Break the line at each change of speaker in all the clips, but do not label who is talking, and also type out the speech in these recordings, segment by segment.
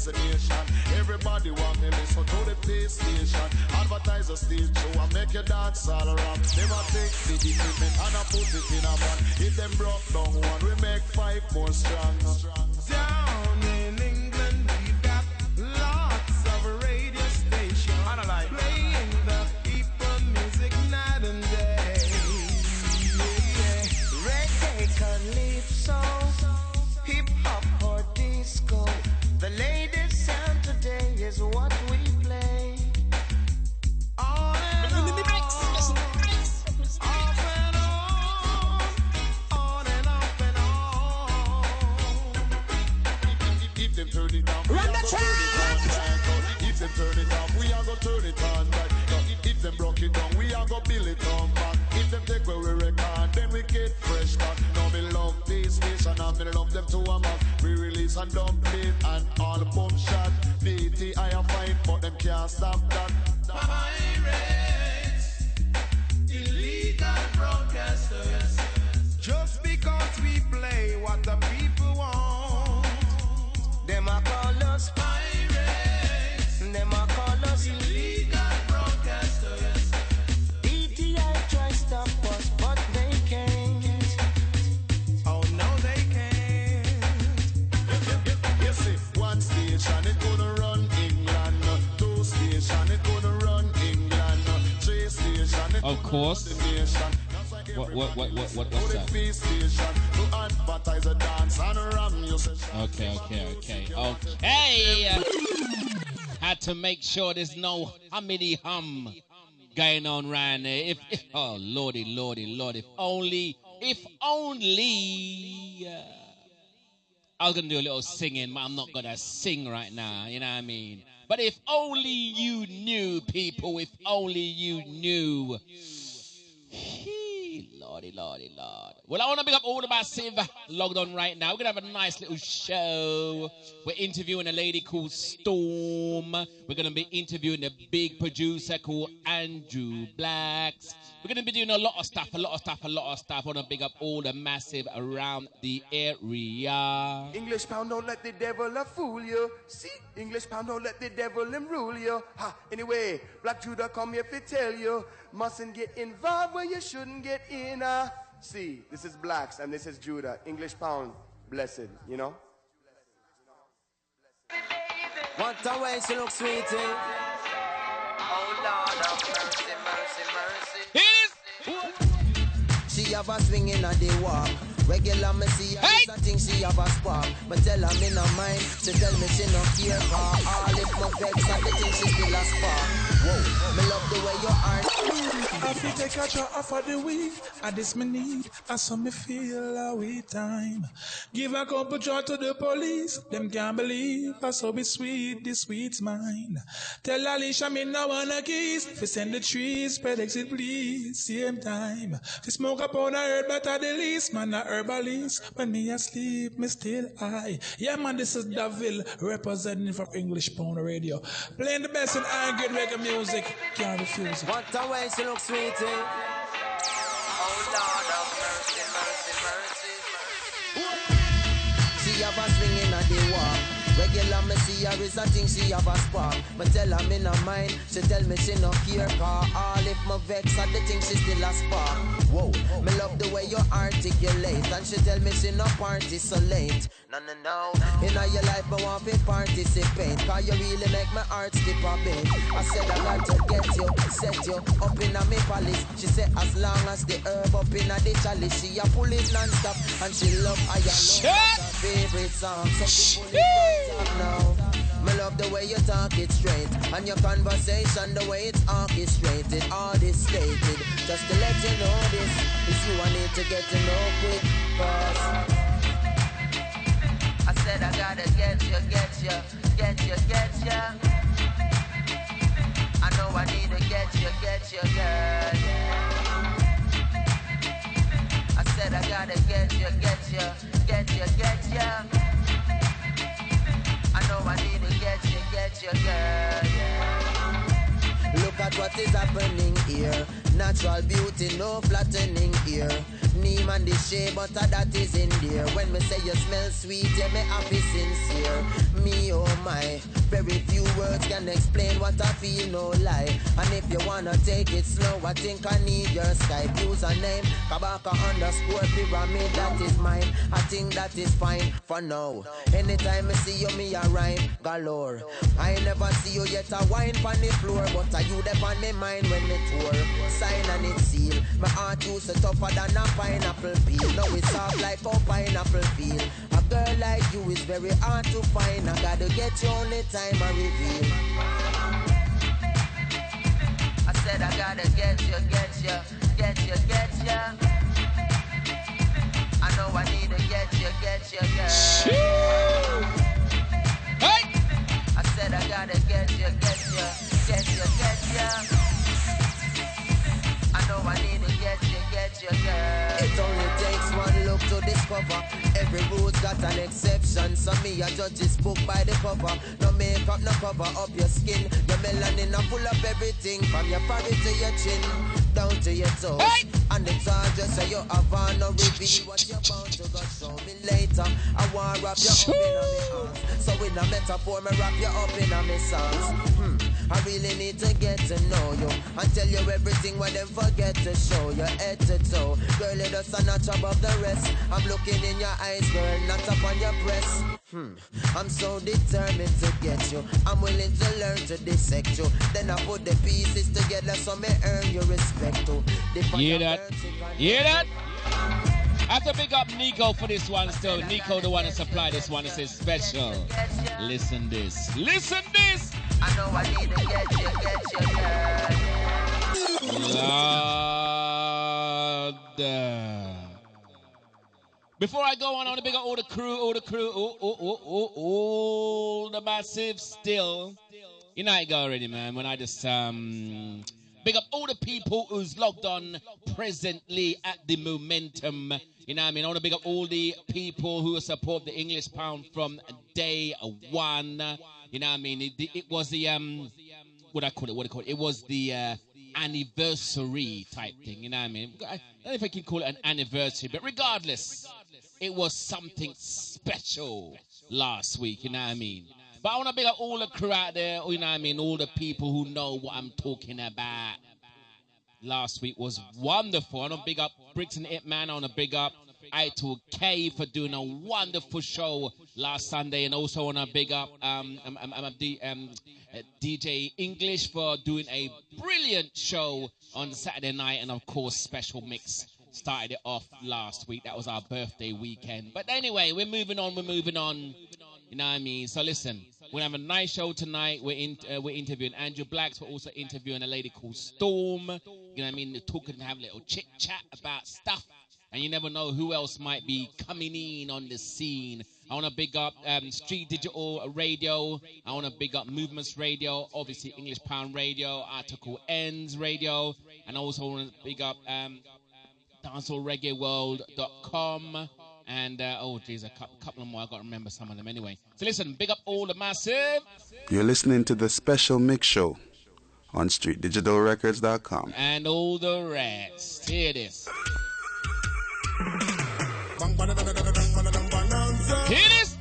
praise the nation. Everybody want me listen to the PlayStation. Advertise a stage show and make you dance all around. Never take the equipment and I put it in a man. If them broke down one, we make 5 more strong.
Down in England, we've got lots of radio stations playing the people music night and day. Yeah. Reggae, calypso, hip hop or disco. The latest sound today is what we play. On and on, off and on and up and on.
If them turn it down,
run the track.
If them turn it down, we are gonna turn it on back. If them broke it down, we are gonna build it on back. If them take where we record, then we get fresh back. Now me love this station and me love them to a man. We release and dump it and all the boom shot. DT I am fine, but them can't stop that.
Pirates, illegal broadcasters. Just because we play what the people want, them a call us pirates. Them a call us illegal broadcasters. DTI try stop us, but they can't. Oh no, they can't.
You see, one station it gonna run England, 2 station it gonna run England, 3 station it
of course.
the nation.
What's that?
To advertise a dance and ram you say.
Okay. Had to make sure there's no hummity hum going on right there. If oh lordy, if only. I was gonna do a little singing, but I'm not gonna sing right now. You know what I mean? But if only you knew, people. If only you knew. Lordy. Well, I want to pick up all the massive logged on right now. We're going to have a nice little show. We're interviewing a lady called Storm. We're going to be interviewing the big producer called Anju, Blaxx. We're going to be doing a lot of stuff. I want to pick up all the massive around the area.
English pound, don't let the devil fool you. See, English pound, don't let the devil rule you. Ha, anyway, Black Judah come here to tell you, mustn't get involved where you shouldn't get in. See, this is Blaxx and this is Judah. English pound, blessed, you know. What a way she looks sweet, eh? Oh Lord of mercy. She have a swing in a day walk. Regular me see her, I think she have a spark. But tell her me no mind, she tell me she no care. All if my vex, I think she still a spark. Whoa, me love the way you are.
I feel take a draw off of the week, and this me need, and so me feel a wee time. Give a couple draw to the police, them can't believe, I so be sweet, this sweet's mine. Tell Alicia me no wanna kiss, fi send the trees, spread exit please, same time. Fi smoke upon a herb, but at the least, man a herbalist. When me asleep, me still high. Yeah man, this is Davil, representing from English Pound Radio. Playing the best in iron good reggae music, can't refuse it.
What a way she looks sweet, eh? Oh Lord of mercy. She have a swing in a day walk. Regular me see her is a thing, she have a spark. But tell her me no mind, she tell me she no care. Cause all if my vex at the thing, she still a spark. Whoa, me love the way you articulate. And she tell me she no party so late. No. In all your life I want to participate. Cause you really make my heart skip a beat. I said I got to get you, set you up in a me palace. She said as long as the herb up in a the chalice, she a pull it non-stop. And she love I love her favorite song. So she pull it now. Me love the way you talk it straight, and your conversation the way it's orchestrated, all this stated. Just to let you know this is you I need to get to know quick. Cause I said I gotta get you. I know I need to get you, girl. Yeah. I said I gotta get you. I know I need to get you, girl. Yeah. Look at what is happening here. Natural beauty, no flattening here. Neem and the shea butter that is in there. When me say you smell sweet, yeah, me happy sincere. Me, oh my, very few words can explain what I feel, no lie. And if you wanna take it slow, I think I need your Skype username. Kabaka _ pyramid, that is mine. I think that is fine for now. Anytime I see you, me a rhyme galore. I never see you yet a wine on the floor, but are you there on me mind when me tour? Sign and it seal. My heart used to tougher than a pineapple peel. Now it's soft like a pineapple peel. A girl like you is very hard to find. I gotta get you only time I reveal. I said I gotta get you. I know I need to get you, girl.
Hey!
I said I gotta get you. I know I need to get you, girl. It only takes one look to discover. Every rule's got an exception. So me, I judge this book by the cover. No makeup, no cover up your skin. Your melanin, I pull up everything from your forehead to your chin, down to your toes.
Hey!
And it's all just so you have on no reveal what you're bound to go show me later. I want to wrap you up in my arms. So in a metaphor, me wrap you up in my songs. I really need to get to know you and tell you everything when them forget to show you head to toe. Girl, you're just a notch above the rest. I'm looking in your eyes, girl, not up on your breast. I'm so determined to get you. I'm willing to learn to dissect you. Then I put the pieces together so me earn your respect too.
Hear that? Hear that? I have to pick up Nico for this one still. Nico the one to supply this one. It says special. Listen this. Listen this!
I know I need to get you,
Lord. Before I go on, I want to big up all the crew, all the massive still. You know I go already, man. When I just big up all the people who's logged on presently at the momentum. You know what I mean? I want to big up all the people who support the English pound from day one. You know what I mean? It was the what I call it? It was the anniversary type thing. You know what I mean? I don't know if I can call it an anniversary, but regardless, it was something special last week. You know what I mean? But I want to big up all the crew out there. You know what I mean? All the people who know what I'm talking about. Last week was wonderful. I want to big up Bricks and Hitman. I want to big up Aitul K for doing a wonderful show last Sunday, and also want to big up DJ English for doing a brilliant show on Saturday night, and of course Special Mix started it off last week. That was our birthday weekend. But anyway, we're moving on. You know what I mean? So listen, we're gonna have a nice show tonight. We're interviewing Anju Blaxx. We're also interviewing a lady called Storm. You know what I mean? They're talking and have a little chit chat about stuff. And you never know who else might be coming in on the scene. I want to big up Street Digital Radio. I want to big up Movements Radio. Obviously, English Pound Radio. Article Ends Radio. And I also want to big up DancehallReggaeWorld.com. And, oh, geez, a couple of more. I got to remember some of them anyway. So listen, big up all the massive.
You're listening to the Special Mix Show on StreetDigitalRecords.com.
And all the rest. Here it is. Here it is.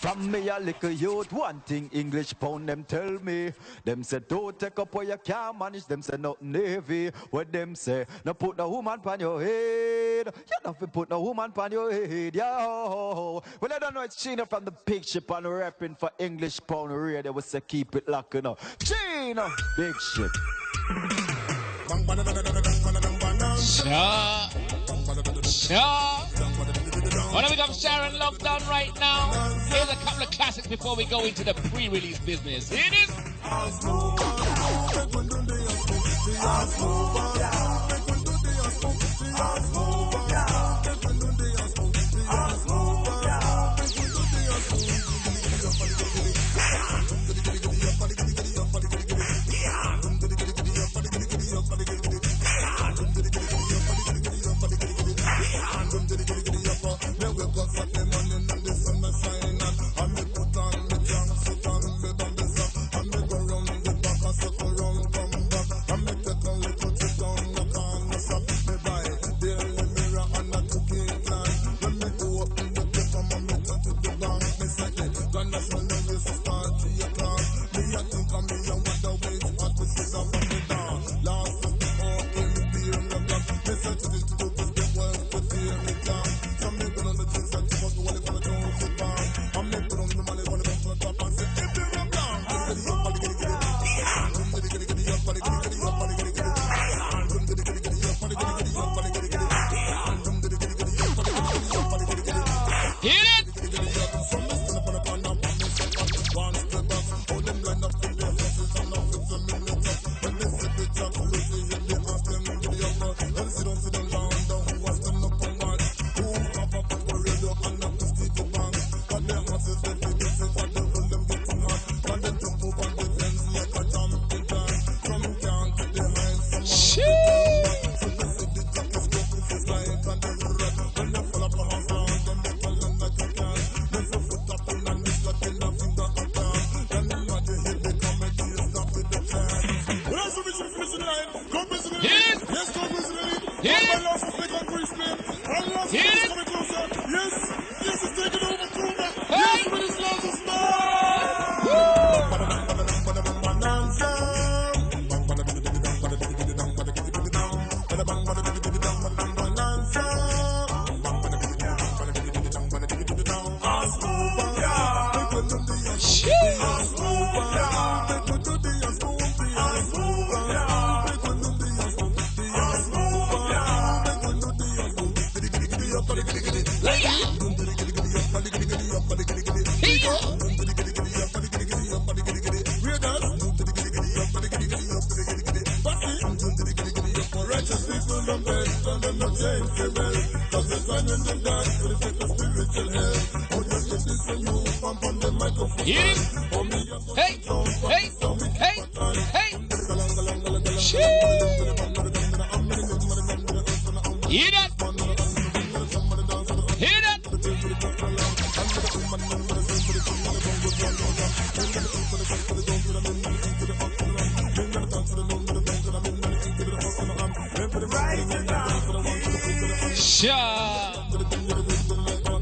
From me a little youth, one thing English pound them tell me. Them say don't take up what you can't manage. Them say not navy. What them say? No put no woman pan your head. You don't have put no woman pan your head. Yo. Well, I don't know it's Chino from the Pig Ship and rapping for English pound radio. We say keep it locked, you know. Chino, big shit.
Sure. Wanna big up Sharon Lockdown right now? Here's a couple of classics before we go into the pre-release business. Here it is.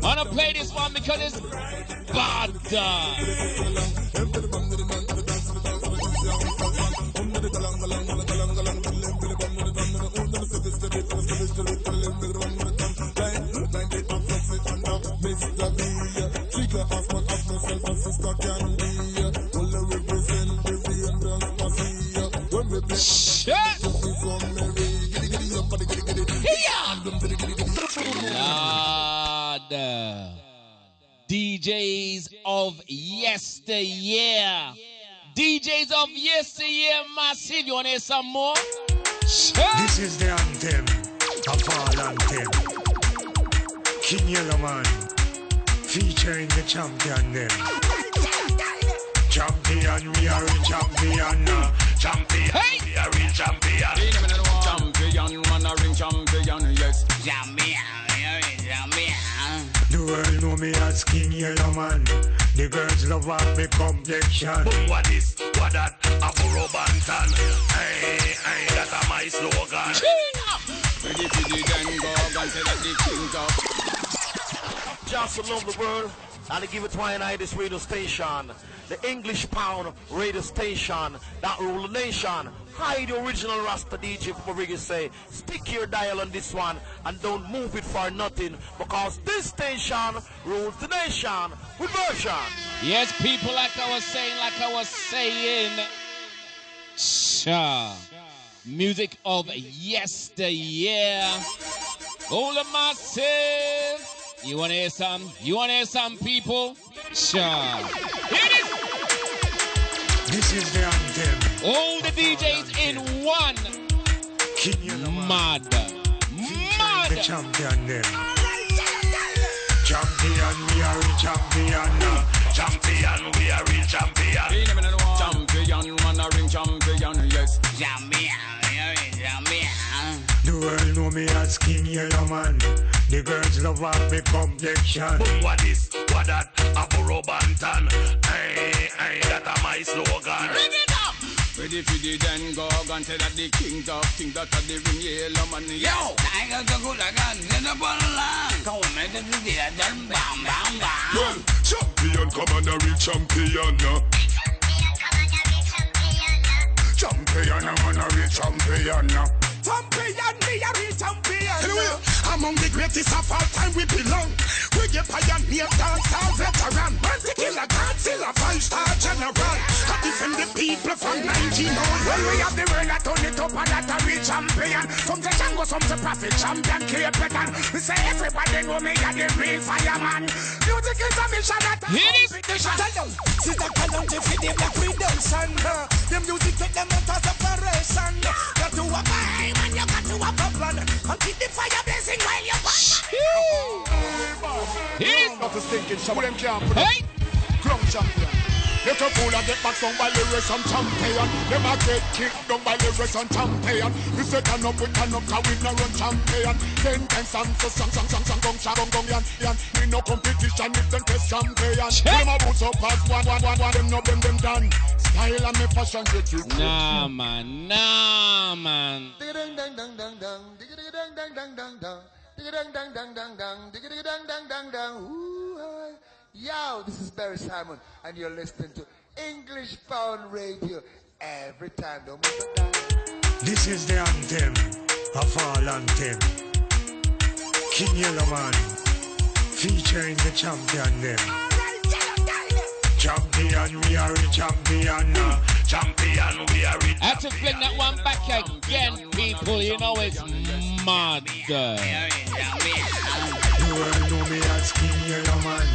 Wanna play this one because it's bad. DJs of yesteryear. DJs of yesteryear, massive. You want to hear some more?
This is the anthem of all anthem. King Yellowman featuring the champion them. Champion, we are a champion. Champion, we are a champion. Champion, man a ring champion, yes. Champion. The world know me as King Yellowman. The girls love up me complexion. But what is, what that, a burro bantan. Hey, hey, that's my slogan. Ready to the den go, and say that the king up.
Just to love the world, and give it why I this radio station. The English Pound radio station that rule the nation. Hi, the original Rasta DJ from Reggae say, stick your dial on this one and don't move it for nothing because this station rules the nation with version.
Yes, people, like I was saying. Sure. Music of yesteryear. All the massive. You wanna hear some? You wanna hear some, people? Sure. Here it is.
This is the anthem
All the DJs in one. Mad.
The champion then. Champion, we are a champion. Champion, we are a champion. Champion, man a ring champion, yes. Champion, we are a champion. The world know me as King Yellow Man. The girls love have me complexion. What this, what that, a burro bantan. Hey, that a my slogan. Bring it up! Ready for the then go and say that the king of things that are the ring yellow man. Yo! I got the good again, then a ball come on, make it the then bam bam bam. Well, champion, come on, a real champion. Champion, I'm on a real champion. Champion, me a real champion. Anyway, among the greatest of all time we belong. We get pioneer, dancehall veteran. Killer, Godzilla, 5-star general. I defend the people from 1900. When we have the world, I turn it up and that a real champion. From the Django, some the prophet, champion, clear pattern. We say everybody know me are the real fireman. Music is a mission that a competition. See the talent if you give the redemption. The music take them out of separation. Got to a buy, man, you got to a plan. And keep the fire blazing while you burn.
He's not a stinking shot. Them can't put up. Ground champion. Little fool and get back down by the race and champion. Them a get kicked down by the race and champion. We say turn up, we turn up, cause we no run champion. 10 times sang, gong, yan. We no competition, if them test champion. Them a boots up as one, them no them done. Style and me fashion get you.
Nah, man.
Yo, this is Barry Simon, and you're listening to English Pound Radio every time. Don't miss it down.
This is the anthem of all anthem. King Yellow Man, featuring the champion them. Champion, we are a champion. Champion, we are a champion.
I have to fling that one back again, people. You know it's mad.
You all know me as King Yellow Man.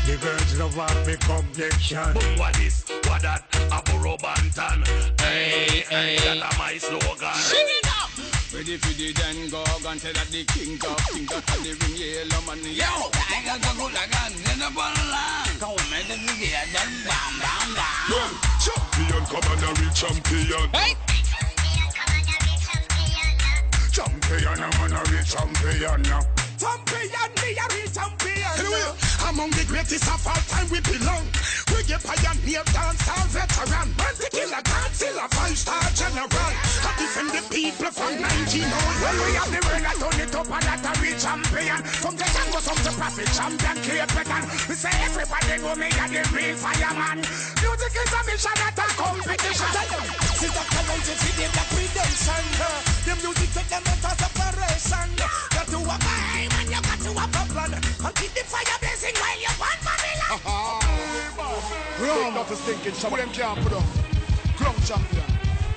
The girls love have me complexion. What this, what that, a burro bantan. Hey, that a my slogan. Sing it up! Ready for the then go and say that the king of things that are the ring yellow man. Yo! I got the good again, then a ball come on, make it the then bam bam bam. Well, champion, come on, a real champion. Hey! Champion, I'm on a real champion. Champion, me a real champion. Anyway, among the greatest of all time we belong. We get pioneer, dancehall veteran. Killer, Godzilla, 5-star general. I defend the people from 1900. When we have the world, I turn it up and that a real champion. From the Django, some the prophet, champion, clear pattern. We say everybody know me are the real fireman. Music is a mission, not a competition. See the talent if you give the redemption. The music take them out of separation. Got to a buy, man, you got to a plan. And keep the fire blazing while you want Babylon.
Ground not a stinking shot. Them can't put up. Ground champion.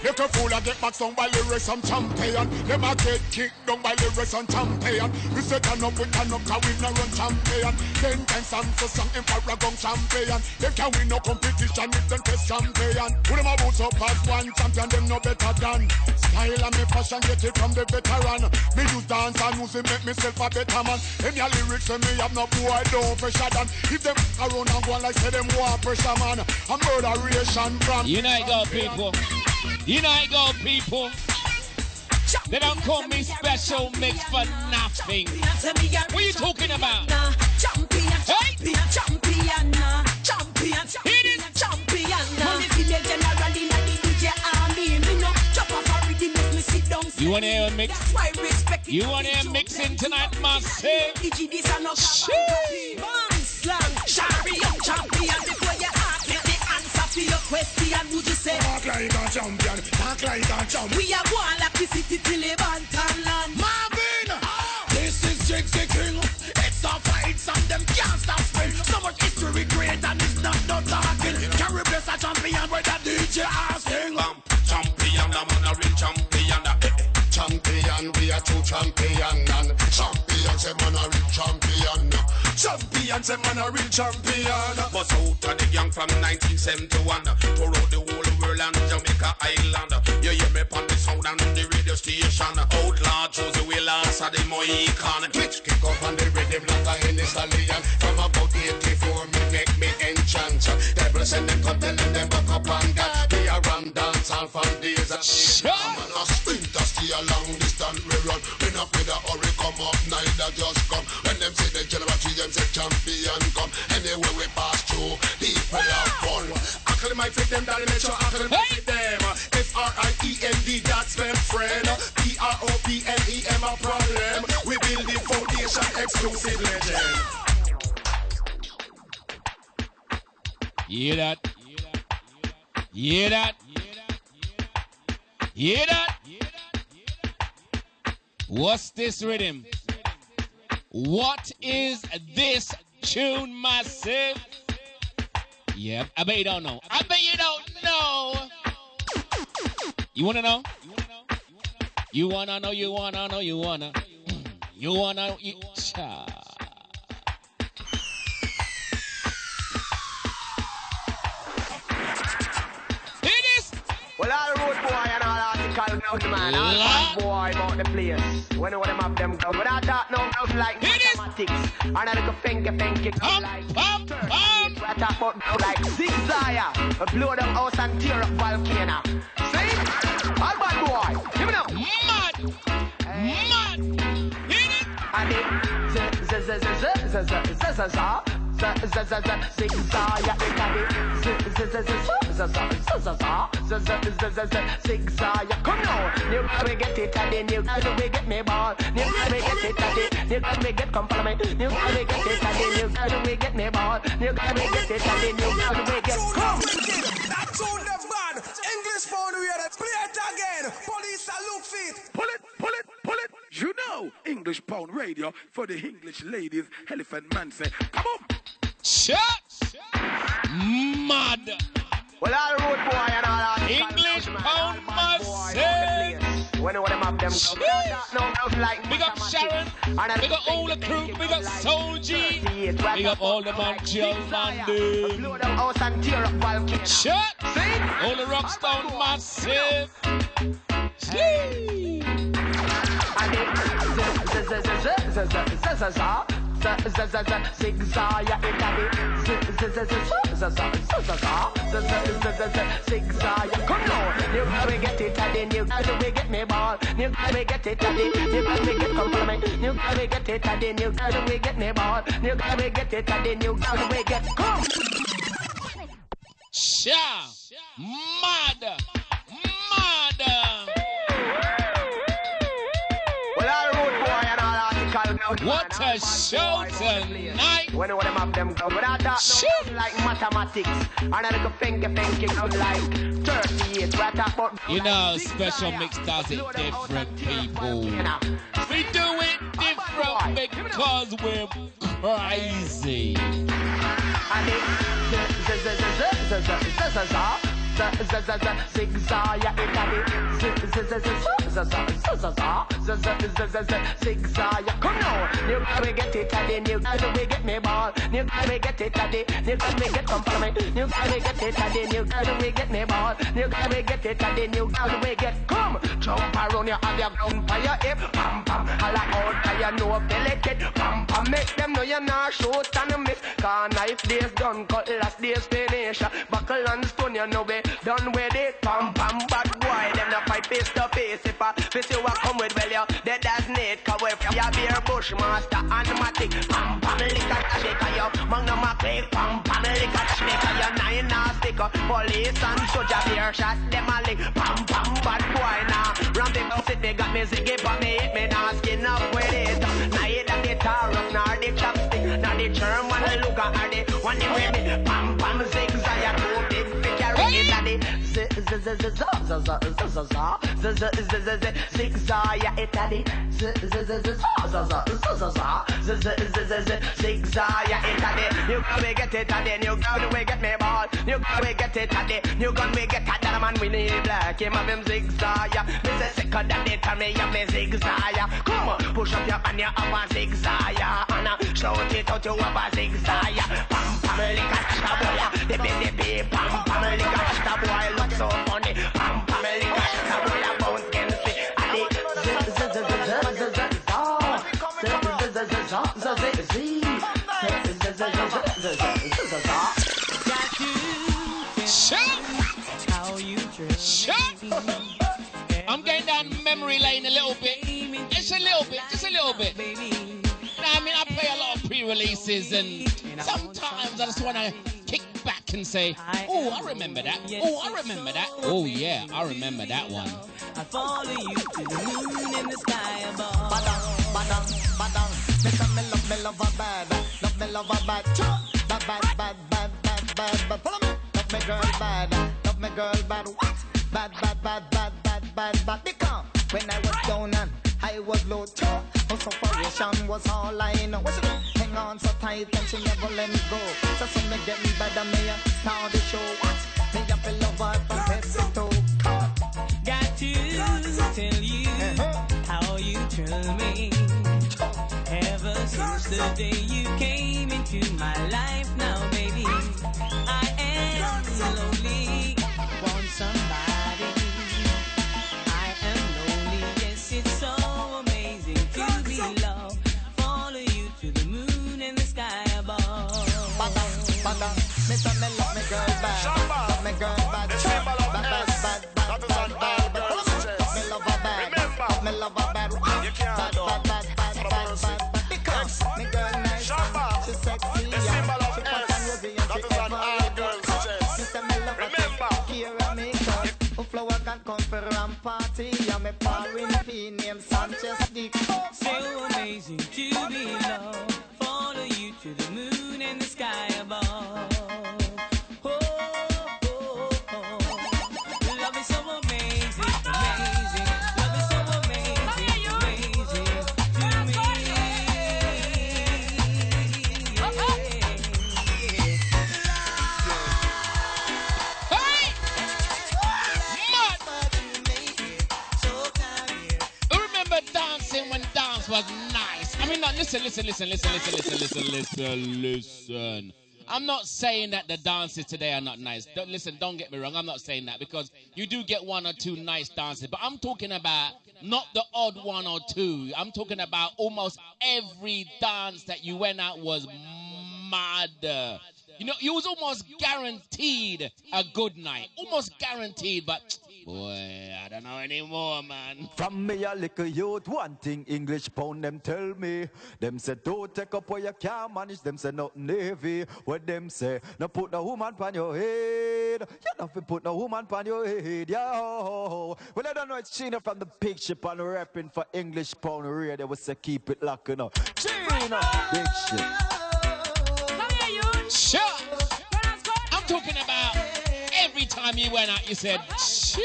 Little fool and get back down by the race and champion. Them a get kicked down by the race and champion. We say turn up, we turn up, cause we no run champion. 10 times sang, emperor gun champion. Them can win no competition if them test champion. Put them a boots up as one champion, them no better than. Style and me fashion get it from the veteran. Me use dance and music make myself a better man. Them your lyrics and me have no boy don't pressure than. If them around and go like say them war pressure man. I'm murderation from.
Unite go people. Unite go people. They don't call me special mix for nothing. What are you talking about?
Champion, champion, champion, champion,
Hit it.
champion. Money female general in the DJ army. Me no chop off a rhythm, make me sit down.
You wanna hear a mix?
That's why respect.
You wanna hear mixing tonight, massive?
DGDs are not man slang. Champion, champion. Before you ask me the answer for your question, would you say?
Talk like a champion, talk like a champion.
We are going like the city till the Bantan land.
Marvin, this is Jigsy King. It's a fight, some them can't stop spin. So much history great and it's not no talking. Carry bless a champion with a DJ asking. Champion, I'm on a real champion. Champion, we are true champion. And champion, say man a real champion. Champion. champion, say man a real champion. Bust out of the gang from 1971. Tour out the whole world and Jamaica Island. You hear me on the sound and the radio station. Outlaw chose the wheel answer the Mohican. Twitch kick up on the rhythm like a Henny Stallion. From about 84 me make me enchant. Devil send them come telling them back up and God. We are run dance all from days and days. Man a sprinter stay a long distance we run. We not with a hurry come up neither just come. When them say the generation them say champion come. Anyway we pass through people have fun. Uncle might fit them down make sure uncle might fit them. Friend, that's my friend. PROPLEM a problem. We build the foundation exclusive legend.
Hear that? Hear that? Hear that? What's this rhythm? What is this tune, massive? Yep, I bet you don't know. I bet you don't know. You wanna know? You wanna know, you wanna know, you wanna. You wanna, you.
Well, all the road boy and all article now, man. All bad boy about the place. When you want them have them guns. Without that, no girls like mathematics. And I look a finky like 30. I talk about girls like zigzag. Blow them house and tear up volcano. See? All bad boy. Give me now. Mad. Mad. Hit it. And it. Come now, you gotta get it and then you gotta get me ball. You gotta get it and then you gotta get compliment. You gotta get it and then you gotta get me ball. You gotta get it and then you gotta get. Come.
That tune the bad. English phone we are play it again. Police are look fit.
Pull it, pull it, pull it. You know, English Pound Radio for the English ladies. Elephant Man say, come on.
Shut. Mad.
Well, all road boy and all that.
English Pound massive.
When you want them have them like
big up Sharon. Big up all the crew. Big up Soul G. Big up all the Montreal Monday.
Blow them house and tear up volcano.
Shut. All the Rockstone massive.
Zigzag, yeah, come on, you gotta get it and then you gotta get me ball. You gotta get it and then you gotta get compliment. You gotta get it and then you gotta get me ball. You gotta get it and then you gotta get come.
Sha, mad.
Well, all road boy and all article now.
What a show tonight.
When you want them have them guns. Without that, no like mathematics. And I look a finky out like 38. What about
you know, special mix does it different, people. We do it different because we're crazy.
And it zigzag, yeah, zigzag, come now, you gotta get it and then you gotta get me ball. You gotta get it and then you gotta get compliment. You gotta get it and then you gotta get me ball. You gotta get it and then you gotta get come. Jump around, you have your ground by your hip. Pam pam, all out by your no delicate. Pam pam, make them know you're not shoot and a miss. Cause knife days done, cutlass days finish. Buckle and stone, you know we done with it. Pam pam, bad boy, them not fight face to face. If I face you, I come with well, you dead as Nate. Cause we ya beer bushmaster and matic. Pam pam, lick a shaker, you magnum a click. Pam pam, lick a shaker, you nine a sticker. Police and soldier beer shot them a lick. Pam pam, bad boy now. Ram them out, they got me ziggy, but me hit me now skin up with it. Neither the Taurus nor the chopstick, nor the German look at the one they with me. Pam pam, zigzag, two big fish carry it at the zigzag, yeah, it at the zigzag, yeah, it at the. You gotta get it at the, you gotta get me ball. You gotta get it at the, you gotta get at that man with the black. Him have him zigzag, yeah. Me say second that they tell me you me zigzag, yeah. Come on, push up your hand, you have a zigzag, yeah. And shout it it out, you have a zigzag. Pam pam, lick a shita boy. The baby, pam pam, lick a shita boy. Look so funny. Pam pam, lick a shita boy. Bounce can see.
I'm getting down memory lane a little bit. Just a little bit, just a little bit. I mean, I play a lot of pre-releases and sometimes I just want to kick back and say, oh, I remember that. Oh, I remember that. Oh, yeah, I remember that one.
I follow you to the moon in the sky above.
Badang, badang. Listen, me love a bad. Love me love a bad. Bad. Follow me. Love me girl bad. Love me girl bad. What? Bad. Because when I was down and I was low too, her separation was all I know. What she do? Hang on so tight and she never let me go. So some me getting better, me start the show. What? Me have to love her from head to toe.
Got to tell you how you thrill me. Ever since the day you came into my life, now baby, I am lonely. Want somebody. I am lonely. Yes, it's so amazing to be loved. Follow you to the moon and the sky above.
Bada, me say me love me girl bad. Love me girl bad. Bad. Me love her bad. Me love her bad. Bad. Because me girl nice, she sexy, she put on rosy and she ever. Me say me love her. Here I make up. Who flower can come for a party? I'm a foreign fee named Sanchez Dick.
So amazing to be loved. Follow you to the moon and the sky above. Love is so amazing. Love is so amazing to me.
Remember dancing when dance was nice. I mean, no, listen. I'm not saying that the dances today are not nice. Don't get me wrong. I'm not saying that because you do get one or two nice dances. But I'm talking about not the odd one or two. I'm talking about almost every dance that you went out was mad. You know, you was almost guaranteed a good night. Almost guaranteed, but boy, I don't know anymore, man.
From me a little youth, one thing English pound them tell me. Them say don't take up what you can't manage. Them say nothing heavy. What them say, no put no woman pan your head. You don't have put no woman pan your head, yo. Well, I don't know, it's Chino from the Pig Ship and rapping for English pound radio. We say keep it locked, you know. Chino, big shit.
Sure. I'm talking about every time you went out, you said, "Shee."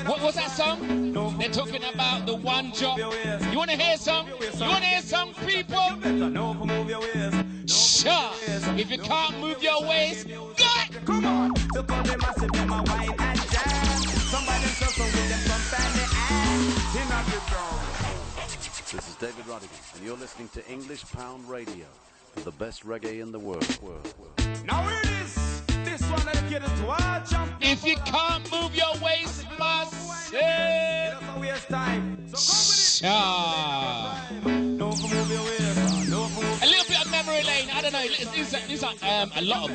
What was that song? They're talking about the one job. You want to hear some? You want to hear some, people? Sure. If you can't move your waist, go it.
Come on. Look how they massive, them a wine and jam. Somebody suffer with them from family and in a big drum.
This is David Rodigan, and you're listening to English Pound Radio, the best reggae in the world.
Now it is. This one dedicated to all champions.
If you can't move your waist, massive.
It doesn't waste time. So come with it. Don't move your waist.
A little bit of memory lane. I don't know. It's like a lot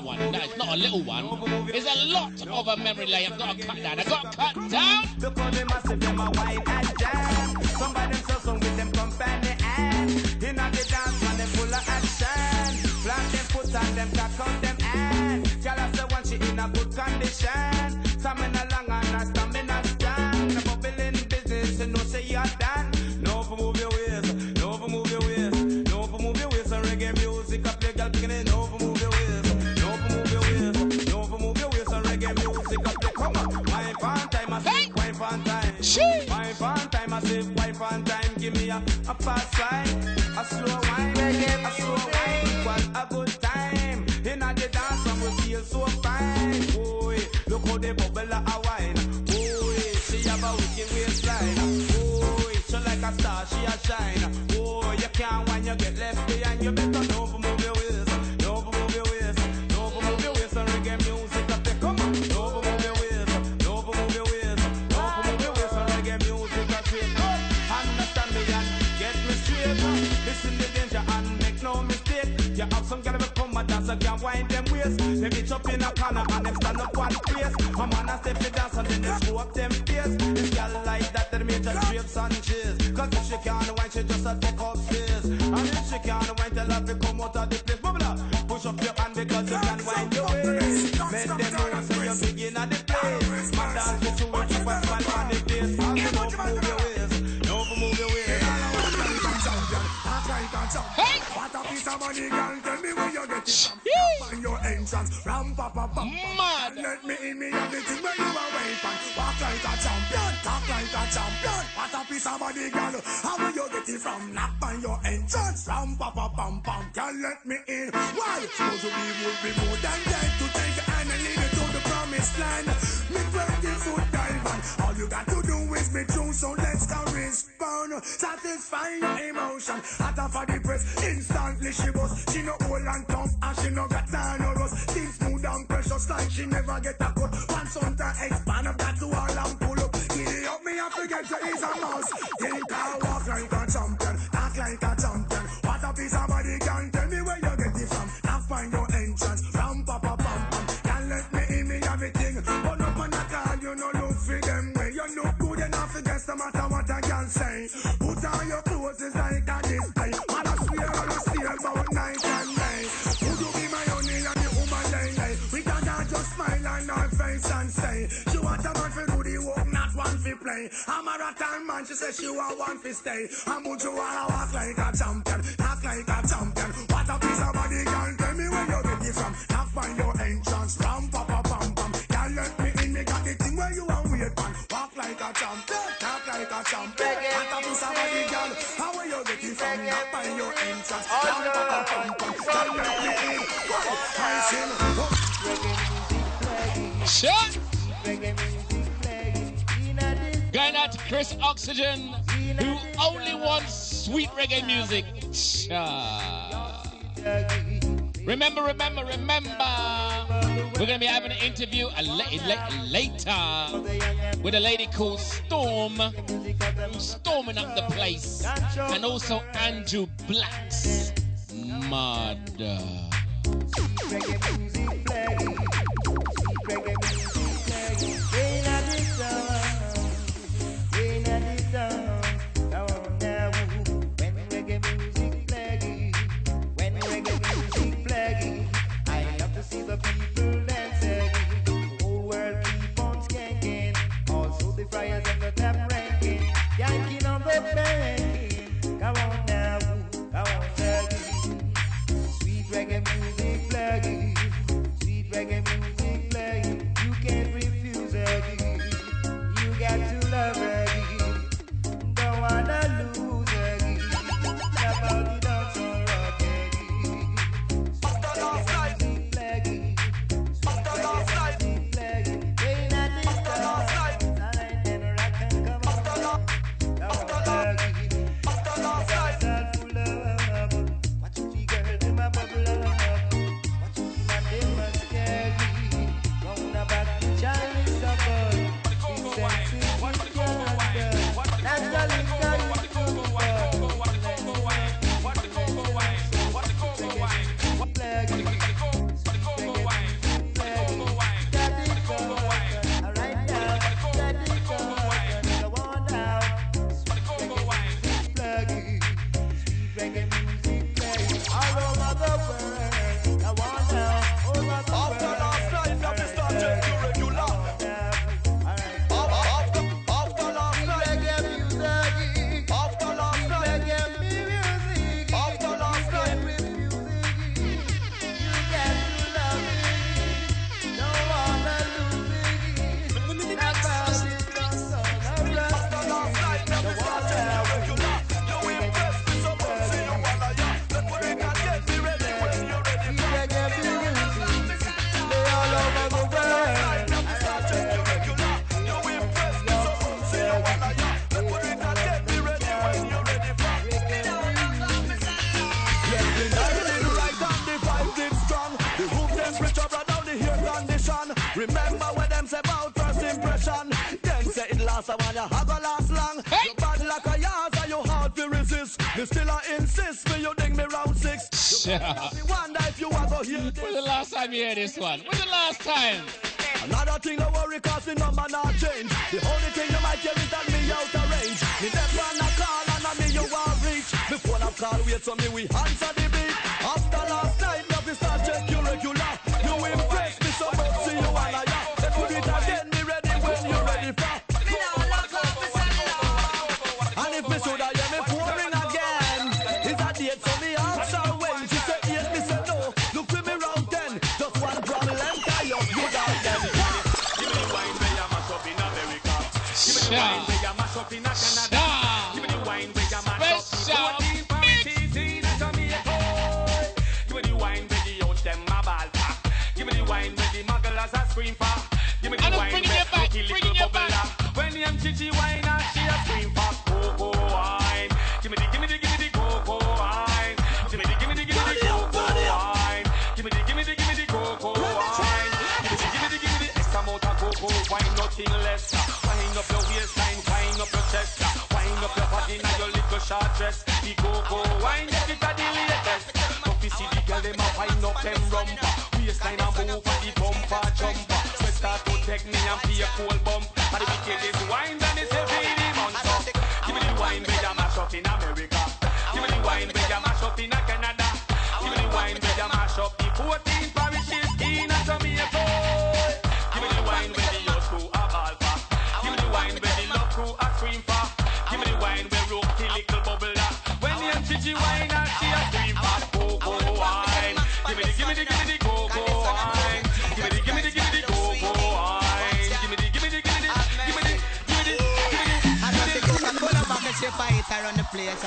one. No, it's not a little one. It's a lot of a memory lane. I've got to cut down. I've got to cut down.
Look how they massive, them a wine and jam. Somebody themselves on with them company and in a the dance when they full of action. Plant them foot and them cock out them hand. Girl I say when she in a good condition. Stamina long and a stamina strong. The bubbling business you know say you're done. No for move your waist. No for move your waist. No for move your waist. And reggae music I play girl picking it. No for move your waist. No for move your waist. No for move your waist. And reggae music I play. Come on. Wine fan time I say wine fan time. Wine fan time I say wine fan time. Give me a fast wine. A slow wine. A slow wine. Equal a good time. In a the dance and we feel so fine. Boy, look how they bubble a wine. Boy, she have a wicked waistline. Boy, she like a star, she a shine. Boy, you can't when you get left behind. You better know for move your waist. Know for move your waist. Know for move your waist and reggae music up there. Come on. Know for move your waist. Know for move your waist. Know for move your waist and reggae music up there. Understand me and get me straight. Listen to danger and make no mistake. You have some girl that come and dance and can wind them waist. They bitch up in a corner and them stand up one place. A man a step to dance and then they screw up them face. This girl like that, they make her drapes and cheese. Cause if she can't wine, she just a take upstairs. And if she can't wine, tell her to come out of the place. Bubble up, push up your hand because you can wind your waist. Make them know so you begin at the place. My dance is to work, you can smile on the face. And you know move your waist, know move your waist.
Hey! What a piece of money, girl, tell me where you get it from. Find your entrance, ram pa pa pa.
Mad.
Let me in me and the thing where you are waiting. Walk like a champion, talk like a champion. What a piece of money, girl, how will you get it from? Knock on your entrance, ram pa pa pam pam. Girl, let me in. Why? Supposed to be would be more than dead to take your hand and lead you to the promised land. Me 20-foot diamond. All you got to do is be true, so let's go respond. Satisfy your emotion. Hotter for the press, instantly she was. She no old and tough, and she no got none or us. Still smooth and precious like she never get a cut. Once on to expand, I've got to all and pull up. Giddy up, me I forget to is a mouse. Think I walk like a champion, act like a champion. What a piece of body can tell me where you get it from. Now find your entrance, ram pa pa pam pam. Can't let me in me everything. But up on the call, you no look for them way. You look good enough to guess no matter what I can say. Put on your clothes, it's like a display. Man, I swear I'll steal about night and day. Would you be my only and the woman lay? We can't just smile on our face and say, she want a man for do the work, not one for play. I'm a rattan man, she says she want one for stay. I'm going to walk like a champion, act like a champion. What a piece of body, girl, tell me where you get it from. Now find your entrance, ram pa pa pam pam. Girl, let me in, me got the thing where you want wait man. Walk like a champion, talk like a champion. What a piece of body, girl, how will you get it from? Now find your entrance, ram pa pa pam pam. Girl, let me in, I sing.
Shut! Going out to Chris Oxygen, who only wants sweet reggae music. Remember. We're going to be having an interview later with a lady called Storm, who's storming up the place. And also Anju Blaxx. Mad.
Cause I want you have a last long. You bad like a yard and you hard to resist. Me still I insist when you ding me round 6. You wonder if you want to hear this.
When's the last time you heard this one? When's the last time?
Another thing, don't worry, cause the number not change. The only thing you might hear is that me out of range. Me never on a call and I me you want reach. Before I call, wait for me, we answer the beat. After last night, now we start check you regular. You impress me so much, see you and I. Let's do it again, me ready when you ready for. And if me should I hear me pouring again, is a date for me answer when. She said yes, me said no. Look for me round 10, just one problem, tie up good out them.
Give me the wine where you mash up in America. Give me the wine where you mash up in Canada. Give me the wine where you mash up in Paris, in Jamaica. Give me the wine where the out them a ball pack. Give me the wine where the mugglers a scream for. Give me the wine where the little bubbler. When the Chichi wine and she a scream for cocoa wine. Give me the cocoa wine. Give me the cocoa wine. Give me the cocoa wine. Give me the extra amount of cocoa wine, nothing less. Wind up your waistline, wind up your chest, wind up your body now your little short dress. The cocoa wine, get it at the latest. Don't you see the girl them a wind up them rumpa. Waistline and move for the bumper jumper. So start to take me and be a cool bump. And if you get this wine, then it's a baby monster. Give me the wine where you mash up in America. Give me the wine where you mash up in Canada. Give me the wine where you mash up the 14 parishes in Jamaica. Give me the wine where the youth crew a ball for. Give me the wine where the love crew a scream for. Give me the wine where rope the little bubbler. When the MCG wine and she a scream for cocoa wine. Give me the cocoa wine. Give me the cocoa wine. Give me the
I got the Coca-Cola bottle shape I hit around the place.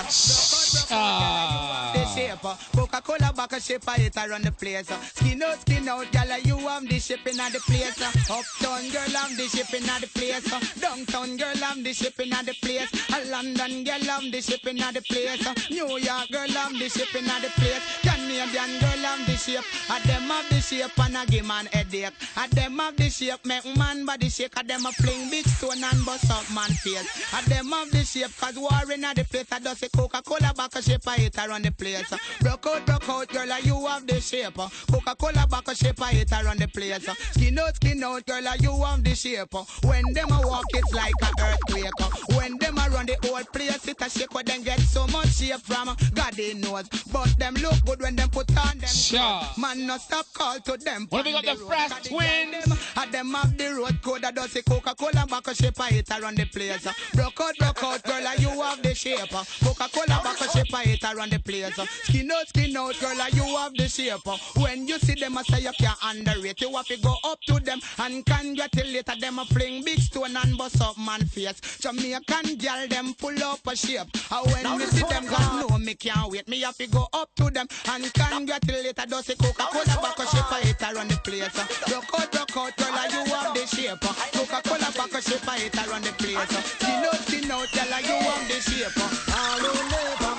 The shape, Coca-Cola bottle shape I hit around the place. Skin out, girl, you have the shipping at the place. Uptown girl, I'm the shipping at the place. Downtown girl, I'm the shipping at the place. London girl, I'm the shipping at the place. New York girl, I'm the shipping at the place. Canadian girl, I'm the shape. At them have the shape and I give man headache. At them have the shape, make man body shake. At them a fling big stone and bust up man face. At them have the shape, cause war in the place. I just say Coca-Cola bottle shape I hit around the place. Broke out, girl, you have the shape. Coca-Cola bottle shape I hit around the place. Skin out, girl, you have the shape. When them a walk, it's like an earthquake. When them a run the whole place, it a shake. When them get so much shape from God they knows. But them look good when them put on them.
Sure.
Man, no stop call to them.
When we got the Frost Twins.
At them have the road code that does say Coca-Cola bottle shape I hit around the place. Broke out, girl, you have the shape. Coca-Cola bottle shape I hit around the place. Skin out, girl, you have the shape. When you see them, I say you can't underrate. You have to go up to them and congratulate them. A fling big stone and bust up man face. Jamaican girl, them pull up a shape. And when me see them, God know me can't wait. Me have to go up to them and congratulate. I don't say Coca-Cola bottle shape I hit around the place. Broke out, girl, you have the shape. Coca-Cola bottle shape I hit around the place. Skin out, girl, you have the shape. All who never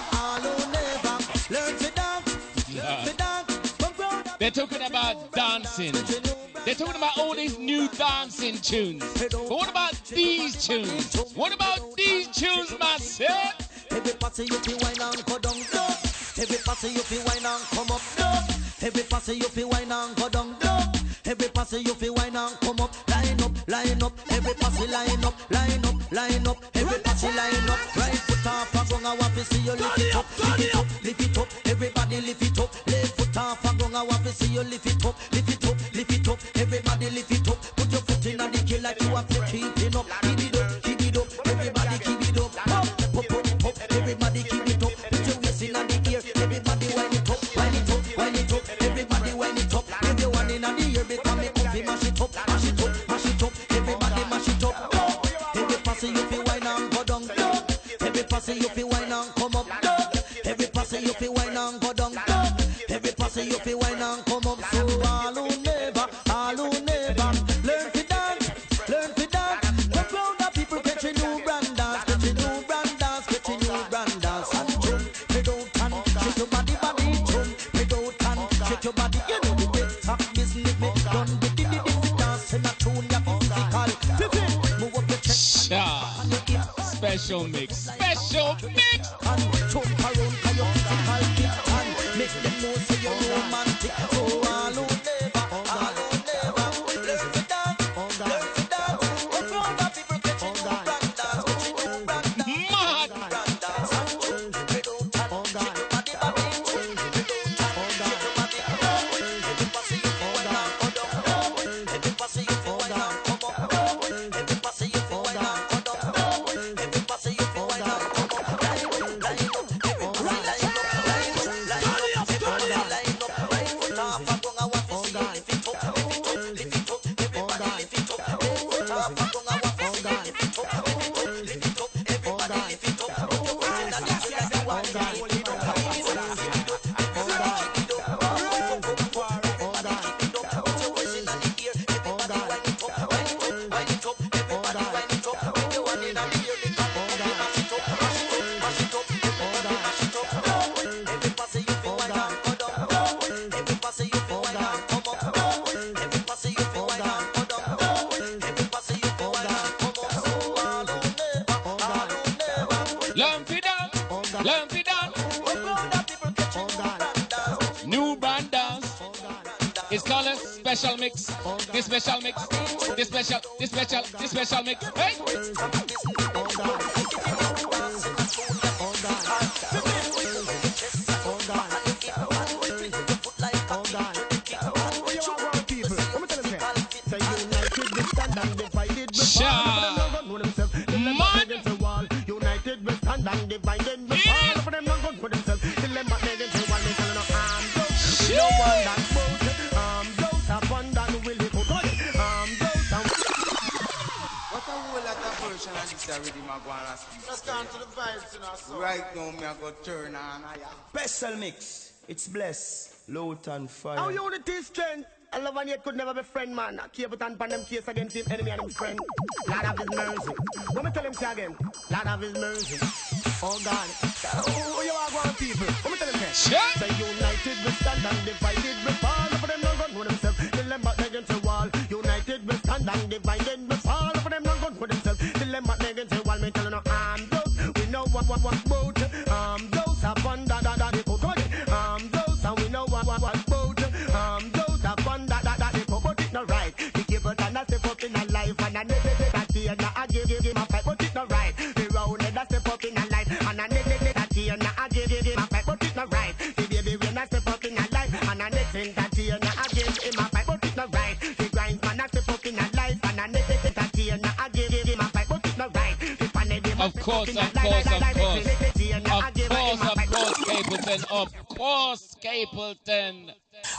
learn to dance.
They're talking about dancing. They're talking about all these new dancing tunes. But what about these tunes? What about these tunes, myself?
Every party you feel wine and go down low. Every party you feel wine and come up low. Every party you feel wine and go down low. Every party you feel wine and come up. Line up. Every party line up. Every party line up. Right foot off and gong. I want to see you lift it up. Everybody lift it up. Left foot off and gong. I want to see you lift it up. Everybody lift it up. Put your foot in the kill like you have to keep it up. Keep it up. Everybody keep it up. Pop. Everybody keep it up. Put your waist in the ear. Everybody wind it up. Everybody wind it up. Give you one in the ear because me come fi mash it up. Everybody mash it up. Every pass you fi wine and go down. Every pass you fi wine and come up. Every pass you fi wine and go down. Every pass you fi wine and come up. So all who never learn to dance. The crowd of people get a new brand dance. And jump, head out and shake your body, jump, head out and shake your body. You know the best talk business me done with the dance and a tune ya physical. Move up your chest.
special mix.
And jump around for your physical kick and make them know say you're romantic. So all who never learn to dance, learn to dance. What from the people catching you brand dance, catching you brand dance,
Mad.
brand dance. And we don't chat, shake your body, baby. We don't chat, shake your body, every pass you feel wine and go down. Every pass you feel wine and come up. Every pass you feel wine and go down. Every pass you feel wine and come up. Line up, everybody line up, line up, everybody line up. Right foot off and go, I want to see you lift it up, lift it up, everybody lift it up. Left foot off and go, I want to see you lift it up, lift it up, everybody lift it up. Put your foot in the air like you want to hold it up. Keep it up, keep it up, everybody keep it up. Everybody keep it up. Put your waist in the air, everybody wind it up, wind it up, wind it up, everybody wind it up. Put your hand in the air, everybody mash it up, mash it up, mash it up, everybody mash it up. Every pass you feel wine and go down. Every pass you feel wine and come up. Every pass you feel wine and go down. Every pass you feel wine and come up. So all who never.
Learn to dance. Learn to dance. New brand dance. It's called a special mix. This special mix. This special mix. Hey!
United we stand and divided we fall for them not good for themselves. Till them back against the wall, they tell no arm those. No one that's bold. Those have one that will live for God. Those are.
What a whole lot of version of this already, my guana. Just down to the vibes, you know. So. Right now, me I go turn on.
Special mix. It's blessed. Load and fire.
How unity strength? I love and yet could never be friend, man. Keep it on them case against him, enemy and his friend. Lord of his mercy. Let me tell him say again. Lord of his mercy. Oh God. Oh, you are one people. Let me tell him say. Say united we stand and divided we fall. For them not gun for themselves. Till them back against the wall. United we stand and divided we fall. For them not gun for themselves. Till them back against the wall. Me tell you no arm those. We know what boat. Those have fun that they put on. Those and we know what boat. Those have fun that they put, but it's not right. The cable and I step up in a life and I never that here now I give him a fight, but it's not right. The round that step up in a life and I never that here now I give him a fight, but it's not right. The baby when I step up in a life and I never that here now I give him a fight, but it's not right. The grind man I step up in a life and I never that here now I give him a fight, but it's not right.
Of course, Capleton.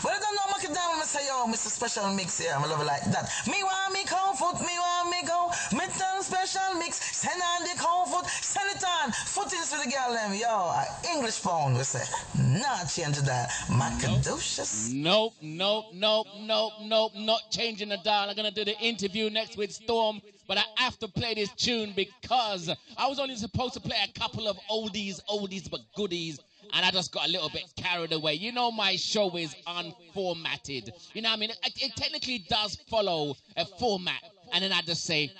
Well, I don't know, make it down when I say, yo, Mr. Special Mix here, I'm a love it like that. Me want me comfort, me want me go. Me tell special mix, send on the comfort, send it on. Footings for the girl, them, yo, English pound, we say. Not change that. Macadocious.
Nope, not changing the dial. I'm gonna do the interview next with Storm, but I have to play this tune because I was only supposed to play a couple of oldies but goodies. And I just got a little bit carried away. You know, my show is unformatted. You know what I mean? It technically does follow a format. And then I just say,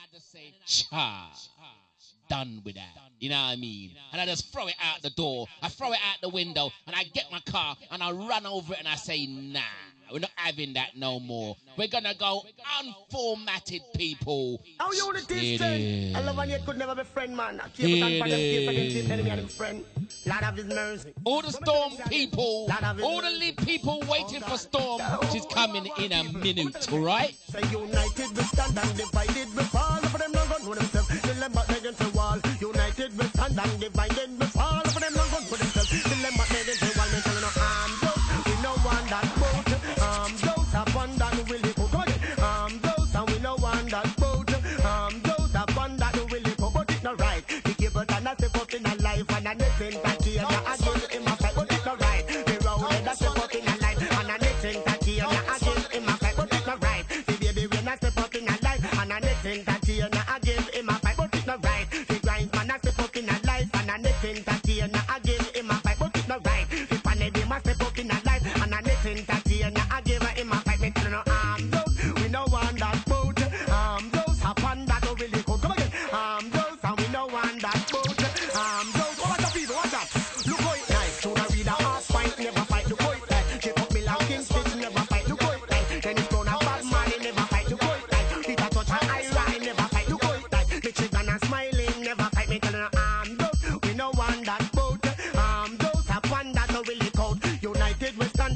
done with that. You know what I mean? And I just throw it out the door. I throw it out the window. And I get my car and I run over it and I say, nah. We're not having that no more. We're gonna go unformatted, people.
How you want this strength? I love and yet could never be friend, man. Keep it on them case against him, enemy and his friend. Lord of his mercy.
All the Storm people, all the lead people waiting for Storm. She's coming in a minute, alright?
Say united we stand and divided we fall. For them not gun for themselves. Till them back against the wall. United we stand and divided we fall. For them not gun for themselves. Till them back against the wall. Me tell you no arm those. We no one that boat. Those have fun that will live for God. Those and we no one that boat. Those have fun that will live for, but it's not right. The cable and I step up in a life and I nothing that here I give in my fight, but it's not right. The road that I step up in a life and I nothing that here I give in my fight, but it's not right. The baby when I step up in a life and I nothing that here I give in my fight, but it's not right. The grind man I step up in a life and I nothing that here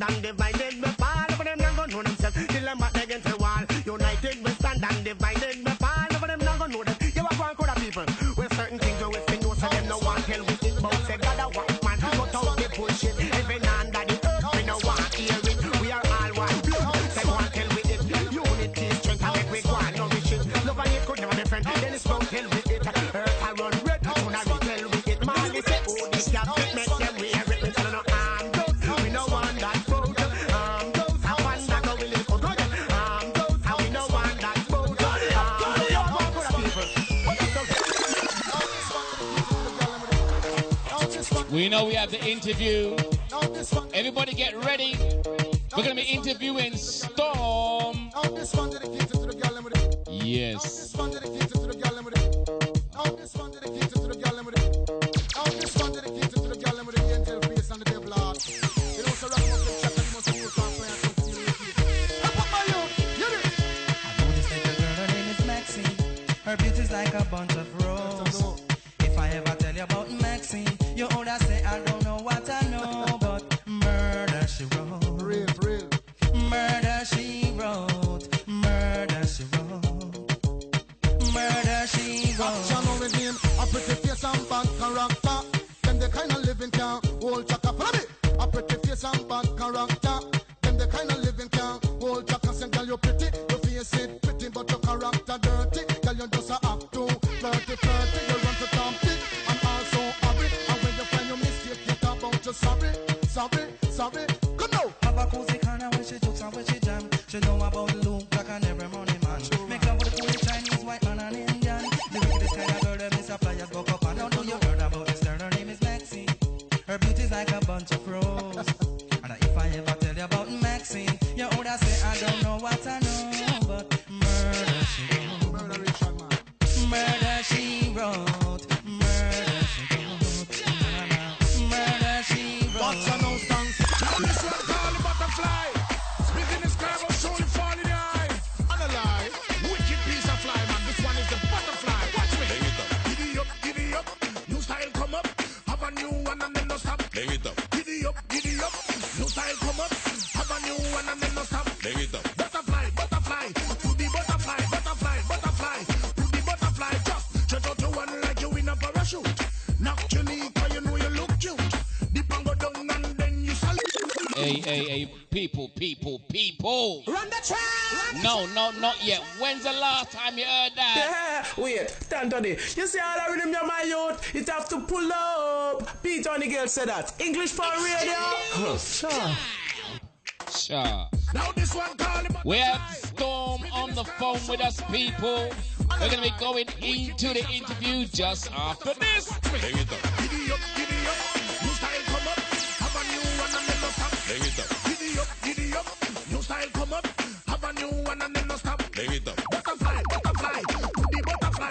and divided we fall. Over them not gonna know themselves till them back against the wall. United we stand and divided we fall. Over them not gonna know them. You are one crowd of people with certain things we think know so them no one tell we it. But say God a watch man, cut out the bullshit. Even under the earth we no want hear it. We are all one blood. Say go and tell we it. Unity strength and make we go and nourish it. Love and hate could never be friend. Then it's wrong tell we it. Earth I run red, soon I will tell we it. Man they say oh this cap make them wear it. We tell no arm those. We no want that boat. Those have one that go will live. Those how we no want that boat. You want good people.
We know we have the interview. Everybody get ready. We're going to be interviewing Storm. Yes.
Her beauty's like a bunch of roses. If I ever tell you about Maxine, you older say I don't know what I know, but murder she wrote. Real. Murder she wrote. Murder she wrote. Murder she wrote.
Action with him, a pretty face and bad character. Them the kind of living can hold chaka. Follow me. A pretty face and bad character. Them the kind of living can hold chaka. Say girl you pretty, your face it pretty, but your character dirty. Girl you just a act too flirty. You run to Tomty and also hurry. And when you find your mistake, you talk about you sorry. Come now.
Have a cozy corner where she jokes and where she jam. She know about Luke Black and every money man. Make love with the cool Chinese, white man and Indian. The wickedest kind of girl that Mr. Flyers go up and down. Know you heard about this girl, her name is Maxine. Her beauty's like a bunch of roses. And if I ever tell you about Maxine, you older say I don't know what I know, but murder she wrote. Murder she wrote. Murder she wrote. Murder she wrote.
What's your nose dance? Now this one called the butterfly. Spitting the sky but surely fall in the eye. And a lie, wicked piece of fly, man. This one is the butterfly. Watch me. Giddy up. New style come up. Have a new one and then no stop. Giddy up. New style come up. Have a new one and then no stop. Butterfly. To the butterfly. To the butterfly. Just straight out to one like you in a parachute. Knock your knee 'cause you know you look cute. Dip and go down and then you salute.
Hey, people.
Run the track.
No, not yet. When's the last time you heard that?
Yeah, wait, Tantony. You see all the rhythm you're my youth? It have to pull up. Pete on the girl said that. English for radio. Sure.
Now this one called the
We have Storm on the phone with us, people. We're going to be going into the interview just after this.
Giddy up. New style come up. Have a new one and then no stop. Giddy up. New style come up. Have a new one and then no stop. Butterfly. To the butterfly.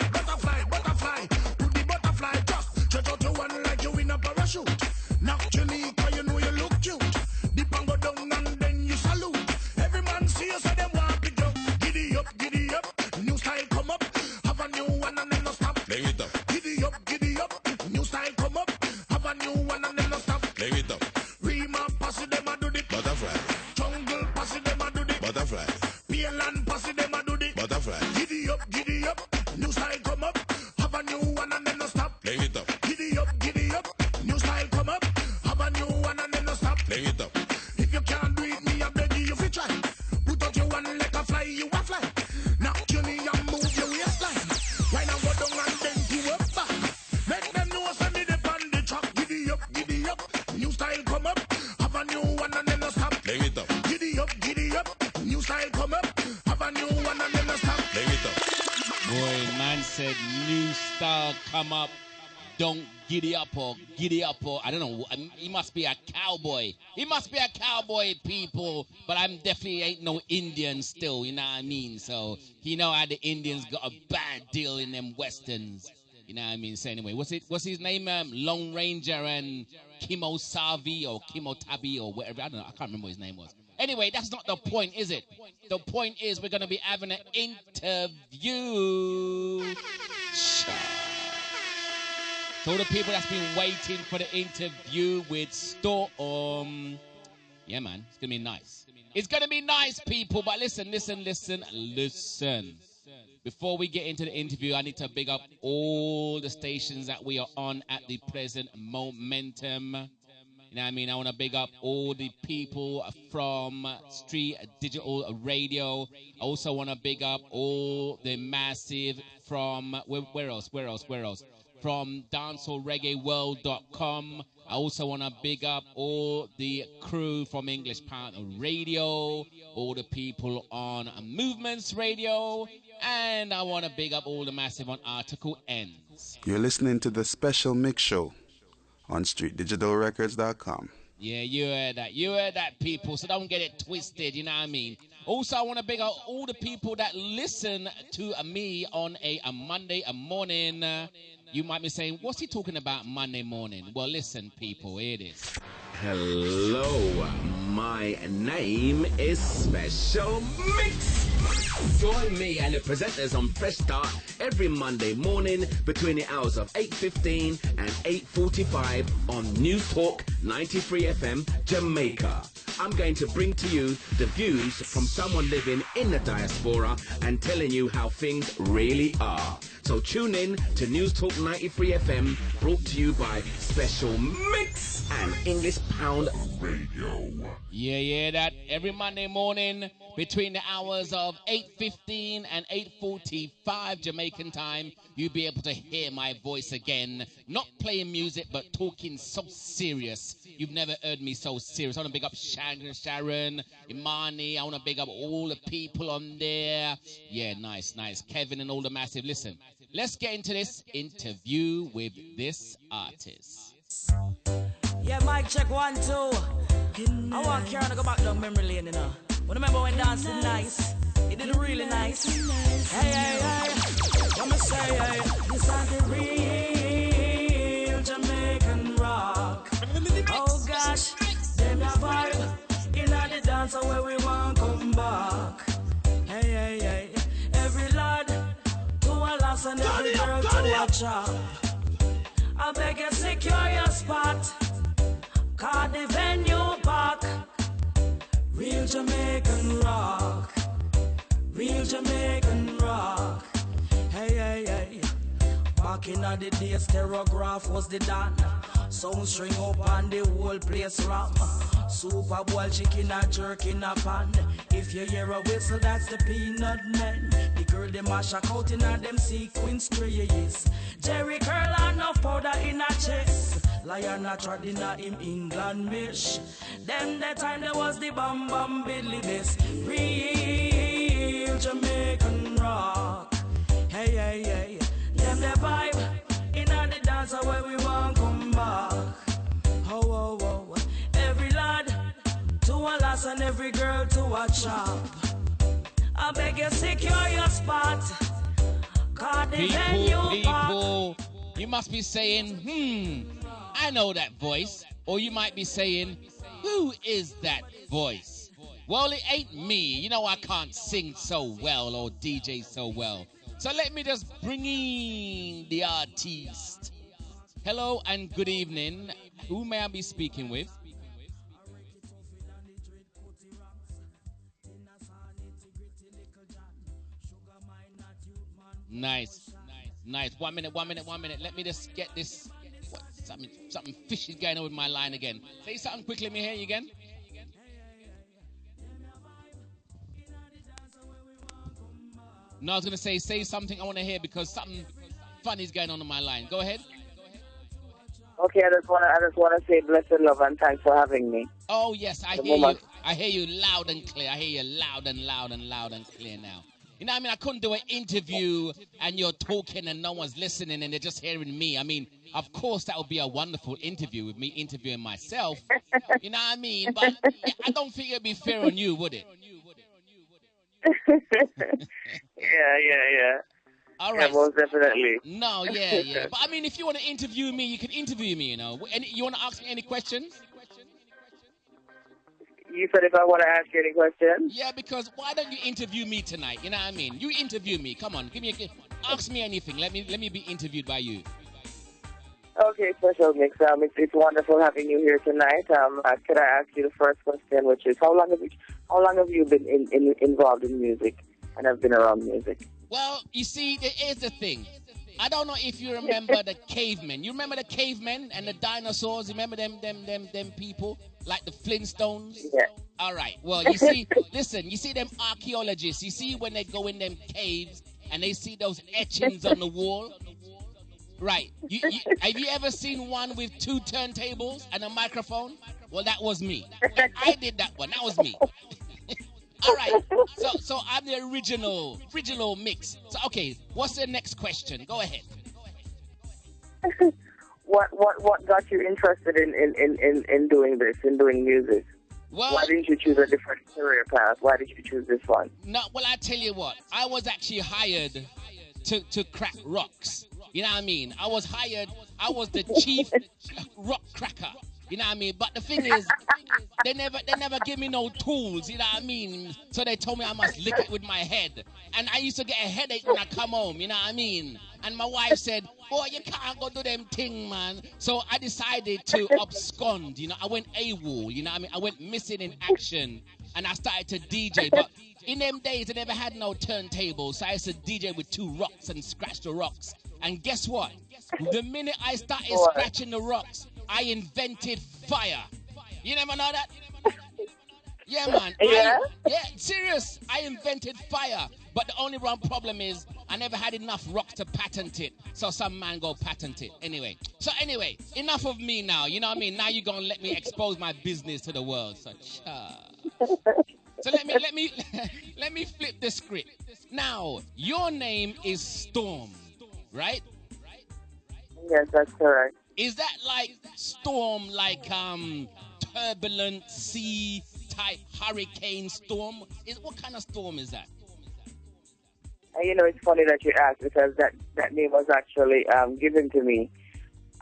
To the butterfly. Just straight out to one like you in a parachute. Knock your knee 'cause you know you look cute. Dip and go down and then you salute. Every man see you so them want pick up. Giddy up. New style come up. Have a new one and then no stop. Giddy up. New style come up. Have a new one and then no stop. Rima pass them a do the butterfly. Jungle pass them a do the butterfly. Pearland pass them a do the butterfly. Giddy up. New style come up. Have a new one and then no stop. Giddy up. New style come up. Have a new one and then no stop. If you can't do it, me I beg you fi try. Put out your one like a fly, you a fly. Knock your knee and move your waistline. Why not go down and then you up back? Make them know send me the on the track. Giddy up. New style come up. Have a new one and then no stop. Giddy up. New style come up. Have a new one and then no stop.
Boy, man said new style come up. Don't giddy up or I don't know. He must be a cowboy. People. But I'm definitely ain't no Indian still, you know what I mean? So, you know how the Indians got a bad deal in them westerns. You know what I mean? So anyway, what's his name? Lone Ranger and Kimo Savi or Kimo Tabi or whatever. I don't know. I can't remember what his name was. Anyway, that's not the point, is it? The point is we're going to be having an interview. So the people that's been waiting for the interview with Storm, Yeah, man. It's going to be nice. It's going to be nice, people. But listen. Before we get into the interview, I need to big up all the stations that we are on at the present momentum. You know what I mean? I want to big up all the people from Street Digital Radio. I also want to big up all the massive from, where else? From dancehallreggaeworld.com. I also want to big up all the crew from English Pound Radio, all the people on Movements Radio, and I want to big up all the massive on Article Ends.
You're listening to the special mix show on streetdigitalrecords.com.
Yeah, you heard that, people, so don't get it twisted, you know what I mean? Also, I want to big up all the people that listen to me on a Monday morning. You might be saying, what's he talking about Monday morning? Well, listen, people, here it is.
Hello, my name is Special Mix. Join me and the presenters on Fresh Start every Monday morning between the hours of 8:15 and 8:45 on News Talk 93 FM, Jamaica. I'm going to bring to you the views from someone living in the diaspora and telling you how things really are. So tune in to News Talk 93 FM, brought to you by Special Mix and English Pound Radio.
Yeah, that every Monday morning between the hours of 8:15 and 8:45 Jamaican time, you'll be able to hear my voice again. Not playing music, but talking so serious. You've never heard me so serious. I want to big up Sharon, Imani. I want to big up all the people on there. Yeah, nice. Kevin and all the massive. Listen, let's get into this interview with this artist.
Yeah, mic check 1, 2. I want Karen to go back down memory lane, you know. But remember when dancing nice? It did really nice. Hey. Let me say, hey, this is the real Jamaican rock. Oh gosh, them a vibe. In the dance where we want come back. Hey. Every lad to a lass and every girl to a chop. I beg you secure your spot. Cause the venue back. Real Jamaican rock. Real Jamaican rock. Hey. Back in the days, Terrograph was the dan. Sound string up and the whole place ram. Super Bowl chicken a jerk in a pan. If you hear a whistle, that's the peanut men. The girl them a shock out in a them sequins trees. Jerry curl and no powder in a chest. Lion a trod in a him England mish. Them the time there was the bam bam biddly this. Real Jamaican rock. Hey. Them the vibe in a the dance where we want come back. Oh. Every lad to a lass and every girl to a chop. I beg you secure your spot.
People, you must be saying, I know that voice. Or you might be saying, who is that voice? Well, it ain't me. You know I can't sing so well or DJ so well. So let me just bring in the artist. Hello and good evening. Who may I be speaking with? Nice. 1 minute. Let me just get this. Something fishy going on with my line again. Say something quickly. Let me hear you again. No, I was going to say something I want to hear because something funny is going on my line. Go ahead.
Okay, I just want to say blessed love and thanks for having me.
Oh, yes, I hear you. I hear you loud and clear. I hear you loud and clear now. You know what I mean? I couldn't do an interview and you're talking and no one's listening and they're just hearing me. I mean, of course, that would be a wonderful interview with me interviewing myself. You know what I mean? But I don't think it would be fair on you, would it?
Yeah.
All right.
Yeah, most definitely.
No, yeah. But I mean, if you want to interview me, you can interview me, you know. And you want to ask me any questions?
You said if I want to ask you any questions?
Yeah, because why don't you interview me tonight? You know what I mean? You interview me. Come on, ask me anything. Let me be interviewed by you.
Okay, special mix. It's wonderful having you here tonight. Could I ask you the first question, which is how long have you been involved in music and have been around music?
Well, you see, there is the thing. I don't know if you remember the cavemen. You remember the cavemen and the dinosaurs? You remember them people like the Flintstones?
Yeah.
All right. Well, you see, listen. You see them archaeologists. You see when they go in them caves and they see those etchings on the wall. Right. Have you ever seen one with 2 turntables and a microphone? Well, that was me. I did that one. That was me. All right. So I'm the original mix. So okay, what's the next question? Go ahead.
What got you interested in doing this, in doing music?
Well,
why didn't you choose a different career path? Why did you choose this one?
No, well, I tell you what. I was actually hired to crack rocks. You know what I mean? I was hired. I was the chief rock cracker. You know what I mean? But the thing is, they never give me no tools. You know what I mean? So they told me I must lick it with my head. And I used to get a headache when I come home. You know what I mean? And my wife said, "Boy, you can't go do them thing, man." So I decided to abscond. You know, I went AWOL. You know what I mean? I went missing in action. And I started to DJ. But in them days, I never had no turntables. So I used to DJ with 2 rocks and scratch the rocks. And guess what? The minute I started scratching the rocks, I invented fire. You never know that? Yeah, man.
Yeah?
Serious. I invented fire. But the only wrong problem is I never had enough rock to patent it. So some man go patent it. Anyway, enough of me now. You know what I mean? Now you're going to let me expose my business to the world. So let me flip the script. Now, your name is Storm, right?
Yes, that's correct.
Is that like storm, like turbulent sea type hurricane storm? What kind of storm is that?
You know, it's funny that you asked because that name was actually given to me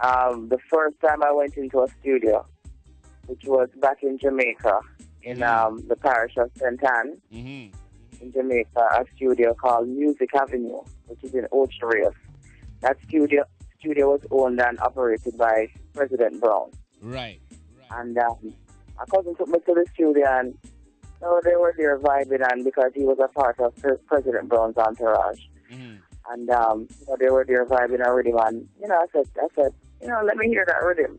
the first time I went into a studio, which was back in Jamaica, in the parish of St. Anne, in Jamaica, a studio called Music Avenue, which is in Ocho Rios. That studio was owned and operated by President Brown.
Right.
And my cousin took me to the studio, and they were there vibing, and because he was a part of President Brown's entourage. And they were there vibing a rhythm, and I said, let me hear that rhythm.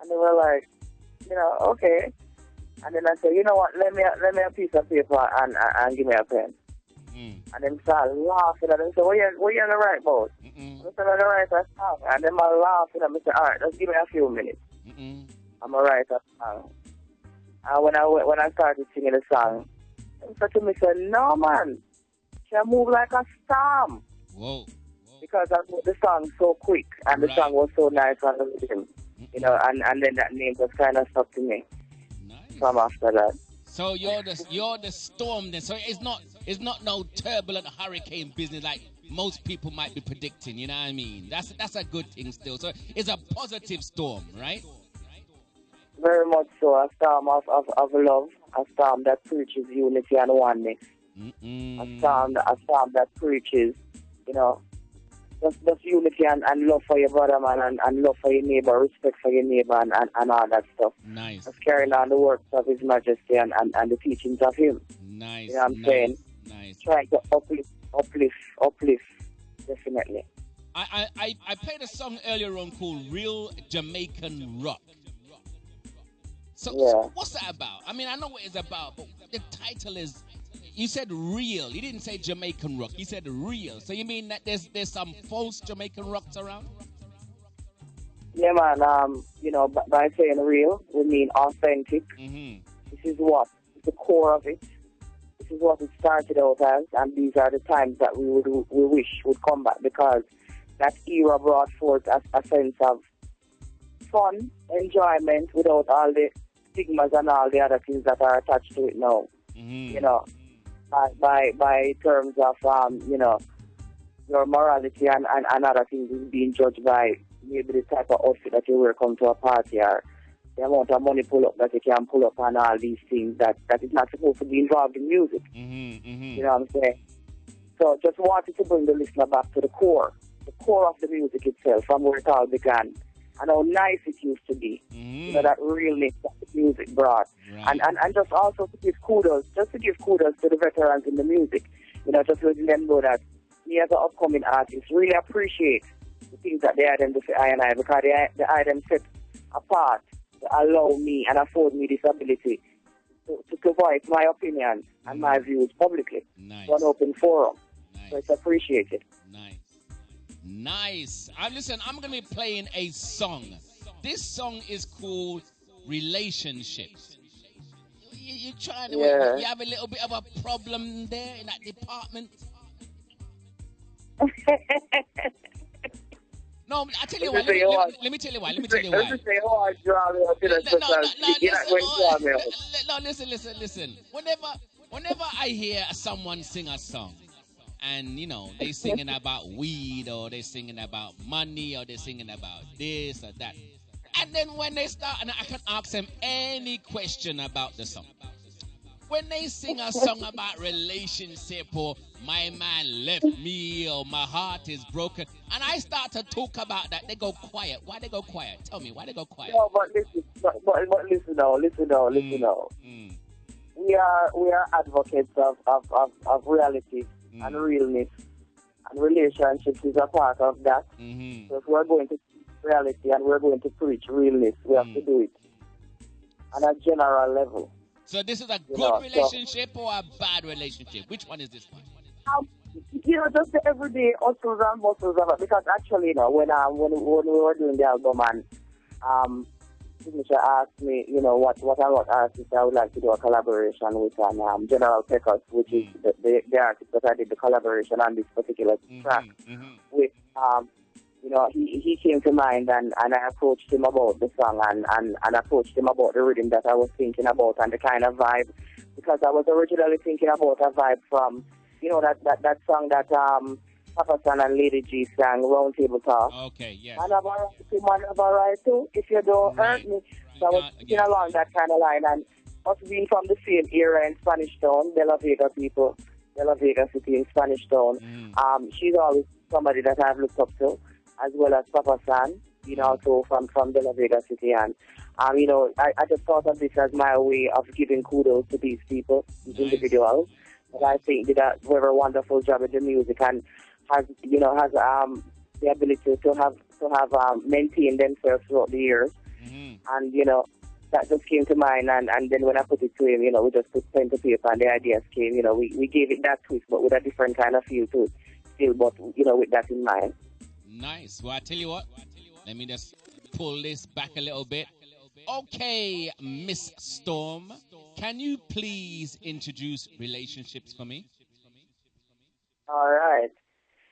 And they were like, okay. And then I said, you know what, let me a piece of paper and give me a pen. And then started laughing at them. So what you on the right about? I said, on the right a song. And then I laughing at me. I said, all right, just give me a few minutes. I'm going to write a song. And when I started singing the song, they said to me, no, man, she move like a storm.
Whoa.
Because I wrote the song so quick, and the song was so nice on the rhythm. And then that name just kind of stuck to me. Nice. From after that.
So you're the storm then. So it's not no turbulent hurricane business like most people might be predicting. You know what I mean? That's a good thing still. So it's a positive storm, right?
Very much so. A storm of love. A storm that preaches unity and oneness. A storm that preaches, just unity and love for your brother, man, and love for your neighbor, respect for your neighbor, and all that stuff.
Nice.
Just carrying on the works of His Majesty and the teachings of Him.
Nice.
You know what I'm saying?
Nice.
Trying to uplift, definitely.
I played a song earlier on called Real Jamaican Rock. So what's that about? I mean, I know what it's about, but the title is, you said real. You didn't say Jamaican rock. You said real. So you mean that there's some false Jamaican rocks around?
Yeah, man. By saying real, we mean authentic. This is what the core of it. This is what it started out as, and these are the times that we wish would come back, because that era brought forth a sense of fun, enjoyment, without all the stigmas and all the other things that are attached to it now. By terms of your morality and other things is being judged by maybe the type of outfit that you wear come to a party, or the amount of money pull up that you can pull up, and all these things that is not supposed to be involved in music. You know what I'm saying? So just wanted to bring the listener back to the core of the music itself, from where it all began. and how nice it used to be. You know, that realness that the music brought.
Right.
And just also to give kudos to the veterans in the music. You know, just letting them know that me as an upcoming artist really appreciate the things that they identify I because the items set apart to allow me and afford me this ability to voice my opinions and my views publicly.
Nice.
To an open forum. Nice. So it's appreciated.
Nice. Listen, I'm going to be playing a song. This song is called Relationships. You trying to... You have a little bit of a problem there in that department? No, I tell you what. Let me tell you why. No, listen. Whenever I hear someone sing a song, and, you know, they singing about weed, or they singing about money, or they singing about this or that. And then when they start, and I can ask them any question about the song. When they sing a song about relationship, or my man left me, or my heart is broken, and I start to talk about that, they go quiet. Why they go quiet? Tell me, why they go quiet?
No, but listen now. We are advocates of reality and realness, and relationships is a part of that. So if we're going to preach reality and we're going to preach realness, we have to do it on a general level.
So this is a good relationship or a bad relationship? Which one is this one?
Just the everyday hustles and bustles of it. Because actually, when we were doing the album and Signature asked me, what about artists I would like to do a collaboration with, and General Peckers, which is the artist that I did the collaboration on this particular track with. He came to mind, and I approached him about the song and approached him about the rhythm that I was thinking about and the kind of vibe, because I was originally thinking about a vibe from, that song that Papa San and Lady G sang, Round Table Talk.
Okay, yes.
Man have a right too, if you don't hurt me. So I was thinking along that kind of line, and us being from the same era in Spanish Town, De La Vega people, De La Vega City in Spanish Town, she's always somebody that I've looked up to, as well as Papa San, also from De La Vega City. And, I just thought of this as my way of giving kudos to these people, these individuals. And I think they did a very wonderful job with the music and has the ability to have maintained themselves throughout the years. And, that just came to mind. And then when I put it to him, we just put pen to paper and the ideas came. We gave it that twist, but with a different kind of feel to it still, but, with that in mind.
Nice. Well, I tell you what, let me just pull this back a little bit. Okay, Miss Storm, can you please introduce Relationships for me?
All right.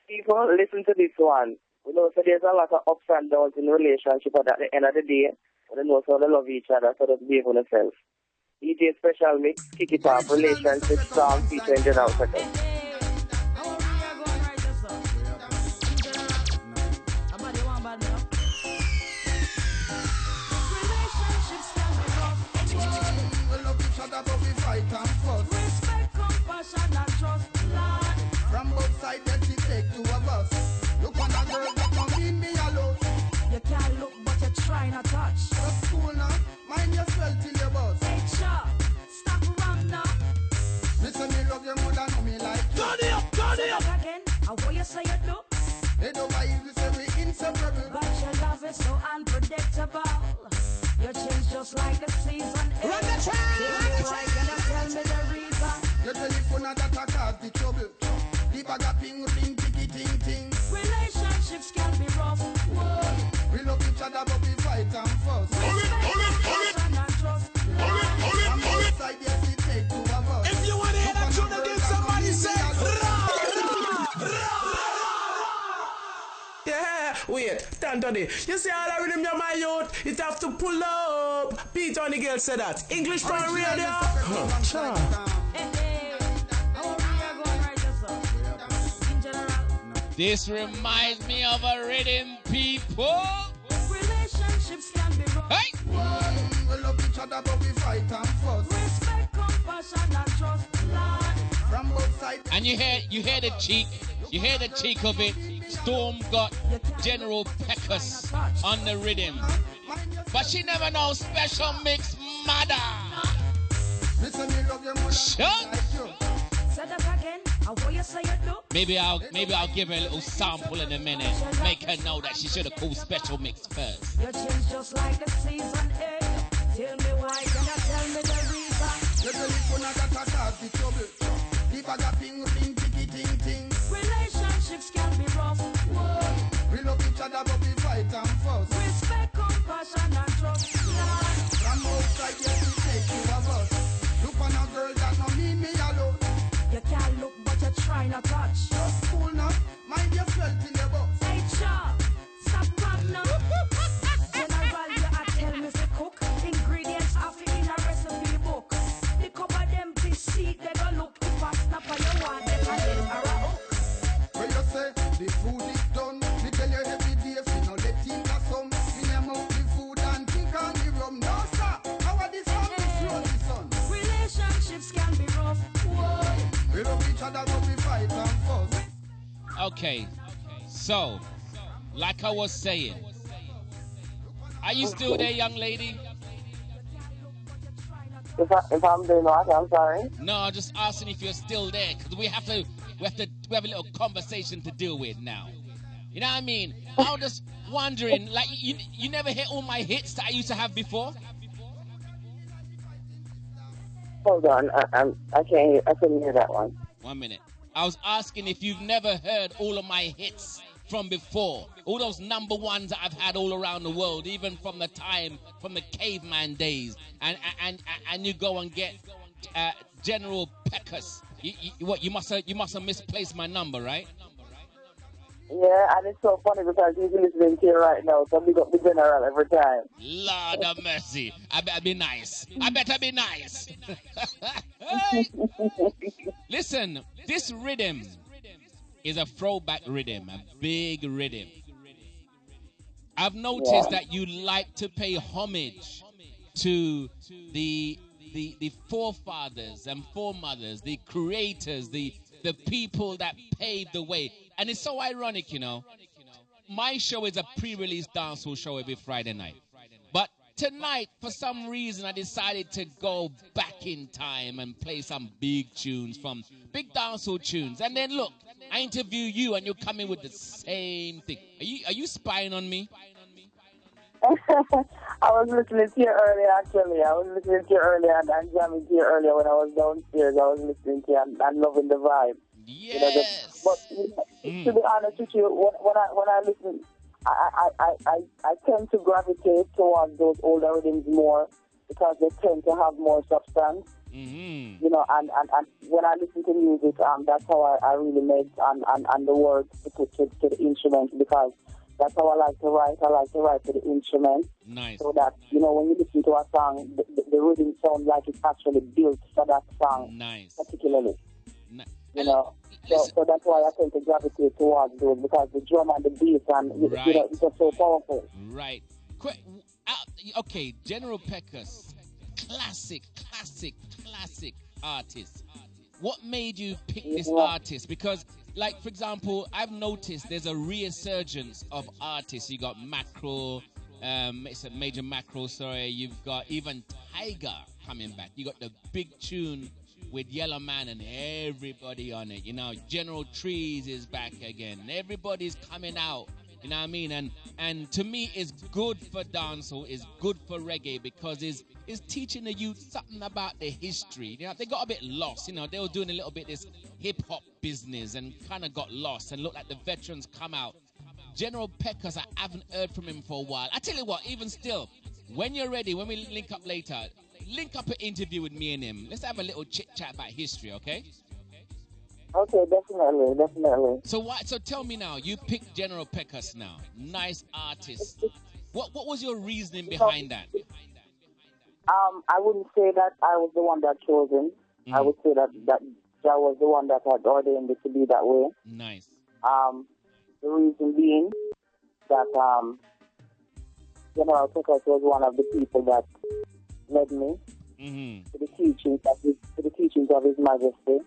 People, listen to this one. We know so there's a lot of ups and downs in relationship, but at the end of the day, we know so they love each other, so they behave on themselves. DJ Special Mix, kick it off, Relationship song featuring General Peckers.
But we fight and fuss. Respect, compassion, and trust, Lord. From both sides, that it take two of us. Look on that girl that don't leave me alone. You can't look, but you try not touch. Just cool now, mind yourself till you bust. Hey, sharp, stop around now. Listen, me love your mother, know me like you. Turn it up. Again, and what you say you do? They know why you say we inseparable. But your love is so unpredictable. You change just like the season. Run the track! Right, can you tell me the reason? Your telephone that a cause the trouble. The bag of ping, ring, ticky, ting, ting. Relationships can be rough. Whoa. We love each other, but we fight and fuss. Hold it. Side, yes, it take two of us. If you want to hear that tune again, somebody say, yeah, wait, Tantony. You see how that rhythm your my youth? It have to pull up. Pete on the girl said that. English Power Radio.
This reminds me of a rhythm, people.
Relationships can be rough.
Hey!
We love each other, but we fight and fuss. Respect, compassion, and trust, Lord. From both sides.
And you hear the cheek of it. Storm got General Peckus on the rhythm. But she never knows Special Mix mother. Shut. Maybe I'll give her a little sample in a minute. Make her know that she should have called Special Mix first.
Your chin's just like the season egg. Tell me why, can you tell me the reason? Relationships can be rough. We love each other but we fight and fuss. Respect, compassion and trust. From outside yes we take you a bus. Look on a girl that no mean me alone. You can't look but you try not touch. Just cool now, mind yourself in your box. Hey Chop, stop pop now. General you a tell me to cook. Ingredients have it in a recipe book. The cover them to see they go look. If I snap on your one they can get a hook. When you say the food is done, me tell you every day if you no let in the sun. Me name out the food and drink on the rum. No sir, how are this families run the sun? Relationships can be rough. Whoa. We love each other but we fight and fuss.
Okay, so, like I was saying, are you still there, young lady?
If I'm doing what, I'm sorry.
No, I'm just asking if you're still there, because we have a little conversation to deal with now. You know what I mean? I was just wondering, like, you never hit all my hits that I used to have before?
Hold on, I couldn't hear that one.
1 minute. I was asking if you've never heard all of my hits from before. All those number ones that I've had all around the world, even from the caveman days. And you go and get General Peckus. You must have misplaced my number, right?
Yeah, and it's so funny because he's listening to you right now, so we got the general every time.
Lord of mercy. I better be nice. Listen, this rhythm is a throwback rhythm, a big rhythm. I've noticed that you like to pay homage to the forefathers and foremothers, the creators, the people that paved the way. And it's so ironic, you know. My show is a pre-release dancehall show every Friday night. But tonight, for some reason, I decided to go back in time and play some big tunes from big dancehall tunes. And then look, I interview you and you're coming with the same thing. Are you spying on me?
I was listening to you earlier, actually. I was listening to you earlier and jamming to you earlier when I was downstairs. I was listening to you and loving the vibe.
Yes.
To be honest with you, when I listen, I tend to gravitate towards those older rhythms more because they tend to have more substance.
Mm-hmm.
You know, and when I listen to music, that's how I really make and the words to put to the instrument, because that's how I like to write. I like to write to the instrument.
Nice.
So that, you know, when you listen to a song, the rhythm sounds like it's actually built for that song.
Nice.
Particularly. You know, so that's why I tend to gravitate towards those, because the drum and the bass and you know, it's just so powerful.
Right. Okay, General Peckus, classic artist. What made you pick this artist? Because, like, for example, I've noticed there's a resurgence of artists. You got Macro, it's a Major Macro, sorry. You've got even Tiger coming back. You got the big tune with Yellow Man and everybody on it. You know, General Trees is back again. Everybody's coming out. You know what I mean? And to me, it's good for dancehall, it's good for reggae, because it's teaching the youth something about the history. You know, they got a bit lost. You know, they were doing a little bit this hip-hop business and kind of got lost and looked like the veterans come out. General Peckus, I haven't heard from him for a while. I tell you what, even still, when you're ready, when we link up later, link up an interview with me and him. Let's have a little chit-chat about history, okay?
Okay, definitely.
So tell me now, you picked General Peckus now. Nice artist. What was your reasoning behind that?
I wouldn't say that I was the one that chose him. I would say that was the one that had ordained it to be that way.
Nice.
The reason being that General Peckus was one of the people that led me to the teachings of His Majesty.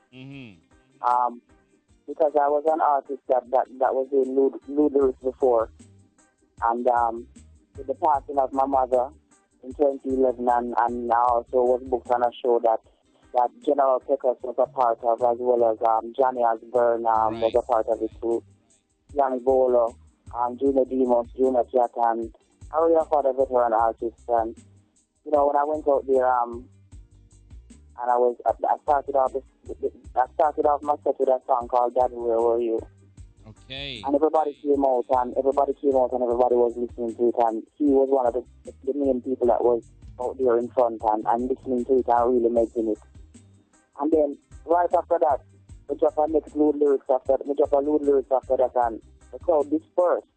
because I was an artist that was doing lewd lyrics before. And with the passing of my mother in 2011, and I also was booked on a show that General Pecos was a part of, as well as Johnny Osborne was a part of it too. Young Bolo, Junior Demos, Junior Jack, and I really have other veteran artists. And you know, when I went out there, and I started off my set with a song called "Daddy, Where Were You?"
Okay.
And everybody came out, and everybody was listening to it, and he was one of the main people that was out there in front and listening to it and really making it. And then right after that, we drop a lewd lyrics after that, and the crowd dispersed.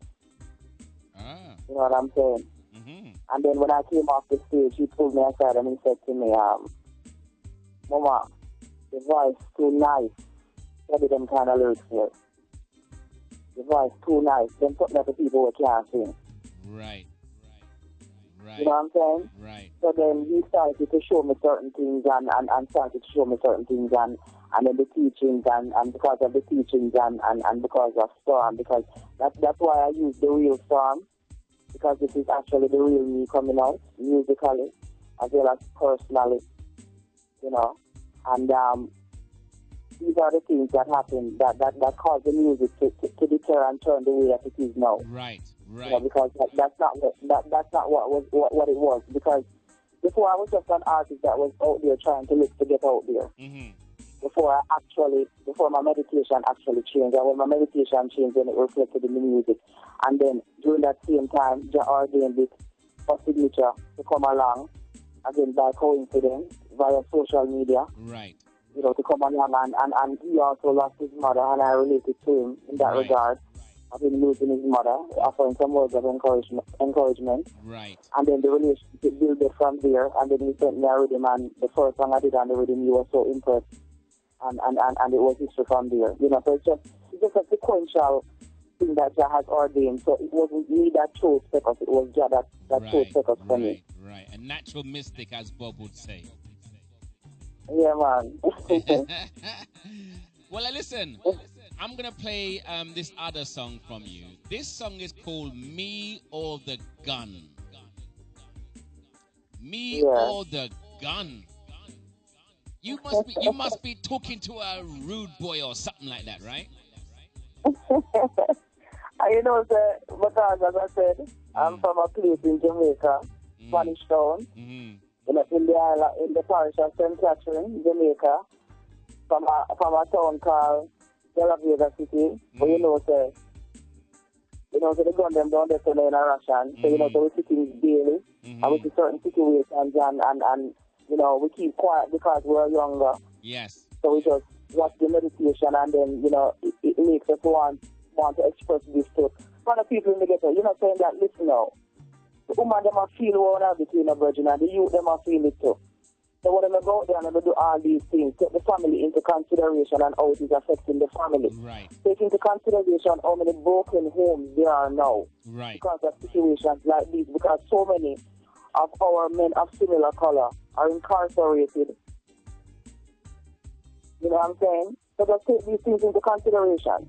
You know what I'm saying?
Mm-hmm.
And then when I came off the stage, he pulled me aside and he said to me, Mama, your voice too nice. Study them kind of lyrics here. Your voice too nice. Then put that to people who can't sing.
Right.
You know what I'm saying?
Right.
So then he started to show me certain things and then the teachings and because of the teachings and because of Storm, because that's why I use the real Storm, because this is actually the real me coming out musically as well as personally, you know. And these are the things that happen that cause the music to deter and turn the way that it is now.
Right.
You know, because that's not what it was. Because before I was just an artist that was out there trying to look to get out there.
Mm-hmm.
Before my meditation actually changed, and when my meditation changed, then it reflected in the music. And then during that same time, Jah ordained it for Signature to come along again by coincidence via social media.
Right.
You know, to come along and he also lost his mother, and I related to him in that regard. Of him losing his mother, offering some words of encouragement.
Right.
And then the relationship built from there, and then he sent me a rhythm, and the first song I did on the rhythm, he was so impressed. And it was history from there. You know, so it's just a sequential thing that Jah has ordained. So it wasn't me that chose Pecos, it was Jah that chose Pecos for me.
Right. A natural mystic, as Bob would say.
Yeah, man.
Well, listen. I'm going to play this other song from you. This song is called Me or the Gun. Me or the Gun. You must be talking to a rude boy or something like that, right?
You know, because as I said, I'm from a place in Jamaica, Spanish Town, in the parish of St. Catherine, Jamaica, from a town called De La Vega City, but you know, the gun them down there in a Russian. So, you know, so we're sitting daily, and we see certain situations, and you know, we keep quiet because we're younger.
Yes.
So we just watch the meditation, and then, you know, it makes us want to express this to other people in the ghetto. You know, saying that, listen now, the woman them a feel one of between a virgin, and the youth them a feel it too. So when they go out there and they do all these things, take the family into consideration and how it is affecting the family.
Right.
Take into consideration how many broken homes there are now.
Right.
Because of situations like these. Because so many of our men of similar color are incarcerated. You know what I'm saying? So just take these things into consideration.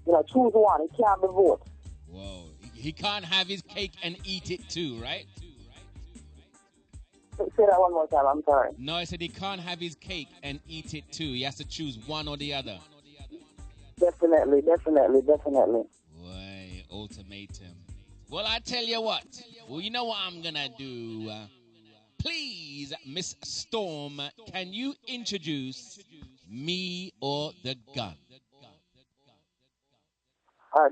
You know, choose one. It can't be both.
Whoa. He can't have his cake and eat it too, right?
Say that one more time, I'm sorry.
No, I said he can't have his cake and eat it too. He has to choose one or the other.
Definitely.
Boy, ultimatum. Well, I tell you what. Well, you know what I'm going to do? Please, Miss Storm, can you introduce Me or the Gun?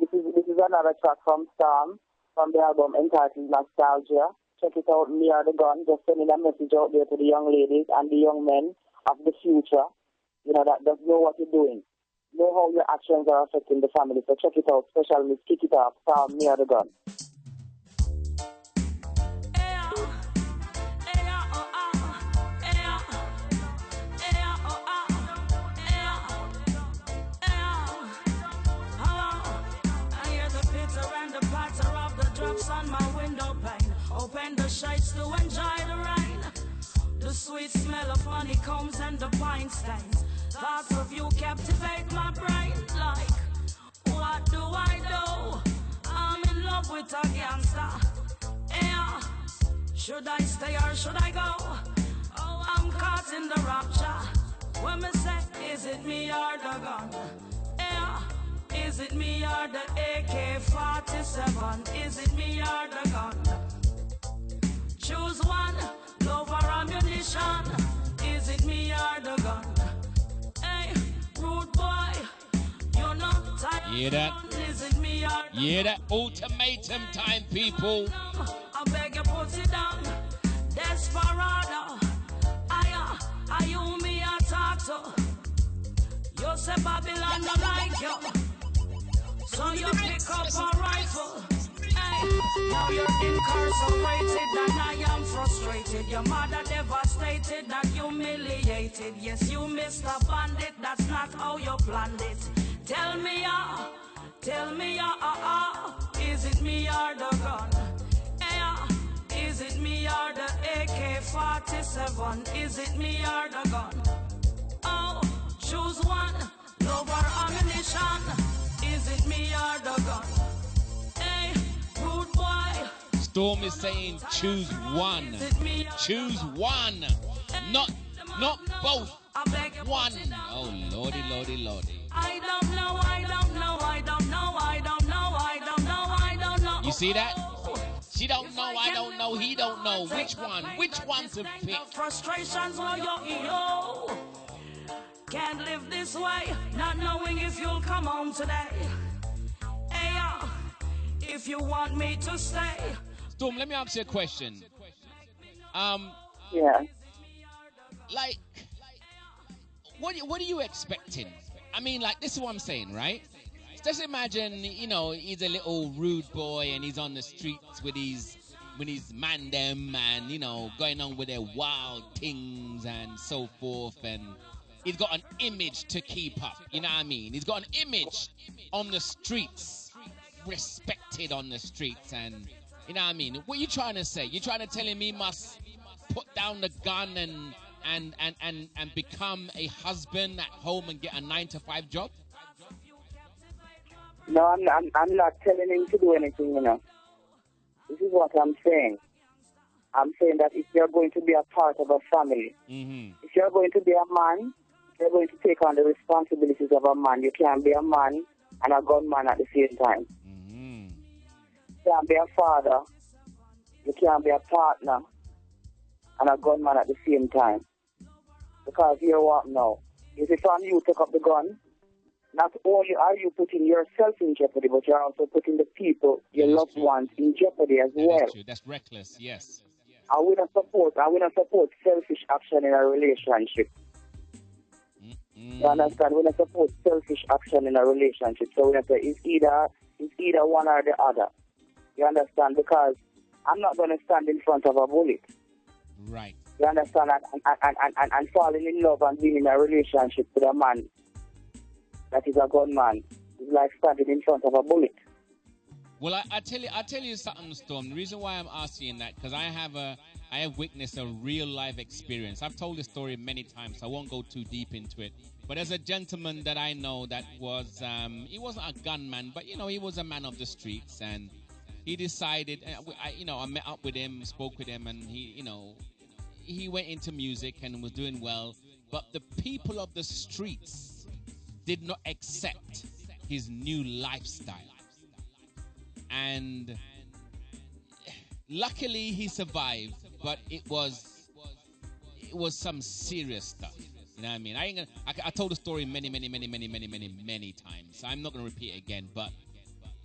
This is another track from Storm, from the album entitled Nostalgia. Check it out, Me or the Gun. Just sending a message out there to the young ladies and the young men of the future, you know, that does know what you're doing. Know how your actions are affecting the family. So check it out. Special Miss Kick It Off, Storm, Me or the Gun.
Open the shades to enjoy the rain. The sweet smell of honeycombs and the pine stains. Thoughts of you captivate my brain. Like, what do I do? I'm in love with a gangster. Yeah. Should I stay or should I go? Oh, I'm caught in the rapture. When me say, is it me or the gun? Yeah. Is it me or the AK-47? Is it me or the gun? Choose one, love or ammunition. Is it me or the gun? Hey, rude boy, you're not tired.
Hear that?
Is it me or the
Hear that? Ultimatum time, people.
I beg you put it down. Desperado. Are you me a talk to? You say Babylon don't like you. So you pick up a rifle. Hey, now you're incarcerated and I am frustrated. Your mother devastated and humiliated. Yes, you missed a bandit. That's not how you planned it. Tell me, is it me or the gun? Is it me or the AK-47? Is it me or the gun? Oh, choose one, love or ammunition. Is it me or the gun? Hey, rude boy.
Storm is saying choose one. Choose one. Not both. One. Oh, lordy, lordy, lordy.
I don't know.
You see that? She don't know, I don't know, he don't know. Which one? Which one to pick?
Frustrations for yo. Can't live this way, not knowing if you'll come home today. Hey, if you want me to stay.
Storm, let me ask you a question.
Yeah.
Like, what are you expecting? I mean, like, this is what I'm saying, right? Just imagine, he's a little rude boy and he's on the streets with his man them and, going on with their wild things and so forth, and he's got an image to keep up, you know what I mean? He's got an image on the streets, respected on the streets, and, you know what I mean? What are you trying to say? You trying to tell him he must put down the gun and become a husband at home and get a 9-to-5 job?
No, I'm not telling him to do anything, This is what I'm saying. I'm saying that if you're going to be a part of a family, if you're going to be a man, you're going to take on the responsibilities of a man. You can't be a man and a gunman at the same time. You can't be a father. You can't be a partner and a gunman at the same time. Because you're what now? If it's on you take up the gun, not only are you putting yourself in jeopardy, but you're also putting the people, your loved ones, in jeopardy as well.
That's true. That's reckless, yes.
I will not support selfish action in a relationship. You understand? We don't support selfish action in a relationship. So we have to it's either one or the other. You understand? Because I'm not going to stand in front of a bullet.
Right.
You understand? And falling in love and being in a relationship with a man that is a gunman is like standing in front of a bullet.
Well, I tell you something, Storm. The reason why I'm asking that, because I have witnessed a real life experience. I've told this story many times, so I won't go too deep into it. But there's a gentleman that I know that was, he wasn't a gunman, but he was a man of the streets, and he decided, I met up with him, spoke with him, and he went into music and was doing well. But the people of the streets did not accept his new lifestyle. And luckily he survived, but it was some serious stuff. You know what I mean? I told the story many times, so I'm not going to repeat it again. But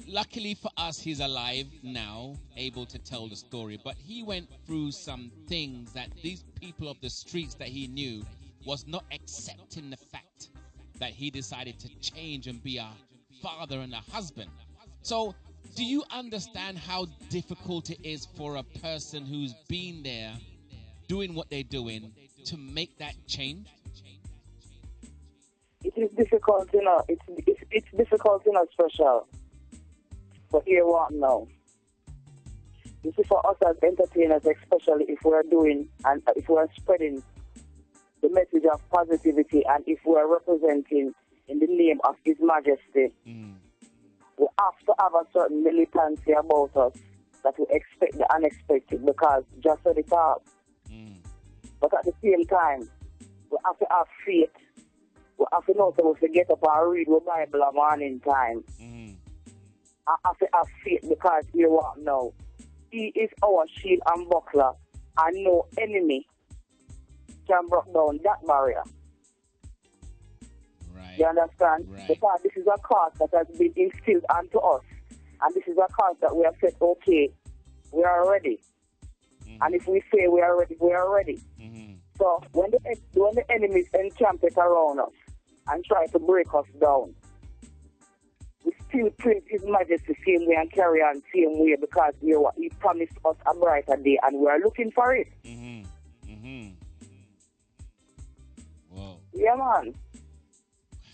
luckily for us, he's alive now, able to tell the story. But he went through some things that these people of the streets that he knew was not accepting the fact that he decided to change and be a father and a husband. So, do you understand how difficult it is for a person who's been there, doing what they're doing, to make that change?
It is difficult, It's difficult, Special. But here what now? This is for us as entertainers, especially if we're doing and if we're spreading the message of positivity, and if we are representing in the name of His Majesty, we have to have a certain militancy about us that we expect the unexpected, because just said it all. But at the same time, we have to have faith. We have to know so we get up and read the Bible at morning time. I have to have faith, because you what now? He is our shield and buckler, and no enemy can break down that barrier.
Right.
You understand?
Right.
Because this is a cause that has been instilled onto us, and this is a cause that we have said, okay, we are ready. And if we say we are ready, we are ready. So when the enemies encamp it around us and try to break us down, we still praise His Majesty same way and carry on same way, because He promised us a brighter day, and we are looking for it.
Whoa.
Yeah, man.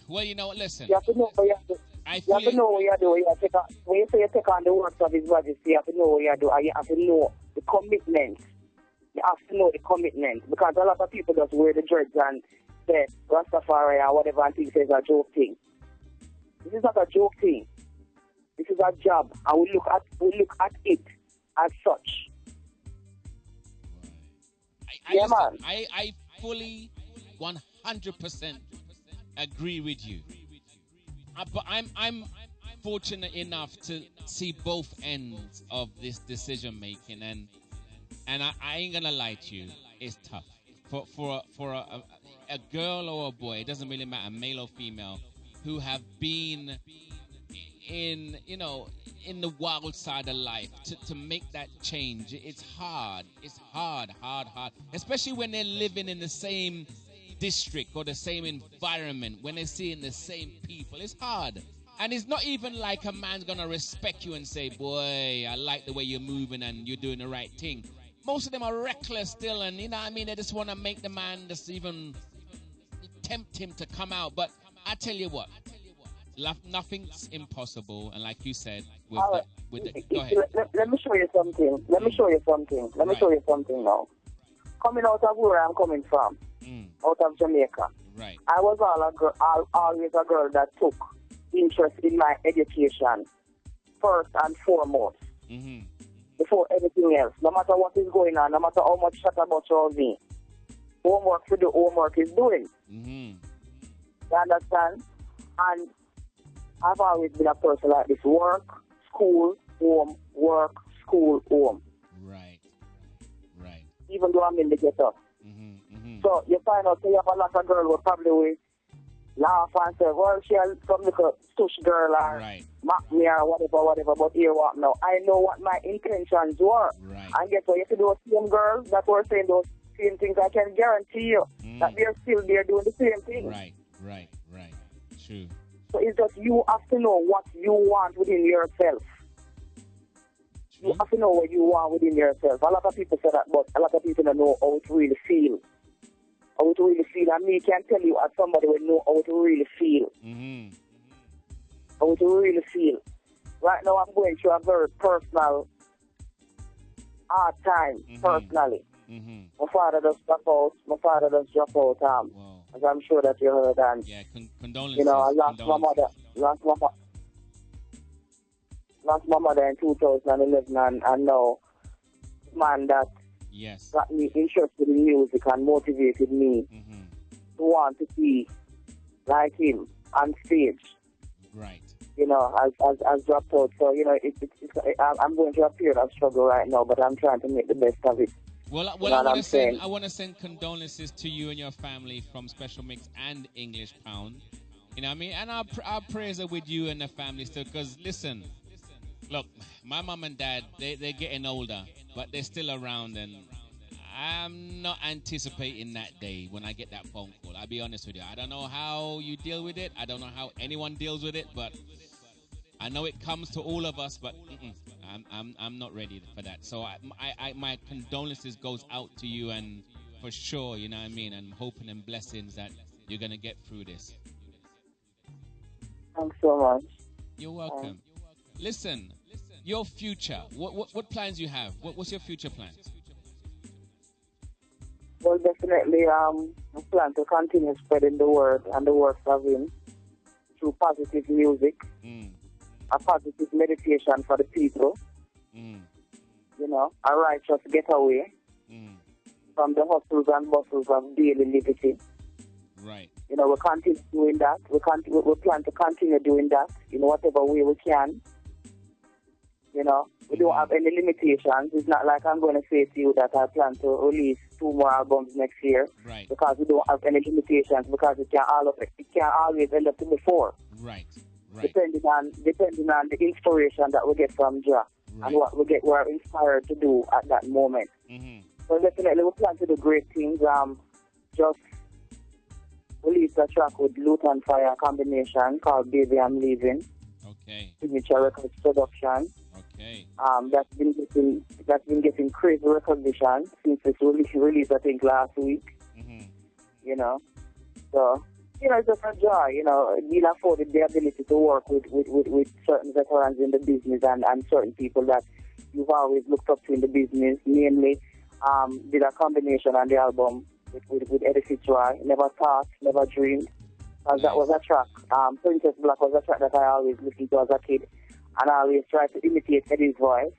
Well, you know what, listen.
You have to know what you have to. You have to know what you do. When you say you take on the works of His Majesty, you have to know what you do, and you have to know the commitment. You have to know the commitment, because a lot of people just wear the dreads and say Rastafari or whatever and think it's a joke thing. This is not a joke thing. This is a job, and we look at it as such.
I fully 100% agree with you. But I'm fortunate enough to see both ends of this decision making, and I ain't gonna lie to you, it's tough for a girl or a boy. It doesn't really matter, male or female, who have been in the wild side of life to make that change. It's hard. It's hard, especially when they're living in the same district or the same environment, when they're seeing the same people. It's hard. And it's not even like a man's gonna respect you and say, boy, I like the way you're moving and you're doing the right thing. Most of them are reckless still, and you know what I mean, they just want to make the man just even tempt him to come out. But I tell you what, nothing's impossible, and like you said, go ahead.
Let me show you something. Let me show you something now. Coming out of where I'm coming from, out of Jamaica,
right.
I was always a girl that took interest in my education first and foremost, before anything else. No matter what is going on, no matter how much chat about me, homework for the homework is doing. You understand? And I've always been a person like this: work, school, home, work, school, home.
Right.
Even though I'm in the ghetto. So you find out, you have a lot of girls who probably will laugh and say, well, she's some little stush girl or mock me or whatever, but here what now? I know what my intentions were. And guess what? You see those same girls that were saying those same things, I can guarantee you that they're still there doing the same thing.
Right. True.
So it's just you have to know what you want within yourself. You have to know what you want within yourself. A lot of people say that, but a lot of people don't know how to really feel. How to really feel. And me can tell you as somebody will know how to really feel. How to really feel. Right now I'm going through a very personal, hard time, personally. My father does drop out. As I'm sure that you heard. And,
condolences.
You know, I lost my mother. Lost my mother in 2011, and now, man, that got me interested in music and motivated me to want to be like him on stage.
Right.
You know, as dropped out. So, you know, I'm going through a period of struggle right now, but I'm trying to make the best of it.
Well, I want to send condolences to you and your family from Special Mix and English Pound. You know what I mean? And our prayers are with you and the family still, because listen, look, my mom and dad, they're getting older, but they're still around, and I'm not anticipating that day when I get that phone call. I'll be honest with you. I don't know how you deal with it. I don't know how anyone deals with it, but I know it comes to all of us, but I'm not ready for that. So my condolences goes out to you, and for sure, you know what I mean, and hoping and blessings that you're going to get through this.
Thanks so much.
You're welcome. Listen, your future. What plans you have? What's your future plans?
Well, will definitely plan to continue spreading the word and the works of him through positive music, a positive meditation for the people, you know, a righteous getaway from the hustles and bustles of daily liberty.
Right.
You know, we continue doing that. We plan to continue doing that in whatever way we can. You know, we don't have any limitations. It's not like I'm going to say to you that I plan to release 2 more albums next year.
Right.
Because we don't have any limitations, because it can always end up to be 4.
Right.
Depending on the inspiration that we get from Jah and what we're inspired to do at that moment. So definitely we plan to do great things. Just released a track with Luton Fire combination called Baby I'm Leaving.
Okay.
Signature Records production.
Okay.
That's been getting crazy recognition since its release I think last week. You know. So, you know, it's just a joy, you know, being afforded the ability to work with certain veterans in the business and certain people that you've always looked up to in the business, mainly did a combination on the album with Eddie Fitzroy, Never Thought, Never Dreamed. Because that was a track. Princess Black was a track that I always listened to as a kid. And I always tried to imitate Eddie's voice.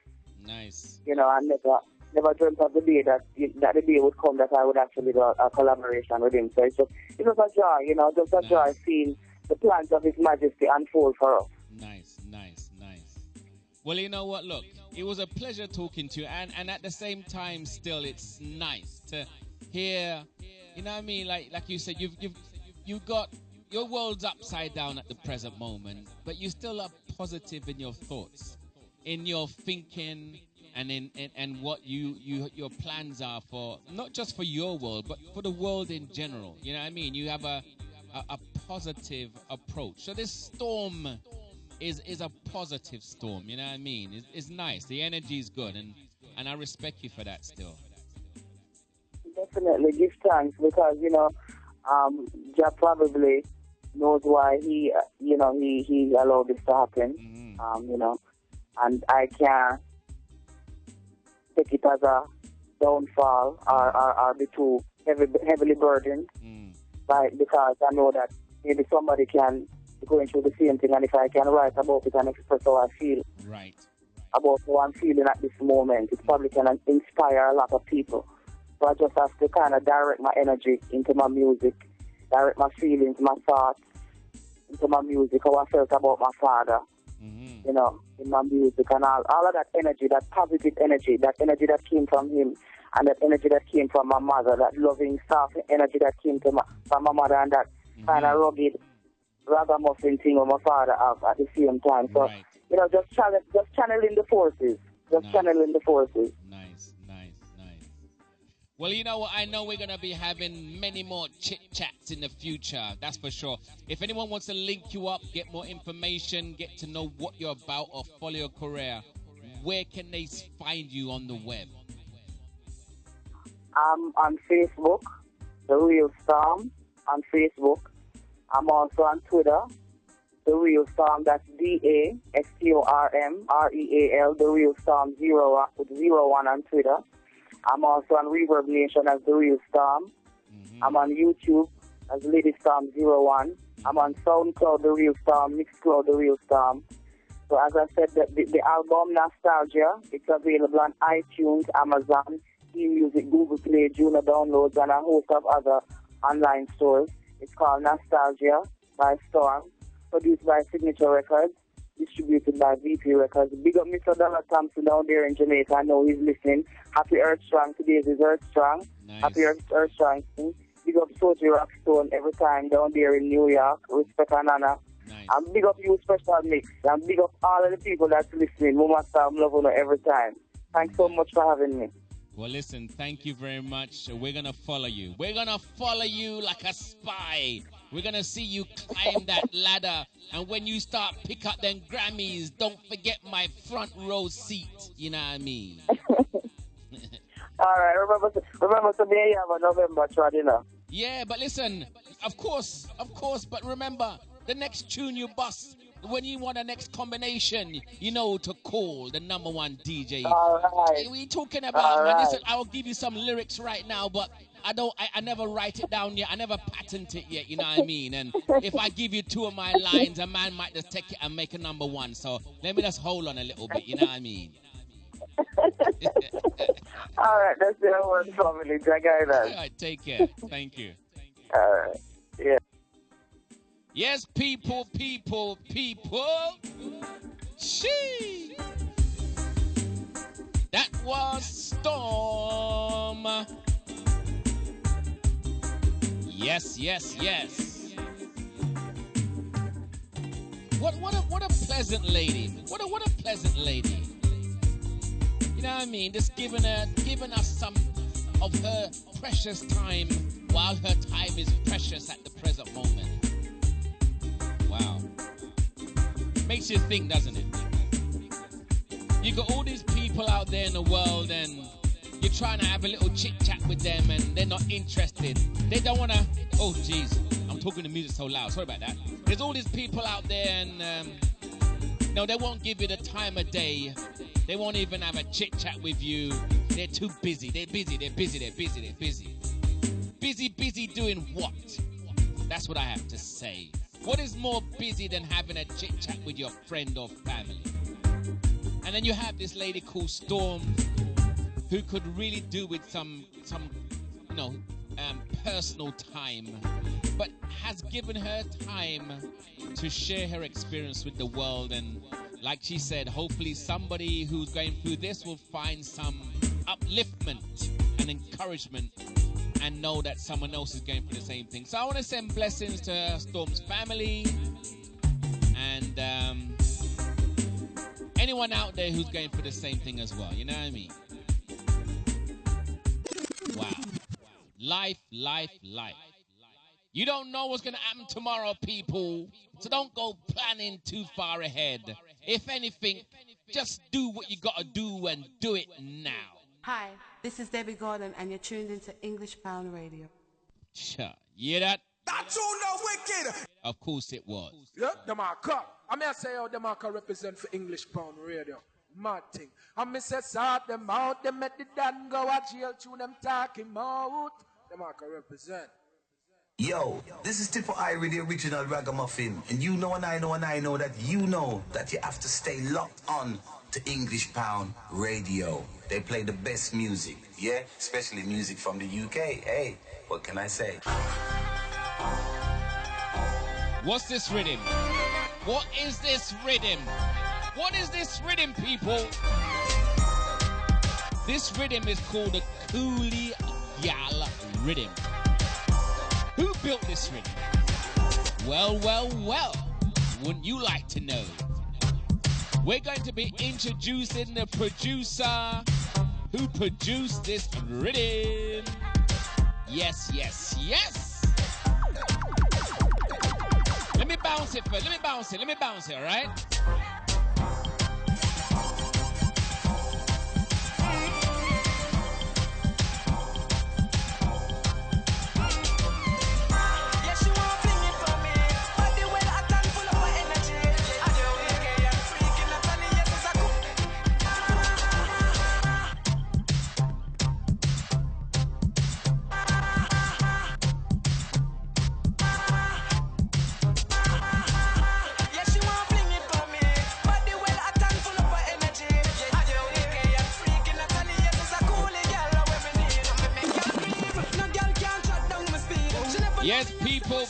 Nice.
You know, I never dreamt of the day that the day would come that I would actually do a collaboration with him. So it was a joy, you know, just a joy seeing the plans of His Majesty unfold for us.
Nice. Well, you know what? Look, it was a pleasure talking to you, and at the same time, still, it's nice to hear. You know what I mean? Like you said, you've got your world's upside down at the present moment, but you still are positive in your thoughts, in your thinking, and in what your plans are for not just for your world, but for the world in general. You know what I mean? You have a positive approach. So this storm is a positive storm. You know what I mean? It's nice. The energy is good, and I respect you for that still.
Definitely give thanks, because you know, Jah probably knows why he allowed this to happen. You know, and I can't take it as a downfall or be too heavily burdened because I know that maybe somebody can be going through the same thing, and if I can write about it and express how I feel about how I'm feeling at this moment, it probably can inspire a lot of people. So I just have to kind of direct my energy into my music, direct my feelings, my thoughts into my music, how I felt about my father, you know, in my music, and all of that energy, that positive energy, that energy that came from him, and that energy that came from my mother, that loving, soft energy that came from my mother, and that kind of rugged, ragamuffin thing of my father have at the same time. So, you know, just channeling the forces. Channeling the forces.
Nice. Well, you know what? I know we're going to be having many more chit-chats in the future. That's for sure. If anyone wants to link you up, get more information, get to know what you're about, or follow your career, where can they find you on the web?
I'm on Facebook, The Real Storm, on Facebook. I'm also on Twitter, The Real Storm, that's DASTORMREAL, The Real Storm 01 on Twitter. I'm also on Reverb Nation as The Real Storm. I'm on YouTube as Lady Storm 01. I'm on SoundCloud, The Real Storm, Mixcloud, The Real Storm. So as I said, the album Nostalgia, it's available on iTunes, Amazon, eMusic, Google Play, Juno Downloads, and a host of other online stores. It's called Nostalgia by Storm, produced by Signature Records, distributed by VP Records. Big up Mr. Dollar Thompson down there in Jamaica. I know he's listening. Happy Earth Strong. Today is Earth Strong. Nice. Happy Earth Strong. Big up Soji Rockstone every time down there in New York. Respect and honor. Nice. And big up you, Special Mix. And big up all of the people that's listening. Mama Star, I'm loving you every time. Thanks so much for having me.
Well, listen, thank you very much. We're going to follow you. We're going to follow you like a spy. We're going to see you climb that ladder. And when you start pick up them Grammys, don't forget my front row seat. You know what I mean?
All right. Remember today you have a November tradina.
Yeah, but listen, of course. But remember, the next tune you bust when you want a next combination, you know to call the #1 DJ.
All right.
What are you talking about, man? Listen, I'll give you some lyrics right now, but I never write it down yet. I never patent it yet, you know what I mean? And if I give you 2 of my lines, a man might just take it and make a #1. So let me just hold on a little bit, you know what I mean?
All right, that's the one family. Drag
All right, take care. Thank you.
All right. Yeah.
Yes, people. She. That was Storm. Yes. What a pleasant lady. What a pleasant lady. You know what I mean? Just giving us some of her precious time while her time is precious at the present moment. Wow. Makes you think, doesn't it? You got all these people out there in the world and you're trying to have a little chit-chat with them and they're not interested. They don't want to... Oh, jeez. I'm talking the music so loud. Sorry about that. There's all these people out there and... no, they won't give you the time of day. They won't even have a chit-chat with you. They're too busy. They're busy doing what? That's what I have to say. What is more busy than having a chit-chat with your friend or family? And then you have this lady called Storm who could really do with some personal time, but has given her time to share her experience with the world. And like she said, hopefully somebody who's going through this will find some upliftment and encouragement and know that someone else is going through the same thing. So I want to send blessings to Storm's family and anyone out there who's going through the same thing as well. You know what I mean? Wow. Life. You don't know what's going to happen tomorrow, people. So don't go planning too far ahead. If anything, just do what you got to do and do it now.
Hi, this is Debbie Gordon, and you're tuned into English Pound Radio.
Sure. You hear that?
That's all no wicked.
Of course it was.
Yeah, the marker. I mean, I say how the marker represent for English Pound Radio. Mad thing. I me say sort them out, them make the Dan go a jail tune them talking out. The marker represent.
Yo, this is Tipo Irie, the original ragamuffin. And you know and I know that you know that you have to stay locked on to English Pound Radio. They play the best music, yeah? Especially music from the UK. Hey, what can I say?
What's this rhythm? What is this rhythm? What is this rhythm, people? This rhythm is called the Coolie Gal rhythm. Who built this rhythm? Well. Wouldn't you like to know? We're going to be introducing the producer who produced this rhythm. Yes. Let me bounce it first. Let me bounce it, all right? Yes, people.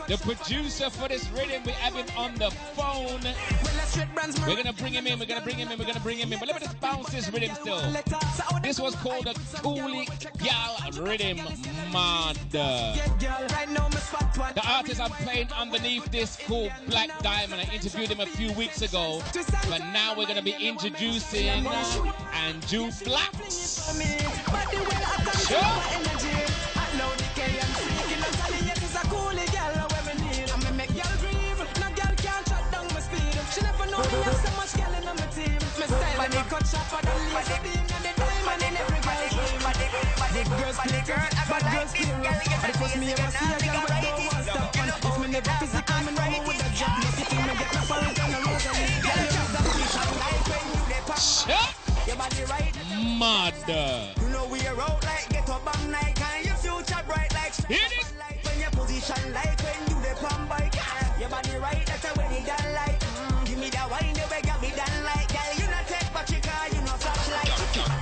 The producer for this rhythm, we have him on the phone. We're going to bring him in. But let me just bounce this rhythm still. This was called the Coolie Gal rhythm, man. The artist I'm playing underneath this called Black Diamond. I interviewed him a few weeks ago. But now we're going to be introducing Anju Blaxx. Sure.
She never know me have so much girl in my team. Me style and me cut sharper than laser beam. And the diamond in every girl's dream. Big girls play girl, bad girls play rough. And it was me ever see a girl with no one stop. And if me
me never physical, me know me with a job. No sitting, me get my foreign and a rosary. Girl, you just a position like when you dey pop. Your body right.
Mother.
You know we are out like get up on night, and your future bright like light. When your position like when you dey pump bike. Your body right, that's when you done like. Give me that wine, you got me done like. Girl, you not take but you car, you not flashlight.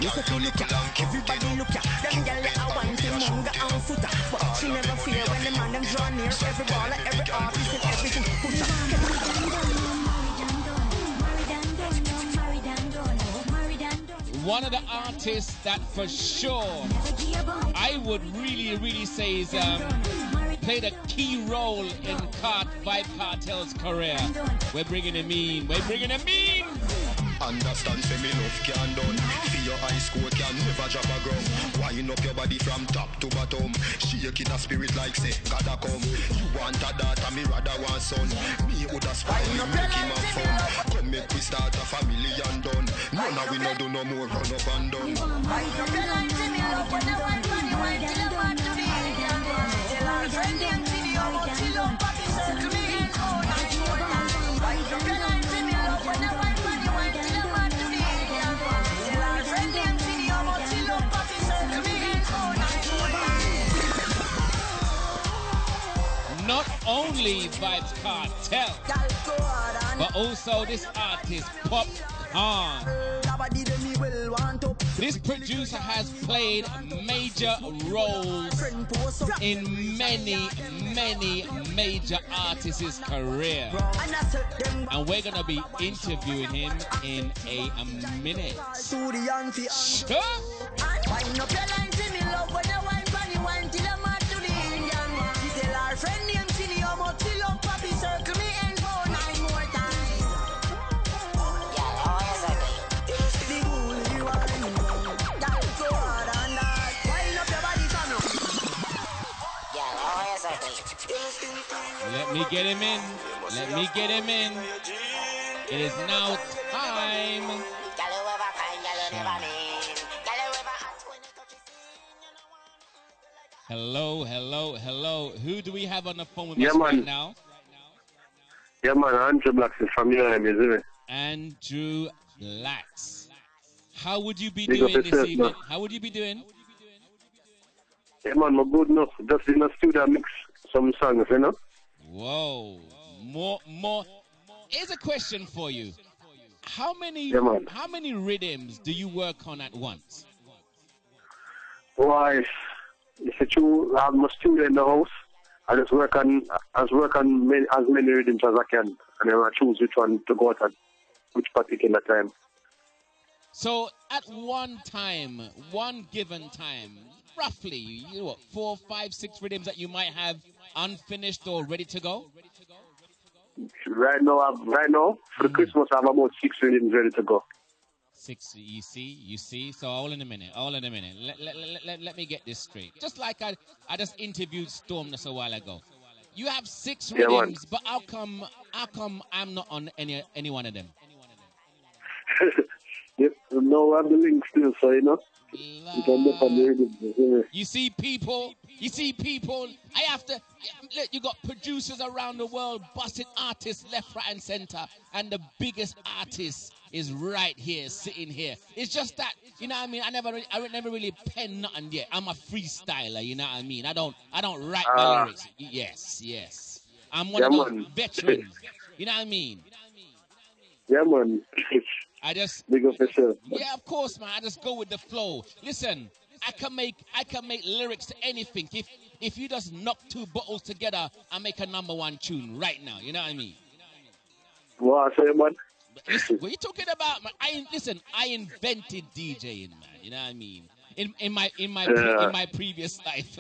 You say to look at, everybody look at. Them girl that I want to munga and footer, but she never fear when the man them draw near. Every baller, every artist and everything push up.
One of the artists that for sure I would really say is played a key role in Vibe Cartel's career. We're bringing him in.
Understand, say me love can done. See your high score can never drop a ground. Wind up your body from top to bottom. Shake in a spirit like say gotta come. You want a daughter, me rather want son. Me woulda spoil him, make him have fun. Come make we start a family and done. No, now we no do no more run up and down. Wind up your line, see me love when the one man you want till the man to me. Tell our friend them see the other till up party circle me in all night. Wind up your line, see me love when the one man you want till the man to me. Tell our friend them see the other till up party circle me in all night.
Not only Vibes Cartel, but also this artist, Popcorn. This producer has played major roles in many major artists' career. And we're going to be interviewing him in a minute. Sure.
Wind up your line, see me love when you wine pan you wine till I'm mad to the Indian. Tell our friend name see the homo till up papi circle me and go 9 more times. Yeah, how is that? You see the holy wine, that go hard and that. Wind up your body from you. Yeah, how is that?
Let me get him in. It is now time. Hello. Who do we have on the phone with us right now?
Yeah, man, Anju Blaxx from here, isn't it?
Anju Blaxx. How would you be doing this evening? Man. How would you be doing?
Yeah, man, I'm good enough. Just in the studio mix some songs, you know?
Whoa. More. Here's a question for you. How many rhythms do you work on at once?
Why, if you have my studio in the house, I just work on as many rhythms as I can, and then I choose which one to go at which particular time.
So at one given time, roughly, 4, 5, 6 rhythms that you might have unfinished or ready to go?
Right now, for Christmas, I have about 6 rhythms ready to go.
6, you see. So all in a minute. Let me get this straight. Just like I just interviewed Storm just a while ago. You have 6 rhythms, but how come I'm not on any one of them?
No, I have the link still, so you know. You can look on the rhythms.
You see people. I have to. Look, you got producers around the world busting artists left, right, and center, and the biggest artist is right here, sitting here. It's just that, you know what I mean? I never really pen nothing yet. I'm a freestyler, you know what I mean? I don't write my lyrics. Yes. I'm one of those veterans. You know what I mean?
Yeah, man. Big up yourself.
Yeah, of course, man. I just go with the flow. Listen, I can make lyrics to anything. If you just knock 2 bottles together and make a #1 tune right now, you know what I mean?
What I say, man?
Listen, what are you talking about, man? I invented DJing, man. You know what I mean? In my previous life.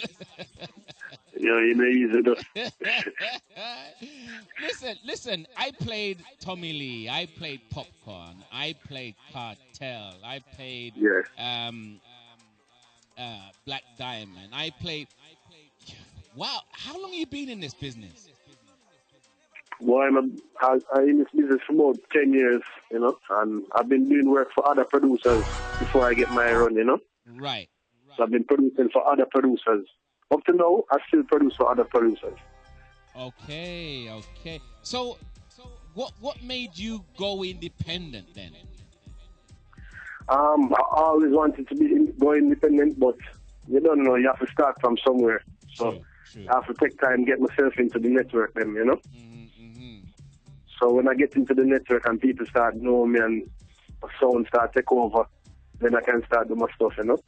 Yeah, you know, easy
Listen. I played Tommy Lee. I played Popcorn. I played Cartel. I played Black Diamond. I played. Wow, how long have you been in this business?
Well, I'm in this business for about 10 years, you know, and I've been doing work for other producers before I get my run, you know.
Right.
So I've been producing for other producers. Up to now, I still produce for other producers.
Okay, okay. So, what made you go independent then?
I always wanted to go independent, but you don't know, you have to start from somewhere. So I have to take time, get myself into the network then, you know? So when I get into the network and people start knowing me and my sound start take over, then I can start doing my stuff, you know?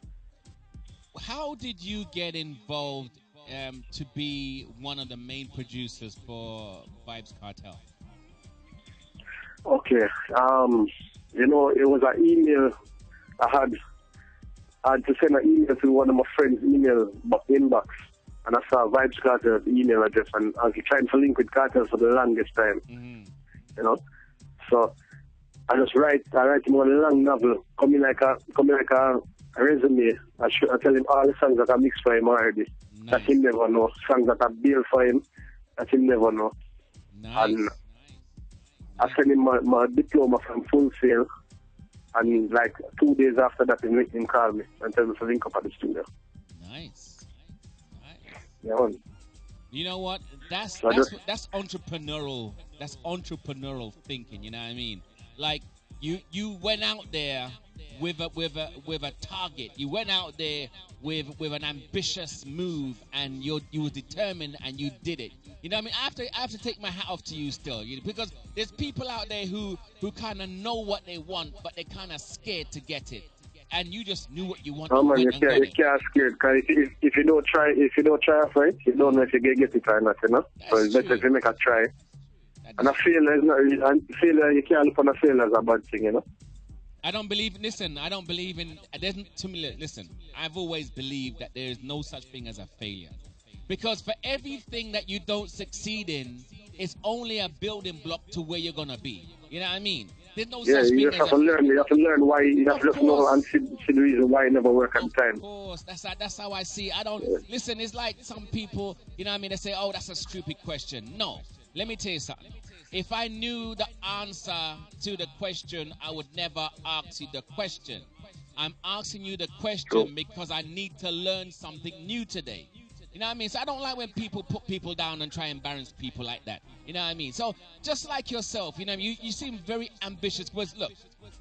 How did you get involved to be one of the main producers for Vibes Cartel?
Okay. You know, it was an email I had to send an email to one of my friends' email inbox. And I saw Vibes Cartel's email address, and I was trying to link with Cartel for the longest time. You know? So I write him one long novel, coming like a resume. I tell him all the songs that I mixed for him already. Nice. That he never know. Songs that I built for him that he never know. Nice. And I sent him my diploma from Full Sail. And like 2 days after that, he called me and tell me to link up at the studio.
Nice.
Yeah, man.
You know what? That's entrepreneurial. That's entrepreneurial thinking. You know what I mean? Like you went out there with a target. You went out there with an ambitious move, and you were determined, and you did it. You know what I mean? I have to take my hat off to you still, because there's people out there who kind of know what they want, but they're kind of scared to get it. And you just knew what you wanted.
Oh man, you can't scared, because if you don't try for it, you don't know if you get it or not, you know. So it's better if you make a try. And a failure is not really, and failure, you can't look on a failure as a bad thing, you know.
I don't believe in, listen, I've always believed that there is no such thing as a failure. Because for everything that you don't succeed in, it's only a building block to where you're going to be. You know what I mean? There's no such thing
you have to learn why, you have to know and see the reason why it never worked at the time.
Of course, that's how I see it. Listen, it's like some people, you know what I mean, they say, oh, that's a stupid question. No, let me tell you something. If I knew the answer to the question, I would never ask you the question. I'm asking you the question because I need to learn something new today. You know what I mean? So I don't like when people put people down and try and embarrass people like that. You know what I mean? So just like yourself, you know, you seem very ambitious. Because look,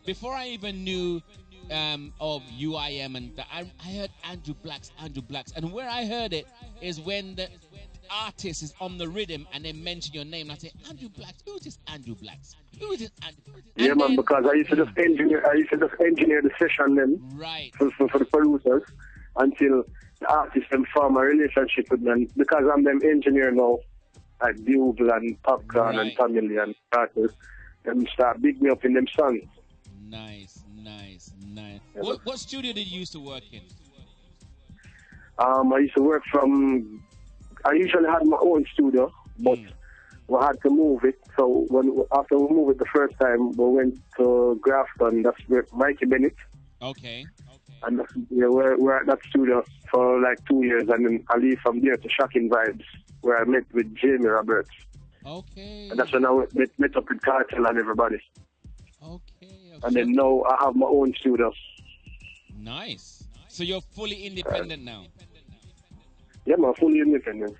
before I even knew of UIM, and I heard Anju Blaxx, and where I heard it is when the artist is on the rhythm and they mention your name, and I say, Anju Blaxx, who is this Anju Blaxx? Who is this Anju?
Yeah, man, because I used to just engineer the session then,
right,
for the producers, until the artists them form a relationship with them. Because I'm them engineer now, like Bugle and Popcorn and Family and artists, them start big me up in them songs.
Nice. Yeah. What studio did you used to work in?
I used to work I usually had my own studio, but we had to move it. So after we moved it the first time, we went to Grafton. That's where Mikey Bennett.
Okay.
And we're at that studio for like 2 years, and then I leave from there to Shocking Vibes, where I met with Jamie Roberts.
Okay.
And that's when I met up with Cartel and everybody.
Okay.
And then now I have my own studio.
Nice. So you're fully independent now?
Yeah, I'm fully independent.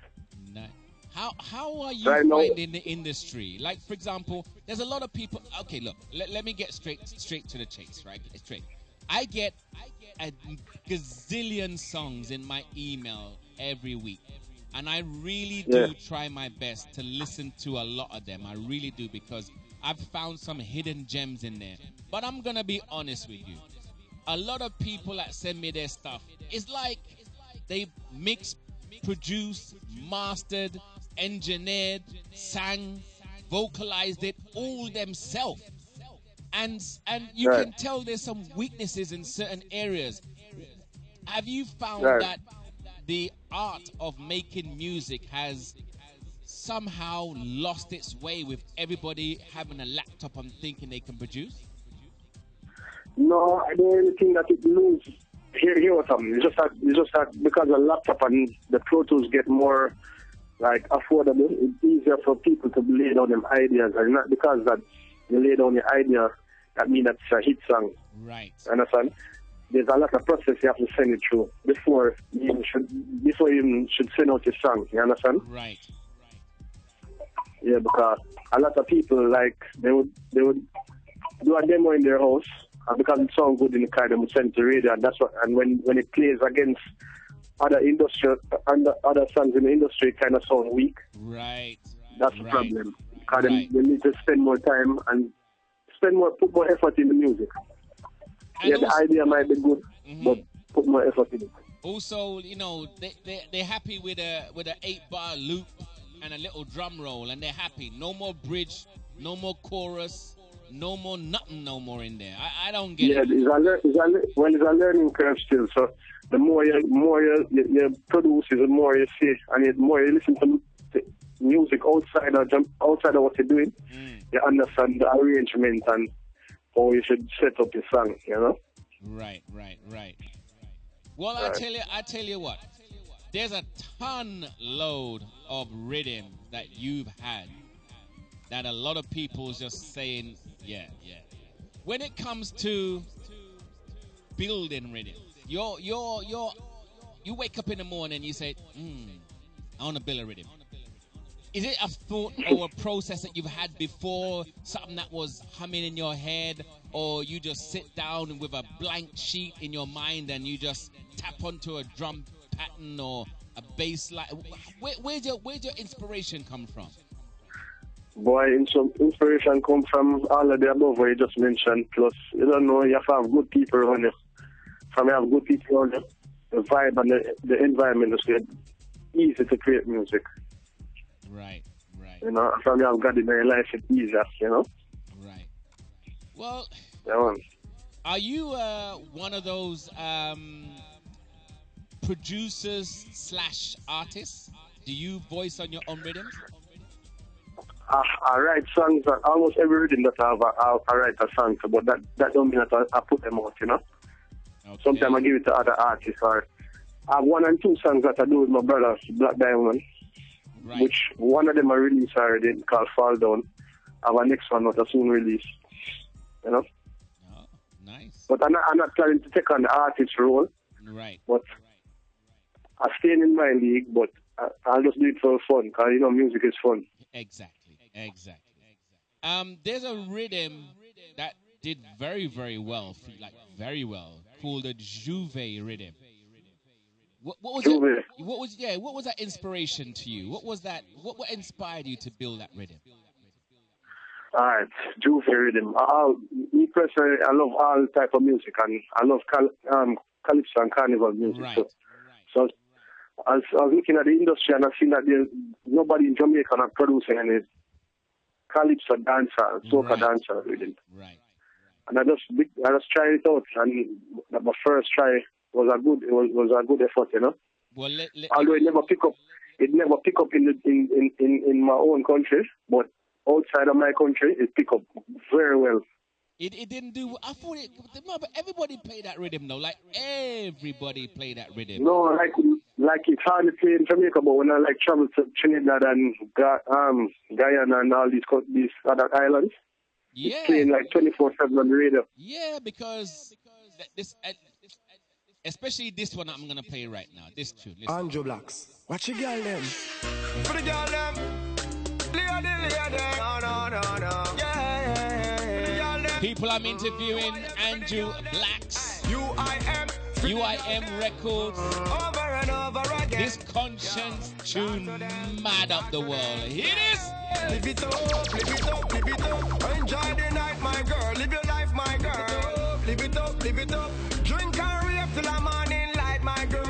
Nice. How are you finding the industry? Like, for example, there's a lot of people. Okay, look, let me get straight to the chase, right? Straight. I get a gazillion songs in my email every week. And I really do try my best to listen to a lot of them. I really do, because I've found some hidden gems in there. But I'm going to be honest with you. A lot of people that send me their stuff, it's like they mixed, produced, mastered, engineered, sang, vocalized it all themselves. And you can tell there's some weaknesses in certain areas. Have you found that the art of making music has somehow lost its way with everybody having a laptop and thinking they can produce?
No, I don't really think that it loses. Here what something. It's just that because the laptop and the Pro Tools get more like affordable, it's easier for people to lay down them ideas, and not because that you lay down the idea that means that's a hit song.
Right.
Understand? There's a lot of process you have to send it through before you should send out your song. You understand?
Right.
Yeah, because a lot of people like they would do a demo in their house, and because it sounds good in the car, they would send it to radio, and that's what. And when it plays against other other songs in the industry, it kind of sound weak.
Right.
That's the problem. Because they need to spend more time and put more effort in the music. And yeah, the idea might be good, but put more effort in it.
Also, you know, they're happy with a 8-bar loop and a little drum roll, and they're happy. No more bridge, no more chorus, no more nothing, no more in there. I don't get it.
Yeah, it's a learning curve still. So the more you produce, the more you see, and the more you listen to music outside of what you're doing, you understand the arrangement and how you should set up your song, you know?
Right. Well, right. I tell you what, there's a ton load of rhythm that you've had that a lot of people's just saying, yeah. When it comes to building rhythm, you wake up in the morning and you say, I want to build a rhythm. Is it a thought or a process that you've had before, something that was humming in your head, or you just sit down with a blank sheet in your mind and you just tap onto a drum pattern or a bass line? Where's your inspiration come from?
Boy, inspiration comes from all of the above what you just mentioned. Plus, you don't know, you have to have good people around you. From you have good people around you, the vibe and the environment is easy to create music.
Right.
You know, from you have God in your life, it's easier, you know?
Right. Well,
yeah, man.
Are you one of those producers / artists? Do you voice on your own rhythms?
I write songs, almost every rhythm that I write a song, but that don't mean that I put them out, you know? Okay. Sometimes I give it to other artists, or I have 1 and 2 songs that I do with my brother, Black Diamond. Right. Which one of them I released already called Fall Down. I have a next one that I soon release. You know?
Oh, nice.
But I'm not planning to take on the artist role.
Right.
But I stay in my league, but I'll just do it for fun, because, you know, music is fun.
Exactly. There's a rhythm that did very, very well, very well, called the Juve rhythm. What was it? What was that inspiration to you? What was that? What inspired you to build that rhythm?
All right, Juve rhythm. Me personally, I love all type of music, and I love calypso and carnival music.
Right.
So I was looking at the industry, and I seen that there's nobody in Jamaica not producing any calypso dancer, soca dancer rhythm.
Right.
And I just tried it out, and my first try was a good effort, you know.
Well,
although it never pick up in my own country, but outside of my country, it pick up very well.
It didn't do. I thought it. No, but everybody played that rhythm though. Like everybody played that rhythm.
No, like it's hard to play in Jamaica, but when I travel to Trinidad and Guyana and all these other islands, it's playing 24/7 on the radio.
Yeah, because this. Especially this one I'm going to play right now. This tune.
Anju Blaxx. Watch your girl them.
For the girl them. No. Yeah.
People, I'm interviewing Anju Blaxx. UIM Records.
Over and over again.
This conscience tune mad up the world. Here it is.
Live it up. Enjoy the night, my girl. Live your life, my girl. Live it up. Drink and rave till the morning light, my girl.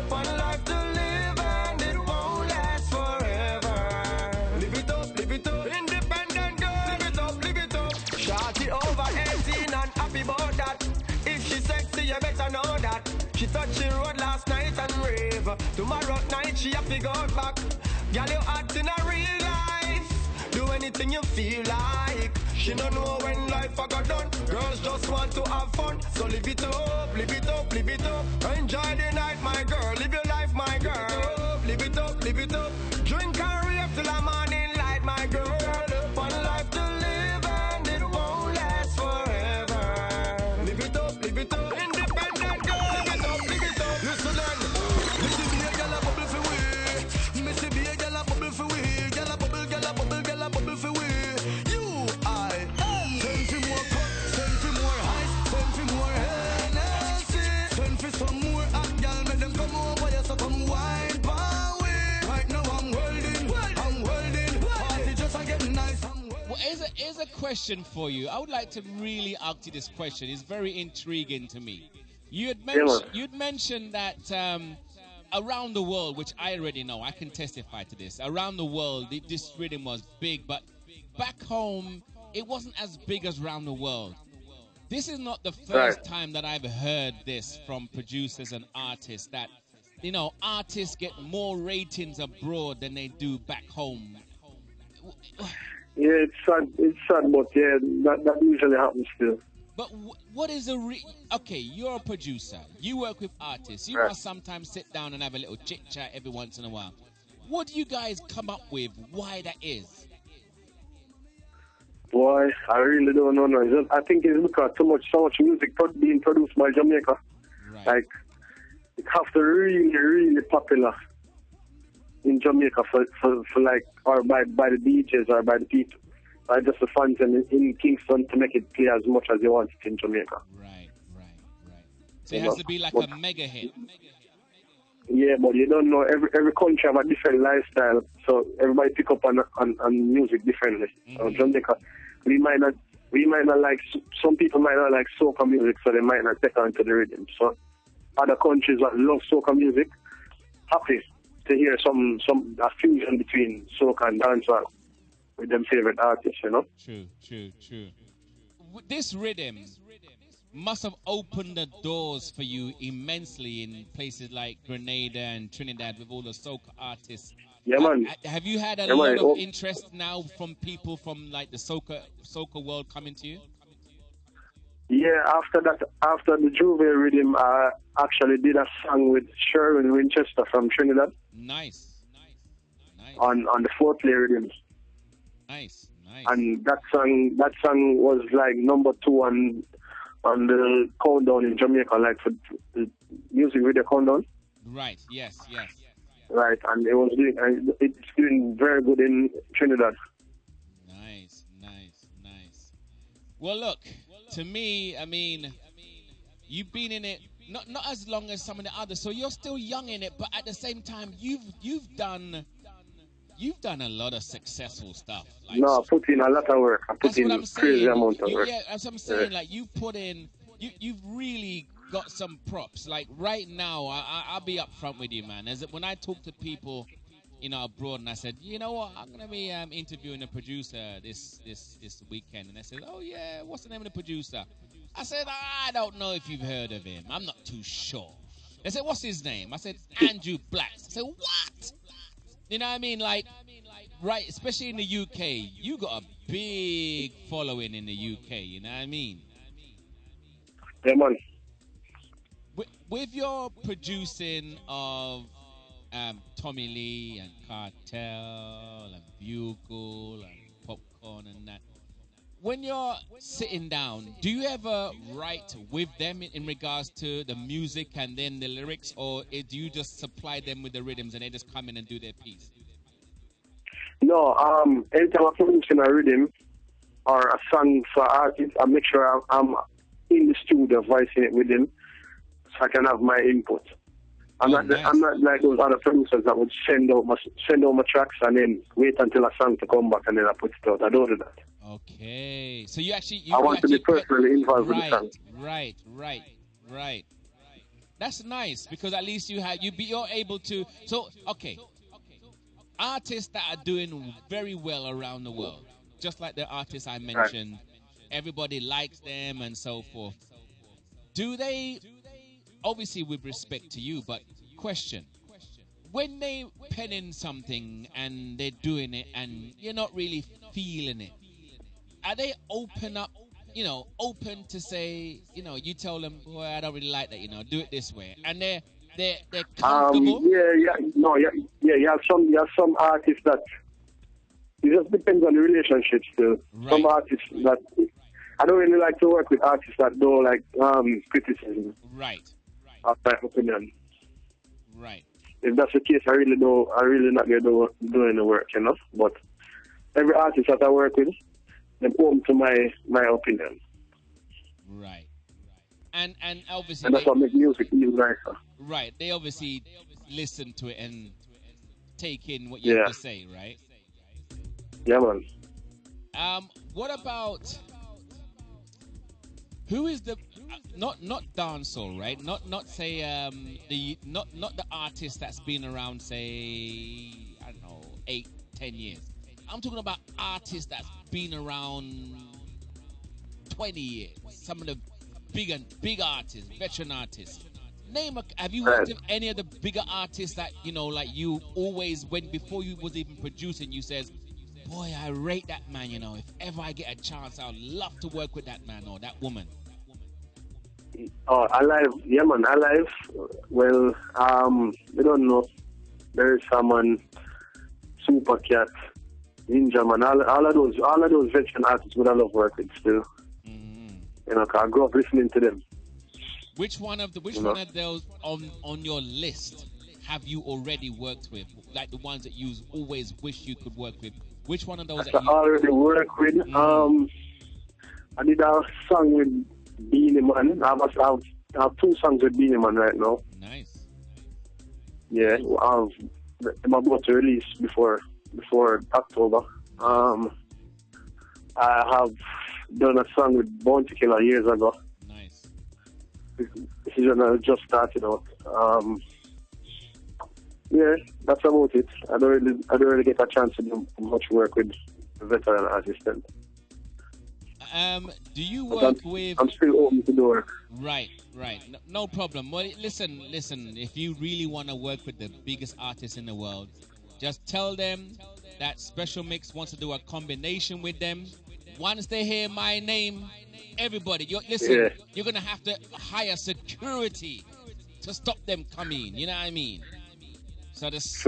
One life to live and it won't last forever. Live it up. Independent girl. Live it up. Shorty over 18 and happy about that. If she's sexy, you better know that. She touched the road last night and rave. Tomorrow night she have to go back. Girl, you hot in a real life. Do anything you feel like. She don't know when life I got done. Girls just want to have fun. So live it up. Enjoy the night, my girl. Live your life, my girl. Live it up. Drink and rave till the morning light, my girl. One life to live and it won't last forever. Live it up. Independent girl. Live it up. Listen then. Missy be a girl a bubble for we. Missy be a girl a bubble for we. Girl a bubble.
a question for you. I would like to really ask you this question. It's very intriguing to me. You'd mentioned that around the world, which I already know, I can testify to this. Around the world, this rhythm was big, but back home, it wasn't as big as around the world. This is not the first time that I've heard this from producers and artists, that, you know, artists get more ratings abroad than they do back home.
Yeah, it's sad, but yeah, that usually happens still.
But what is okay, you're a producer. You work with artists. You must sometimes sit down and have a little chit-chat every once in a while. What do you guys come up with why that is?
Boy, I really don't know. No. I think it's because so much music being produced by Jamaica. Right. Like, it has to really, really popular in Jamaica for like, or by the DJs or by the people, by just the fans in Kingston to make it play as much as they want it in Jamaica.
Right. So it has to be like a mega hit.
Yeah, but you don't know, every country have a different lifestyle, so everybody pick up on music differently. So Jamaica, we might not like, some people might not like soca music, so they might not take on to the rhythm. So other countries that love soca music, happy to hear a fusion between soca and dancehall with them favorite artists, you know?
True. This rhythm must have opened the doors for you immensely in places like Grenada and Trinidad with all the soca artists.
Yeah, man.
Have you had a lot of interest now from people from like the soca world coming to you?
Yeah, after the Juve rhythm, I actually did a song with Sherwin Winchester from Trinidad.
Nice.
On the 4-play rhythm.
Nice.
And that song was like number 2 on the countdown in Jamaica, like for the music video countdown.
Right. Yes.
Right, and it's doing very good in Trinidad.
Nice. Well, look, to me, I mean, you've been in it not as long as some of the others, so you're still young in it. But at the same time, you've done a lot of successful stuff. Like,
no, I put in a lot of work. I put in a crazy amount of work.
Yeah, as I'm saying, like you've put in, you've really got some props. Like right now, I'll be upfront with you, man. As when I talk to people, you know, abroad, and I said, you know what, I'm gonna be interviewing a producer this weekend, and I said, oh yeah, what's the name of the producer? I said, I don't know if you've heard of him. I'm not too sure. They said, what's his name? I said, Anju Blaxx. I said, what? You know what I mean? Like, right, especially in the UK, you got a big following in the UK. You know what I mean?
Yeah, man.
With your producing of Tommy Lee and Cartel and Bugle and Popcorn and that, when you're sitting down, do you ever write with them in regards to the music and then the lyrics, or do you just supply them with the rhythms and they just come in and do their piece?
No, anytime I'm producing a rhythm or a song for artists, I make sure I'm in the studio voicing it with them, so I can have my input. I'm not like those other producers that would send out my tracks and then wait until a song to come back and then I put it out. I don't do that.
Okay, so you
I want to be personally involved with the song.
Right. That's nice, because at least you're able to. So okay, artists that are doing very well around the world, just like the artists I mentioned, everybody likes them and so forth. Do they? Obviously, with respect to you, but question: when they pen in something and they're doing it and you're not really feeling it, are they open to say, you know, you tell them, boy, I don't really like that, you know, do it this way, and they're comfortable?
You have some artists that it just depends on the relationship still. Right. Some artists that I don't really like to work with artists that don't like criticism.
Right.
Of my opinion.
Right.
If that's the case, I really not gonna doing the work, you know. But every artist that I work with, they're open to my opinion.
Right. And obviously,
and that's what makes music even nicer.
Right. They obviously listen to it and take in what you have to say, right?
Yeah, man.
What about who is the not dancehall, right? Not say the not the artist that's been around, say, I don't know, 8-10 years. I'm talking about artists that's been around 20 years. Some of the big artists, veteran artists. Have you worked with any of the bigger artists that, you know, like you always, when before you was even producing, you says, boy, I rate that man, you know, if ever I get a chance, I'd love to work with that man or that woman.
Oh, Alive, yeah man, Alive. Well, I don't know. There is someone, Super Cat, Ninja man, all of those veteran artists would I love working with still. You know, 'cause I grew up listening to them.
Which one of those on your list have you already worked with? Like the ones that you always wish you could work with. Which one of those
I already work with? I did a song with Beanie Man. I have 2 songs with Beanie Man right now.
Nice.
Yeah, I'm about to release before October. I have done a song with Bounty Killer years ago.
Nice.
This is when I just started out. Yeah, that's about it. I don't really get a chance to do much work with veteran artists.
Do you work with?
I'm still open to do work.
Right. No problem. Well, listen. If you really want to work with the biggest artists in the world, just tell them that Special Mix wants to do a combination with them. Once they hear my name, everybody, you're gonna have to hire security to stop them coming. You know what I mean? So just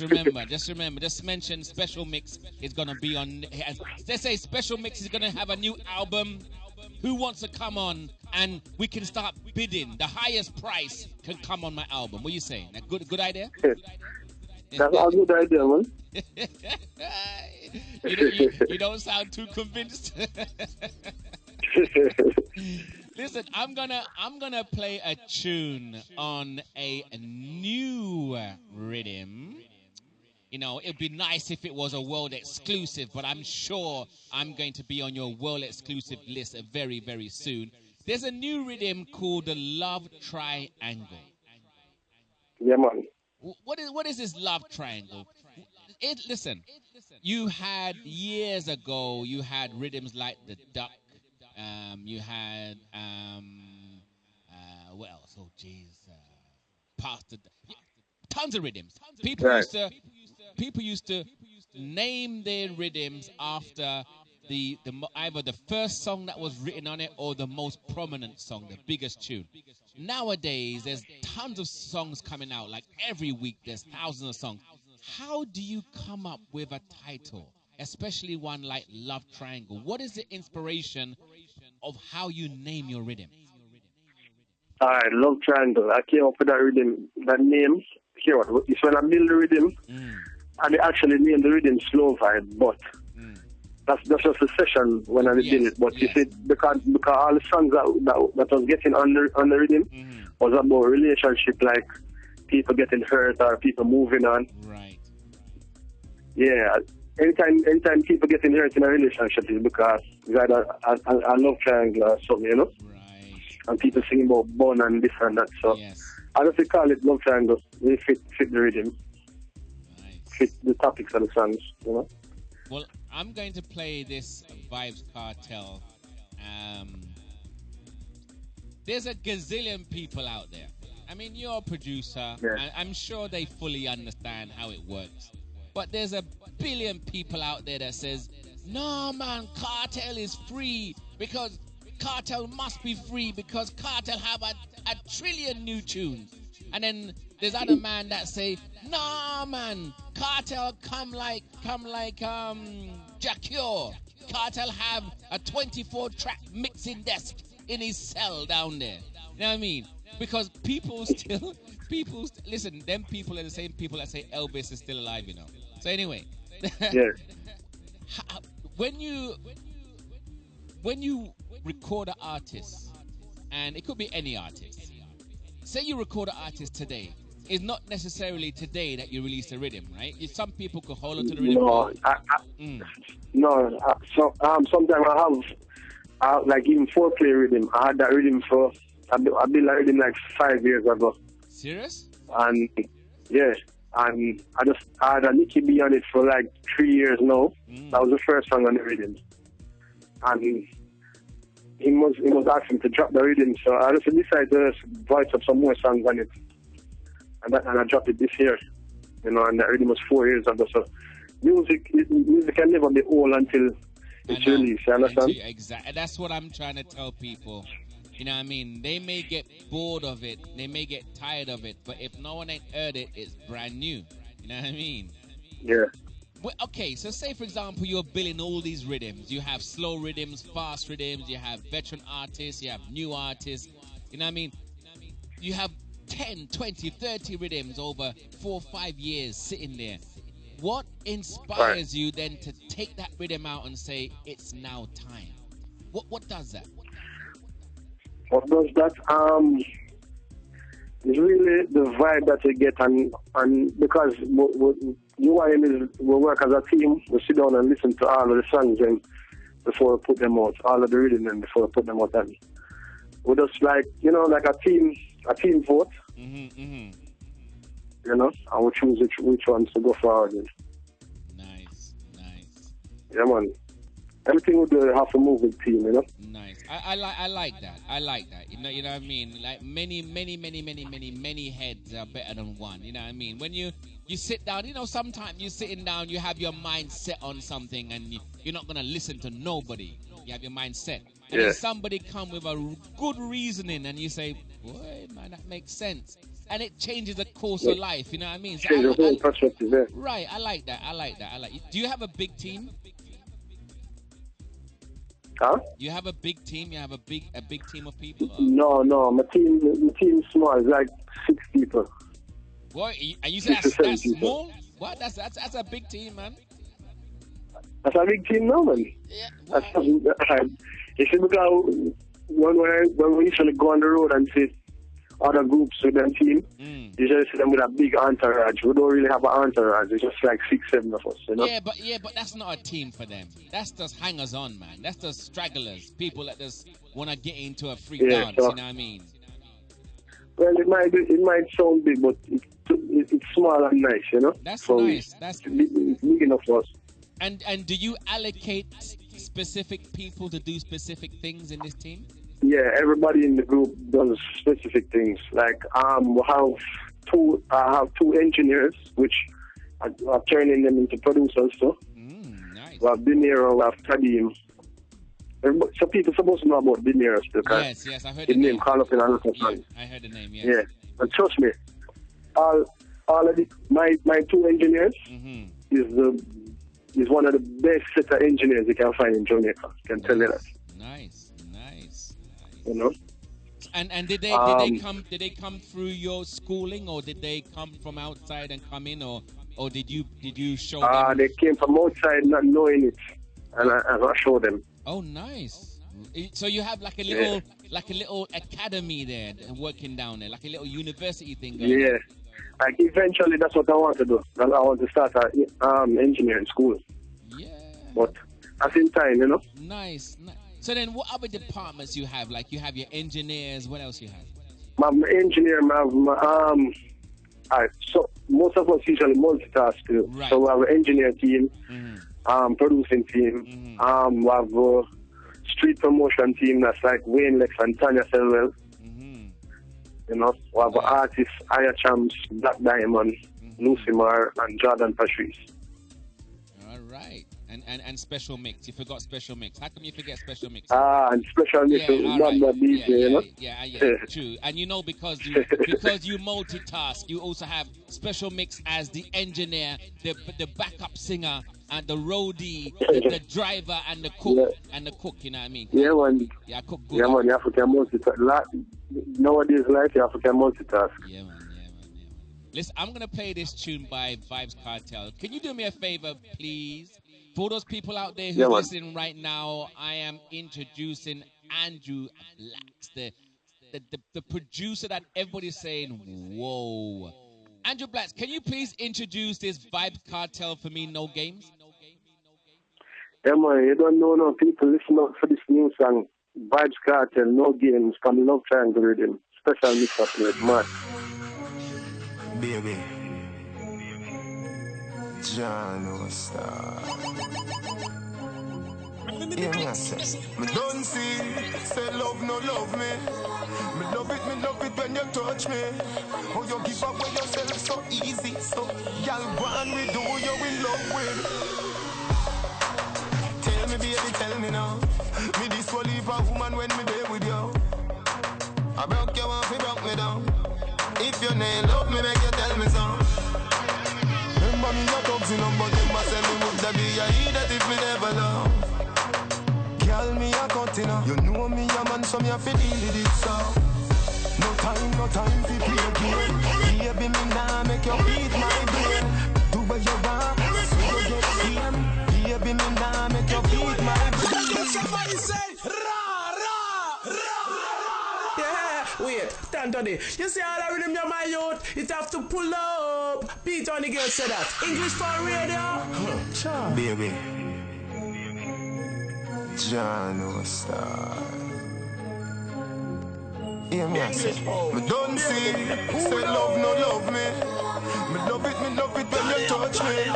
remember, just mention Special Mix is gonna be on. They say Special Mix is gonna have a new album. Who wants to come on and we can start bidding? The highest price can come on my album. What are you saying? A good idea?
That's a good idea, man.
You don't sound too convinced. Listen, I'm gonna play a tune on a new rhythm. You know, it'd be nice if it was a world exclusive, but I'm sure I'm going to be on your world exclusive list very, very soon. There's a new rhythm called the Love Triangle.
Yeah, man.
What is this Love Triangle? Listen, you had years ago, you had rhythms like the Duck. You had what else? Oh, jeez, Pastor. Tons of rhythms. People used to name their rhythms after the either the first song that was written on it or the most prominent song, the biggest tune. Nowadays, there's tons of songs coming out. Like every week, there's thousands of songs. How do you come up with a title, especially one like Love Triangle? What is the inspiration of how you name your rhythm?
All right, Love Triangle. I came up with that rhythm, that name. Here, it's when I build the rhythm, and they actually named the rhythm Slow Vibe, but that's just a session when I did it. But you see, because all the songs that was getting on the rhythm was about relationship, like people getting hurt or people moving on.
Right.
Yeah. Anytime people getting hurt in a relationship is because I love triangle or something, you know?
Right.
And people singing about bun and this and that. So I just call it love triangle. They fit the rhythm.
Nice.
Fit the topics of the songs, you know?
Well, I'm going to play this Vibes Cartel. There's a gazillion people out there. I mean, you're a producer. Yeah. I'm sure they fully understand how it works. But there's a billion people out there that says, no, man, Cartel is free because Cartel must be free because Cartel have a trillion new tunes. And then there's other man that say, nah, man, Cartel come like Jacure. Cartel have a 24-track mixing desk in his cell down there. You know what I mean? Because people listen, them people are the same people that say Elvis is still alive, you know. So anyway, when you record an artist, and it could be any artist, say you record an artist today, it's not necessarily today that you release the rhythm, right? Some people could hold on to the rhythm.
Sometimes I have like even foreplay rhythm. I had that rhythm for I built that rhythm like 5 years ago.
Serious?
And yeah, and I had a Nicky B on it for like 3 years now. That was the first song on the rhythm. And he was asking to drop the rhythm, so I just decided to voice up some more songs on it. And I dropped it this year, and that rhythm was 4 years ago. So music can never be old until it's released. You understand?
Exactly. That's what I'm trying to tell people. You know what I mean? They may get bored of it, they may get tired of it, but if no one ain't heard it, it's brand new. You know what I mean?
Yeah.
Well, okay, so say for example you're building all these rhythms. You have slow rhythms, fast rhythms, you have veteran artists, you have new artists. You know what I mean? You have 10, 20, 30 rhythms over 4 or 5 years sitting there. What inspires you then to take that rhythm out and say, it's now time? What does that?
What does that? It's really the vibe that we get, and because UIM is we work as a team, we sit down and listen to all of the songs and before we put them out, all of the rhythm and before we put them out, and we just like a team vote. You know, and we choose which ones to go forward with.
Nice.
Yeah, man. Everything we do have to move with team, you know.
Nice. I like that. I like that. You know what I mean? Like many heads are better than one. You know what I mean? When you sit down, sometimes you're sitting down, you have your mind set on something, and you're not gonna listen to nobody. You have your mind set, and then somebody come with a good reasoning, and you say, "Boy, man, that makes sense." And it changes the course of life, you know what I mean? So
Change the whole perspective, yeah.
Right, I like that. Do you have a big team?
Huh?
You have a big team? You have a big team of people?
No, my team's small. It's like 6 people.
What? And you say that's small? What? That's a big team, man.
That's a big team now, man.
Yeah.
You see, because when we usually go on the road and see other groups with them team, you usually see them with a big entourage. We don't really have an entourage. It's just like 6, 7 of us, you know?
Yeah, but that's not a team for them. That's just hangers on, man. That's just stragglers. People that just want to get into a free dance, you know what I mean?
Well, it might sound big, but it's small and nice, you know?
That's nice.
It's big enough for us.
And do you allocate specific people to do specific things in this team?
Yeah, everybody in the group does specific things. Like we have two engineers, which are turning them into producers too.
Nice.
We have Dinero, we have Tadim. So people supposed to know about Dinero still.
Yes, I heard
his name. Call up in a lot of songs.
I heard the name. Yes.
Yeah, but trust me, all of my 2 engineers is one of the best set of engineers you can find in Jamaica. Can tell you that.
Nice.
You know.
And did they come through your schooling, or did they come from outside and come in, or did you show them?
They came from outside not knowing it, and I showed them.
Oh, nice. So you have like a little academy there working down there, like a little university thing going on.
Yeah. Like eventually that's what I want to do. I want to start an engineering school.
Yeah.
But at the same time, you know.
Nice. So then what other departments you have? Like you have your engineers, what else you have?
My engineer, so most of us usually multitask.
Right.
So we have an engineer team, producing team, we have a street promotion team that's like Wayne Lex and Tanya Selwell. You know, we have artists, Aya Champs, Black Diamond, Lucy Mar, and Jordan Patrice.
All right. And Special Mix. You forgot Special Mix. How come you forget Special Mix?
And Special Mix is not my DJ, you know?
Yeah, true. And you know, because you multitask, you also have Special Mix as the engineer, the backup singer, and the roadie, the driver, and the cook, you know what I mean?
Yeah, man.
Yeah, cook good.
Yeah, man, you have to multitask. Nowadays life, you have to multitask.
Yeah, man. Listen, I'm going to play this tune by Vibes Cartel. Can you do me a favor, please? For those people out there who are listening right now, I am introducing Anju Blaxx, the producer that everybody's saying, whoa. Andrew Blaxx, can you please introduce this Vibes Cartel for me, No Games?
Yeah, man, you don't know no people listen up for this new song, Vibes Cartel, No Games, from Love Triangle Rhythm. Special mix up with man.
Baby, John Star. Yeah, me I say, me don't see, say love no love me. Me love it when you touch me. Oh, you give up with yourself so easy. So, y'all one we do you in love with. Tell me, baby, tell me now. Me this will leave a woman when me there with you. I broke you off, you broke me down. If you ain't love me, make you tell me so. Remember me, your thugs in but them a say me would be a idiot if me never love. Girl, me a cutting up. You know me a man, so me a fi deal with it, so. No time fi play a game. Baby, me nah make you beat my brain. Do what you want, so you get fame. Baby, me nah make you beat my brain.
Somebody say, ra, ra, ra. Yeah, wait, stand on it. You see all the rhythm you my youth, it have to pull up. Pete on the girl said that. English for radio. Sure.
Baby. John Star. Yeah, me I say, me don't see, say love no love me. Me love it when you touch me.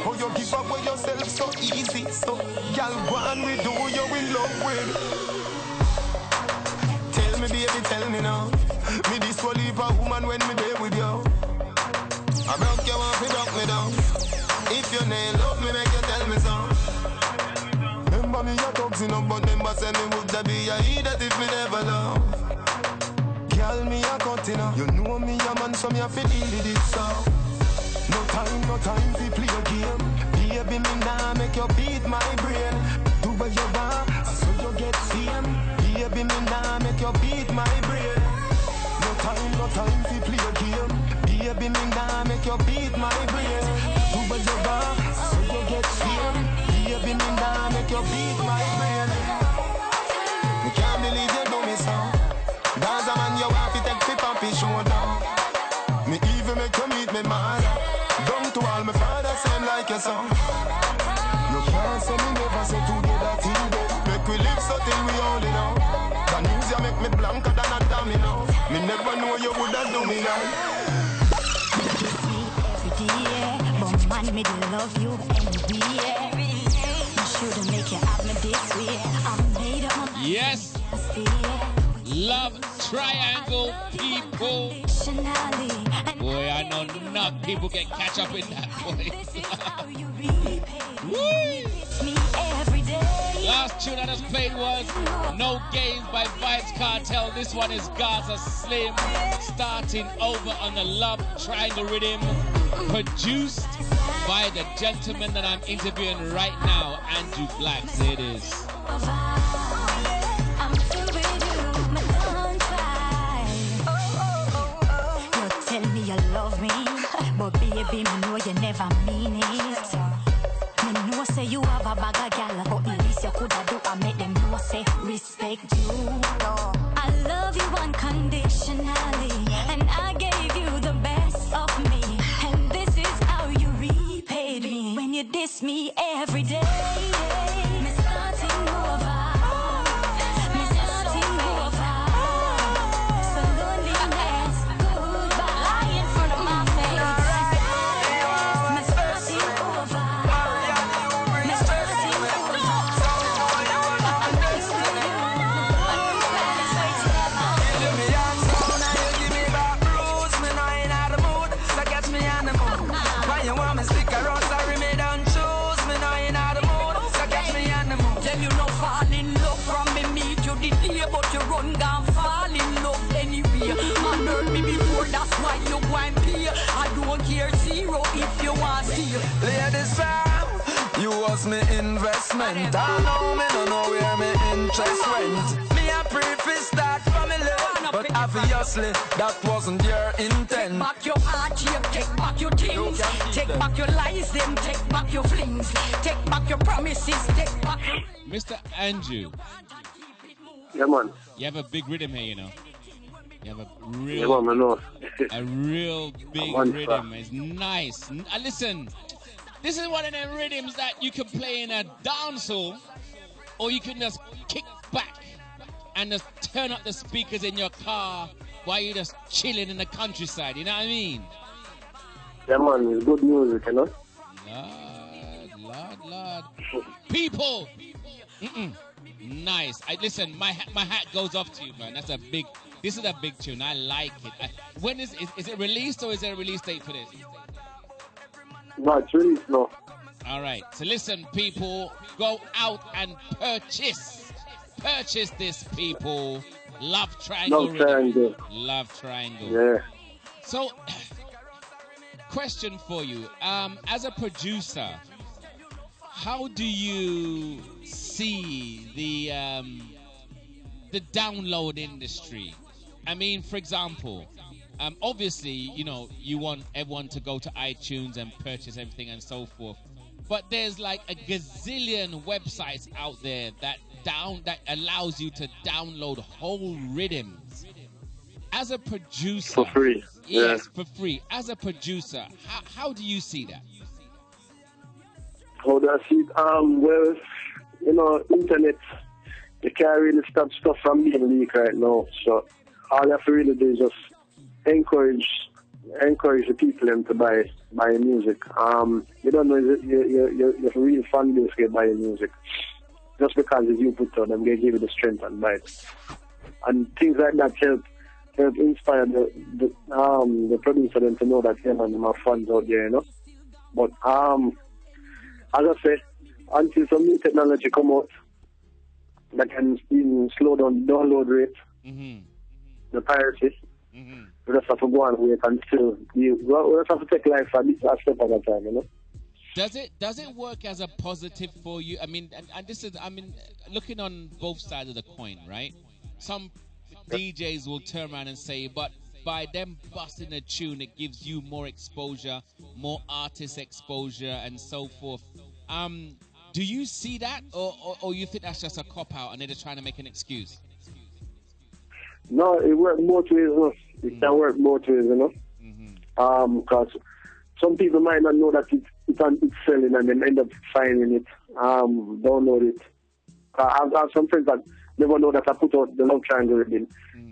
Oh, you give up with yourself so easy. So, y'all one we do you in love with. Tell me, baby, tell me now. Me this will leave a woman when me there with you. I broke you off, you broke me down. If you ain't love me, make you tell me so. Remember me your thugs in but them a say me would be a idiot if me never love. Girl, me a cutting up. You know me a man, so me a fi deal with it, so. No time fi play a game. Baby, me nah make you beat my brain. Do what you want, so you get fame. Baby, me nah make you beat my brain. No time fi play a game. Baby, me nah make you beat my brain. Do what you want, so you get fame. Baby, me nah make you beat my brain. Me can't believe you do me so. Dance a man you want to take flip and fish down. Me even make you meet me man. Down to all my father same like your son. You can't say me never say together till then. Make we live so till we only know. The news you make me blanker than a domino. Me never know you would have do me now.
Kiss me every day, but man me do love you anyway. You shouldn't make you have me this way. I made up my mind.
Yes. Love Triangle people. Boy, I know enough people can catch up in that voice. Last tune I just played was No Games by Vibes Cartel. This one is Gaza Slim, starting over on the Love Triangle rhythm, produced by the gentleman that I'm interviewing right now, Anju Blaxx. There it is.
Tell me you love me, but baby, me know you never mean it. Me know say you have a bag of gal, but the least you coulda do I make them know say respect you. I love you unconditionally, and I gave you the best of me, and this is how you repaid me when you diss me every day. Me starting over.
But you run down, fall in love anyway. Man hurt me before, that's why you go and pay. I don't care zero if you want steal.
Ladies fam, you was me investment. I know me no know where me interest went. Me a preface that family, but obviously that wasn't your intent.
Take back your heart, take back your things. Take back your lies, them take back your flings. Take back your promises, take back your...
Mr. Anju.
Yeah, man.
You have a big rhythm here, you know. You have a
Yeah, man, I know.
a real big
Man,
rhythm. It's nice. Listen, this is one of them rhythms that you can play in a dancehall, or you can just kick back and just turn up the speakers in your car while you're just chilling in the countryside. You know what I mean?
Yeah, man, it's good music, you know?
Lord. People! Nice. Listen, my hat goes off to you, man. This is a big tune. I like it. When is it released, or is there a release date for this?
No, it's released, no.
All right. So listen, people, go out and purchase this, people. Love Triangle.
Love Triangle.
Love Triangle.
Yeah.
So, question for you. As a producer, how do you see the download industry? I mean, for example, obviously, you want everyone to go to iTunes and purchase everything and so forth. But there's like a gazillion websites out there that allows you to download whole rhythms. As a producer,
for free.
Yes, for free. As a producer, how do you see that?
How do I see it? Well, internet, you can't really stop stuff from being leaked right now. So all you have to really do is just encourage the people to buy music. You don't know your real fan base get buy music. Just because it's you put on them, they give you the strength and buy it. And things like that help inspire the producer them to know that, yeah, man, my fans out there, But as I say, until some new technology come out that can even slow down the download rate, the piracy, we just have to go and wait until we just have to take life a step at a time,
Does it work as a positive for you? I mean, and this is, looking on both sides of the coin, right? Some DJs will turn around and say, but by them busting a tune, it gives you more exposure, more artist exposure, and so forth. Do you see that, or you think that's just a cop-out and they're just trying to make an excuse?
No, it works both ways. It can work both ways, because some people might not know that it's selling and then end up finding it, download it. I have some friends that never know that I put out the Love Triangle in,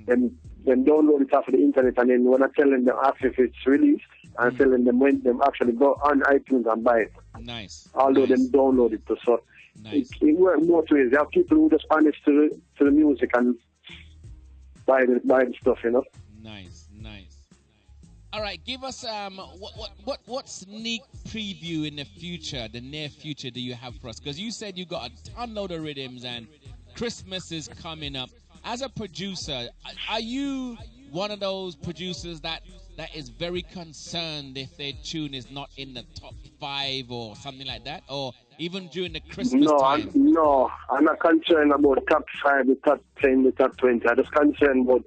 then download it off of the internet, and then when I tell them if it's released, I'm telling them when them actually go on iTunes and buy it.
Nice.
Although them download it too. So it works both ways. There are people who just honest to the music and buy the stuff,
Nice. All right, give us what sneak preview in the near future, do you have for us? Because you said you got a ton load of rhythms and Christmas is coming up. As a producer, are you one of those producers that is very concerned if their tune is not in the top 5 or something like that, or even during the Christmas time?
I'm not concerned about the top 5, the top 10, the top 20. I'm just concerned about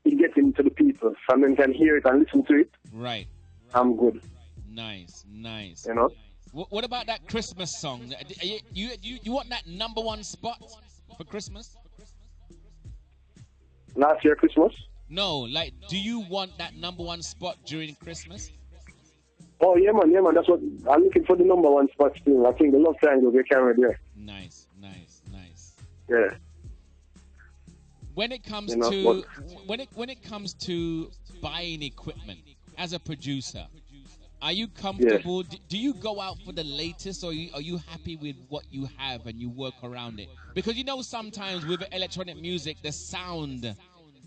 it getting to the people. Someone can hear it and listen to it.
Right.
I'm good.
Nice. What about that Christmas song? You want that number 1 spot for Christmas?
Last year Christmas?
No, do you want that number 1 spot during Christmas?
Oh, yeah, man. That's what I'm looking for, the number 1 spot still. I think the Love Triangle they carry there.
Nice.
Yeah.
When it comes to when it comes to buying equipment as a producer, are you comfortable? Yeah. Do you go out for the latest, or are you happy with what you have and you work around it? Because sometimes with electronic music, the sound,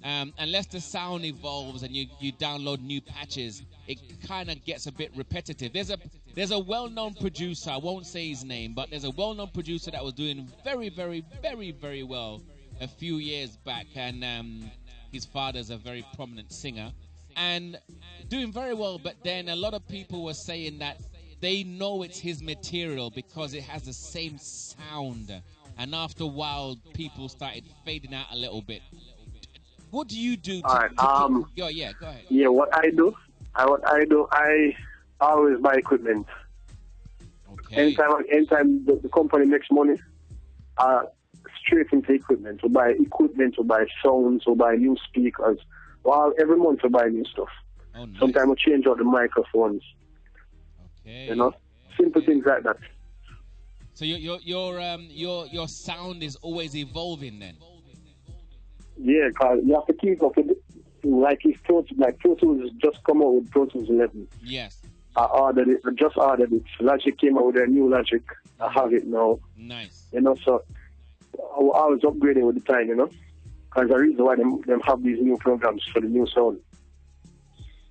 unless the sound evolves and you download new patches, it kind of gets a bit repetitive. There's a well-known producer, I won't say his name, but there's a well-known producer that was doing very, very, very, very well a few years back, and his father's a very prominent singer and doing very well, but then a lot of people were saying that they know it's his material because it has the same sound, and after a while people started fading out a little bit. What do you do
go ahead.
Yeah,
what I do, I always buy equipment.
Okay.
Anytime the company makes money, straight into equipment. We buy equipment, we buy sounds, we buy new speakers, Well, every month I buy new stuff.
Oh, nice.
Sometimes I change out the microphones.
Okay.
You know, simple things like that.
So your sound is always evolving then.
Yeah, cause you have to keep up with it. Like if Pro Tools just come out with Pro Tools 11.
Yes.
I just ordered it. Logic came out with their new Logic. I have it now.
Nice.
You know, so I was upgrading with the time, you know. Because the reason why them have these new programs for the new sound.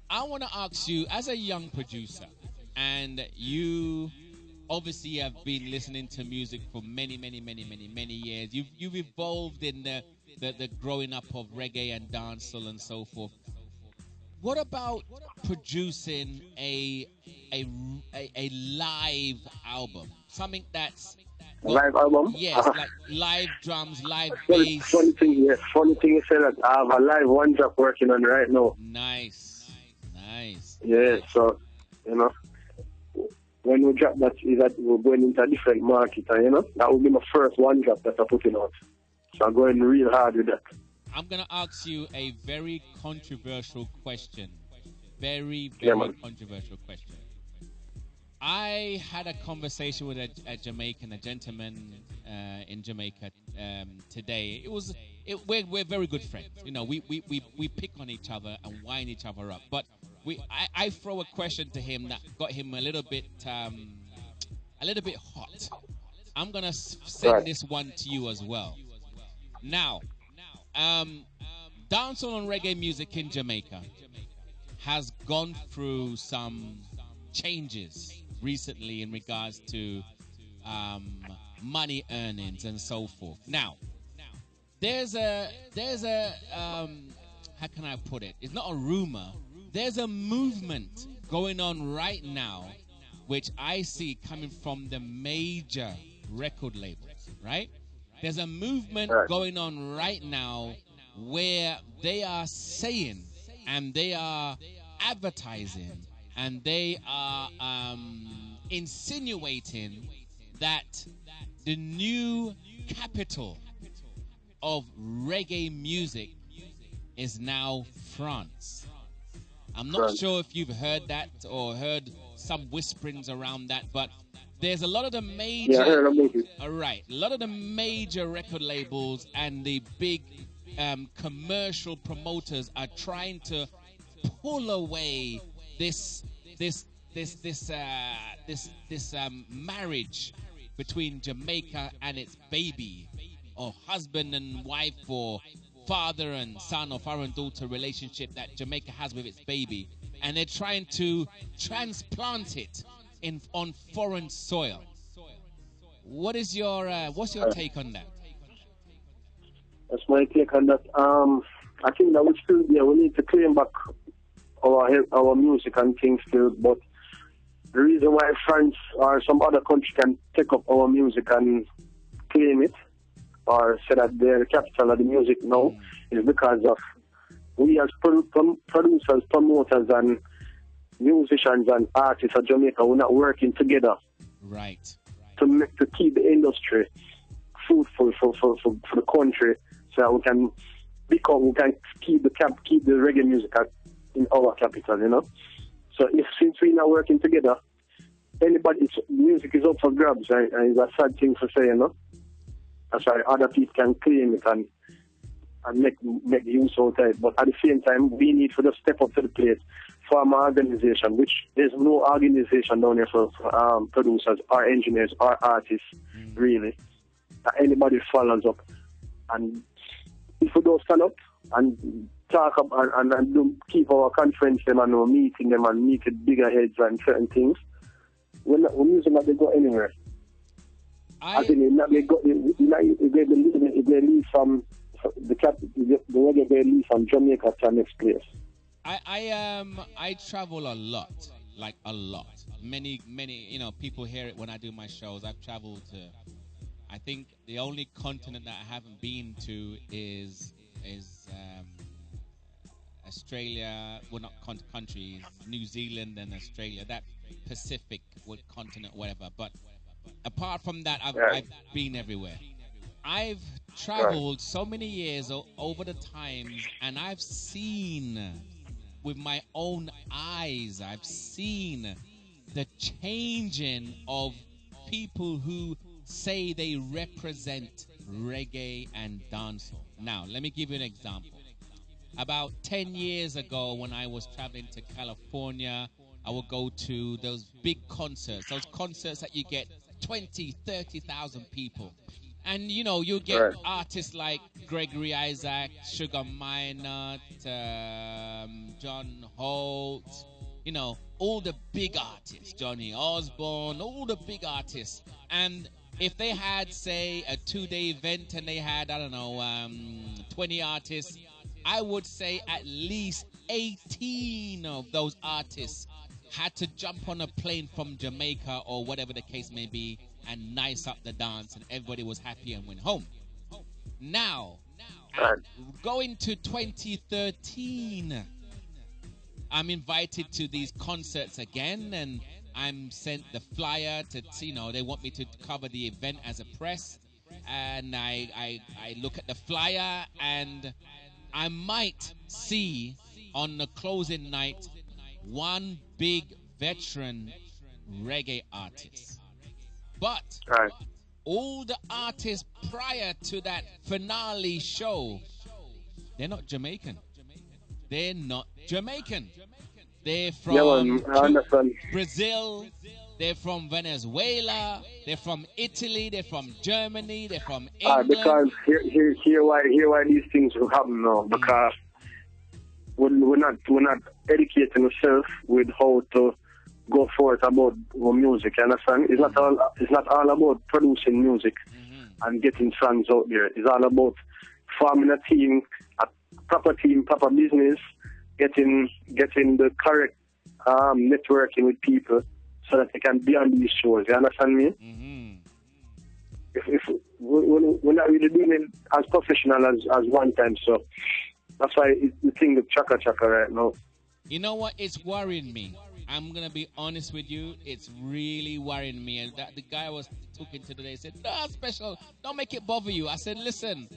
I want to ask you, as a young producer, and you obviously have been listening to music for many years. You've evolved in the growing up of reggae and dancehall and so forth. What about producing a live album? Something that's
Live album?
Yes, like live drums, live bass.
Funny thing you say that I have a live one drop working on right now.
Nice.
Yeah, so, you know, when we drop that, is that we're going into a different market, and, you know, that will be my first one drop that I'm putting out. So I'm going real hard with that.
I'm going to ask you a very controversial question. Very controversial question. I had a conversation with a Jamaican, a gentleman in Jamaica today. We're very good friends. You know, we pick on each other and wind each other up. But I throw a question to him that got him a little bit hot. I'm gonna send this one to you as well. Now, dancehall and reggae music in Jamaica has gone through some changes recently in regards to money earnings and so forth. Now, there's a how can I put it? It's not a rumor. There's a movement going on right now, which I see coming from the major record labels, right? There's a movement going on right now where they are saying and they are advertising and they are insinuating that the new capital of reggae music is now France. I'm not sure if you've heard that or heard some whisperings around that, but there's a lot of the major...
Yeah, I heard about it.
All right. A lot of the major record labels and the big commercial promoters are trying to pull away this marriage between Jamaica and its baby, or husband and wife, or father and son, or father and daughter relationship that Jamaica has with its baby, and they're trying to transplant it on foreign soil. What is your what's your take on that?
That's my take on that. I think that we need to claim back our music and things still, but the reason why France or some other country can take up our music and claim it or say that they're the capital of the music now is because of we as producers, promoters and musicians and artists of Jamaica, we're not working together.
Right.
To keep the industry fruitful for the country, so that we can keep the reggae music in our capital, you know. So since we're not working together, music is up for grabs, and it's a sad thing to say, you know. That's why other people can claim it and make use of it. But at the same time, we need to just step up to the plate, form an organization, which there's no organization down here for producers or engineers or artists, really, that anybody follows up. And if we don't stand up and talk up and keep our conference them and our meeting them and meet with bigger heads and certain things, we're music not going to go anywhere. I think they leave from the reggae they leave from Jamaica to the next place.
I travel a lot, like a lot. Many, people hear it when I do my shows. I've traveled to, I think the only continent that I haven't been to is Australia. Well, not countries, New Zealand and Australia. That Pacific continent, whatever. But apart from that, I've been everywhere. I've traveled so many years over the times, and I've seen with my own eyes, I've seen the changing of people who say they represent reggae and dancehall. Now, let me give you an example. About 10 years ago, when I was traveling to California, I would go to those big concerts, those concerts that you get 20, 30,000 people. And, you know, you get artists like Gregory Isaac, Sugar Minot, John Holt, you know, all the big artists, Johnny Osborne, all the big artists. And if they had, say, a 2-day event and they had, I don't know, 20 artists, I would say at least 18 of those artists had to jump on a plane from Jamaica or whatever the case may be and nice up the dance, and everybody was happy and went home. Now, going to 2013, I'm invited to these concerts again, and I'm sent the flyer to, you know, they want me to cover the event as a press, and I look at the flyer, and I might see on the closing night one big veteran reggae artist. But all the artists prior to that finale show, they're not Jamaican. They're not Jamaican. They're from Brazil. They're from Venezuela. They're from Italy. They're from Germany. They're from England.
Because here why these things will happen now. Because we're not educating ourselves with how to go forth about our music. You understand? It's not all about producing music and getting songs out there. It's all about forming a team, a proper team, proper business, getting the correct networking with people so that they can be on these shows. You understand me? If we're not really doing it as professional as one time, so that's why the thing with chaka right now.
You know what? It's worrying me. I'm going to be honest with you. It's really worrying me. And that the guy I was talking to today said, "No, special. Don't make it bother you." I said, "Listen,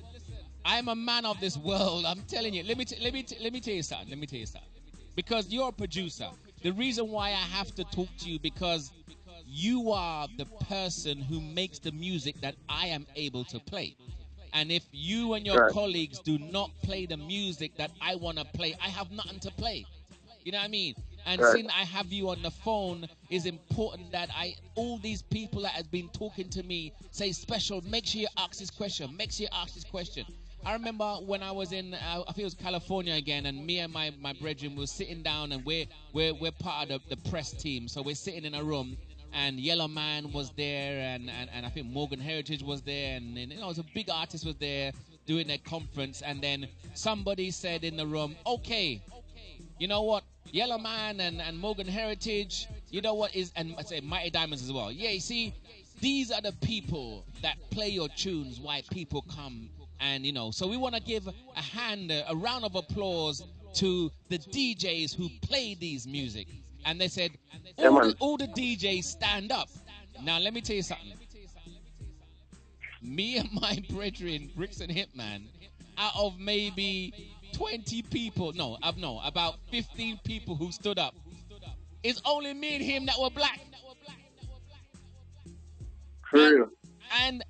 I'm a man of this world. I'm telling you. Let me tell you something. Let me tell you something. Because you're a producer. The reason why I have to talk to you because you are the person who makes the music that I am able to play. And if you and your colleagues do not play the music that I want to play, I have nothing to play. You know what I mean? And since I have you on the phone, it's important that all these people that have been talking to me say, "Special, make sure you ask this question. Make sure you ask this question." I remember when I was in, I think it was California again, and me and my brethren were sitting down, and we're part of the press team. So we're sitting in a room, and Yellow Man was there, and I think Morgan Heritage was there, and you know, it was a big artist was there doing their conference. And then somebody said in the room, "Okay, you know what? Yellow Man and Morgan Heritage, you know what is," and I say Mighty Diamonds as well. Yeah, you see, these are the people that play your tunes, why people come. And, you know, so we want to give a round of applause to the DJs who play these music. And they said, all the DJs stand up. Now, let me tell you something. Me and my brethren, Bricks and Hitman, out of maybe 20 people, about 15 people who stood up, it's only me and him that were black.
For real.
And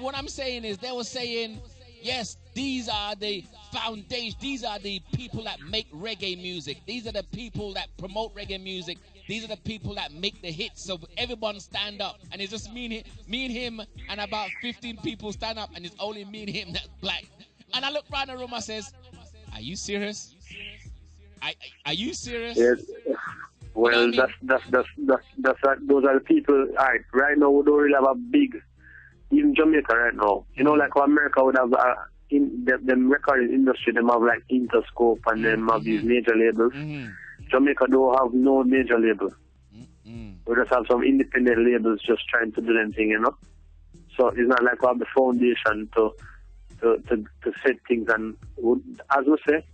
what I'm saying is, they were saying, yes, these are the foundation. These are the people that make reggae music. These are the people that promote reggae music. These are the people that make the hits. So everyone stand up. And it's just me and him and about 15 people stand up. And it's only me and him that's black. And I look around the room, I says, "Are you serious? Are you serious?"
Yes. Well, you know those are the people. All right now we don't really have a big, even Jamaica right now. You know, like how America would have in the recording industry, them have like Interscope and them have these major labels. Jamaica don't have no major label. We just have some independent labels just trying to do them thing, you know. So it's not like we have the foundation to set things, and as we say,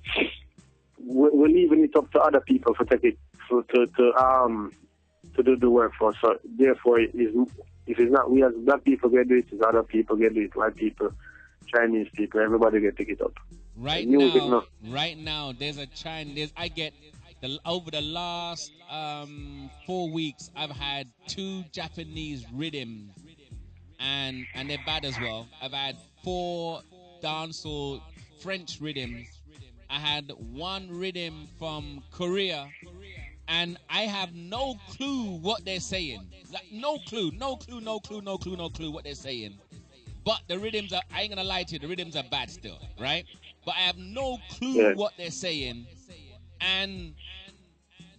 we're leaving it up to other people to take it to do the work for us. So therefore, If it's not we as black people get to it, it's other people get to it, white people, Chinese people, everybody get to pick it up.
Right
music,
now, right now, there's a Chinese. I get over the last 4 weeks, I've had 2 Japanese rhythms, and they're bad as well. I've had 4 dancehall French rhythms. I had 1 rhythm from Korea, and I have no clue what they're saying. Like, no clue what they're saying. But the rhythms are, I ain't gonna lie to you, the rhythms are bad still, right? But I have no clue what they're saying. And